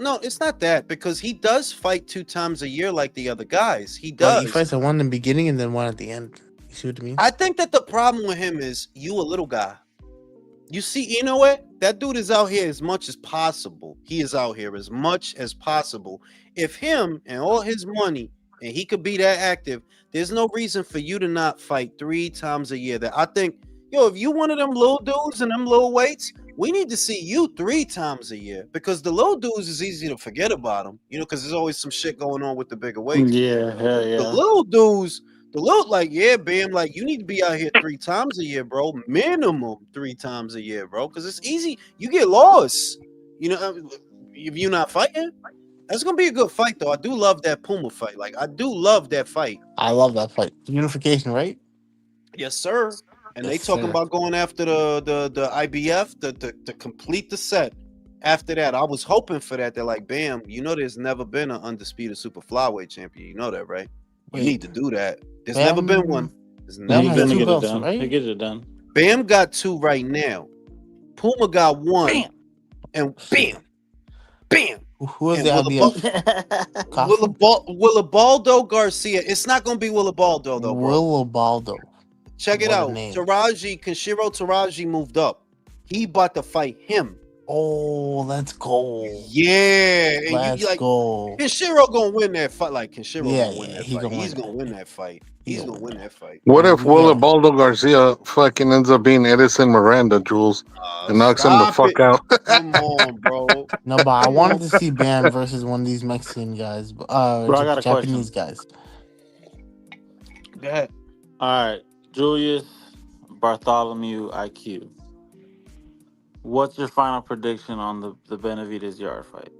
No, it's not that because he does fight 2 times a year like the other guys. He But does. he fights at one in the beginning and then one at the end. You see what I mean? I think that the problem with him is you a little guy. You see, you know what? That dude is out here as much as possible. He is out here as much as possible. If him and all his money and he could be that active, there's no reason for you to not fight 3 times a year. That I think, yo, if you one of them little dudes and them little weights, we need to see you 3 times a year because the little dudes is easy to forget about them, you know, because there's always some shit going on with the bigger weights. Yeah, hell yeah. The little dudes, like, yeah, Bam, like you need to be out here 3 times a year, bro. Minimum 3 times a year, bro. Because it's easy. You get lost. You know, if you're not fighting. That's gonna be a good fight, though. I do love that Puma fight. Like, I do love that fight. I love that fight. Unification, right? Yes, sir. And they Yes, talking sir. about going after the IBF to complete the set. After that, I was hoping for that. They're like, Bam, you know, there's never been an undisputed super flyweight champion. You know that, right? You Wait. need to do that. There's never been one. There's Bam never has been two Gonna get one. it belts, done. right? He get it done. Bam got 2 right now. Puma got 1. Bam. And bam, bam. Who is And the IBF? Coffin? Willabaldo Garcia. It's not gonna be Willabaldo though, bro. Willabaldo. Check it What a out. name. Kenshiro Taraji moved up. He about to fight him. Oh, let's go. Yeah. And Let's you like go. Kenshiro gonna win that fight. Like Kenshiro Yeah, gonna win yeah, that he fight. gonna He's win gonna that. win that fight. He He's gonna gonna win win that fight. What if Yeah. Willabaldo Garcia fucking ends up being Edison Miranda, Jules, and knocks him the Stop fuck it. out? Come on, bro. No, but I Come wanted on. to see Bam versus one of these Mexican guys, Bro, I got a Japanese guys. Go ahead. All right, Julius Bartholomew IQ. What's your final prediction on the Benavidez Yard fight?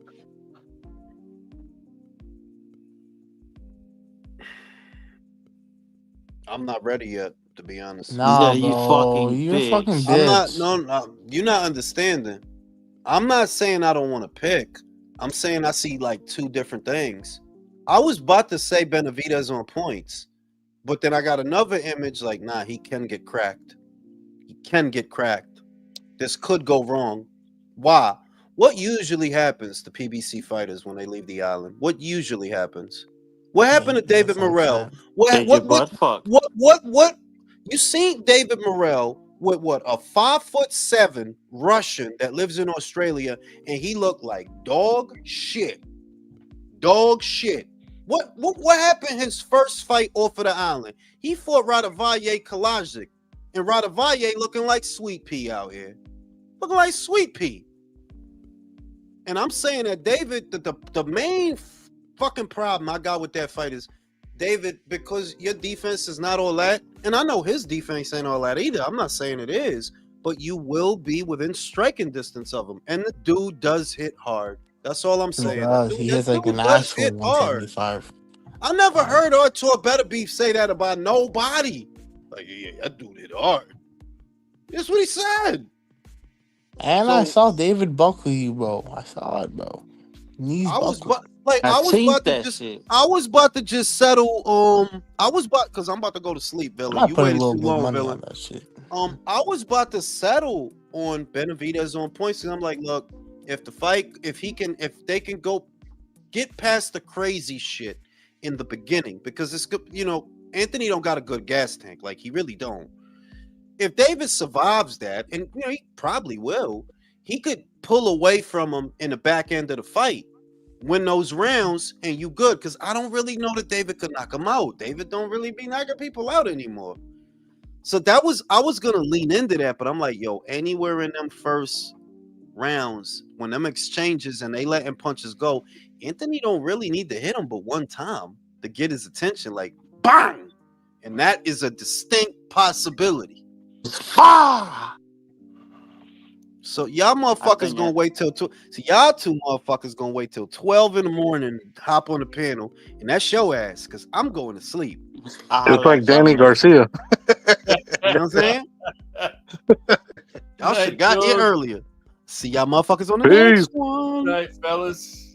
I'm not ready yet. To be honest, Nah, Yeah, you bro, fucking you're a fucking bitch. I'm not. bitch. No, you're not understanding. I'm not saying I don't want to pick. I'm saying I see like two different things. I was about to say Benavidez on points, but then I got another image like, nah, he can get cracked. He can get cracked. This could go wrong. Why? What usually happens to PBC fighters when they leave the island? What usually happens? What happened to That's David what I'm Morrell? saying. What They get what what butt fucked. what you seen David Morrell with what, a 5'7" Russian that lives in Australia, and he looked like dog shit. Dog shit. What happened his first fight off of the island? He fought Radavalle Kalajic, and Radavalle looking like sweet pea out here. Looking like sweet pea. And I'm saying that David, the main fucking problem I got with that fight is, David, because your defense is not all that, and I know his defense ain't all that either. I'm not saying it is, but you will be within striking distance of him. And the dude does hit hard. That's all I'm He saying. does. He That hits like dude an does actual hit hard. 175. I never Hard. heard Artur Better Beef say that about nobody. Like, yeah, that dude hit hard. That's what he said. And I So saw David buckle you, bro. I saw it, bro. Knees I was buckled. I seen that shit. I was about to just settle. I was about, because I'm about to go to sleep, I Villain. might You put a waited little too bit of long, money Villain. on that shit. I was about to settle on Benavidez on points, and I'm like, look, if they can go get past the crazy shit in the beginning, because it's good, Anthony don't got a good gas tank, like he really don't. If David survives that, and he probably will, he could pull away from him in the back end of the fight, win those rounds, and you good. Because I don't really know that David could knock him out. David don't really be knocking people out anymore. So I was gonna lean into that, but I'm like, yo, anywhere in them first rounds, when them exchanges and they letting punches go, Anthony don't really need to hit him but one time to get his attention, like bang, and that is a distinct possibility. So y'all motherfuckers gonna wait till y'all two motherfuckers gonna wait till 12 in the morning, hop on the panel, and that's your ass, because I'm going to sleep. It's like Danny Garcia. You know what I'm saying? Y'all should have got here earlier. See y'all motherfuckers on the Peace. next one. Good night, fellas.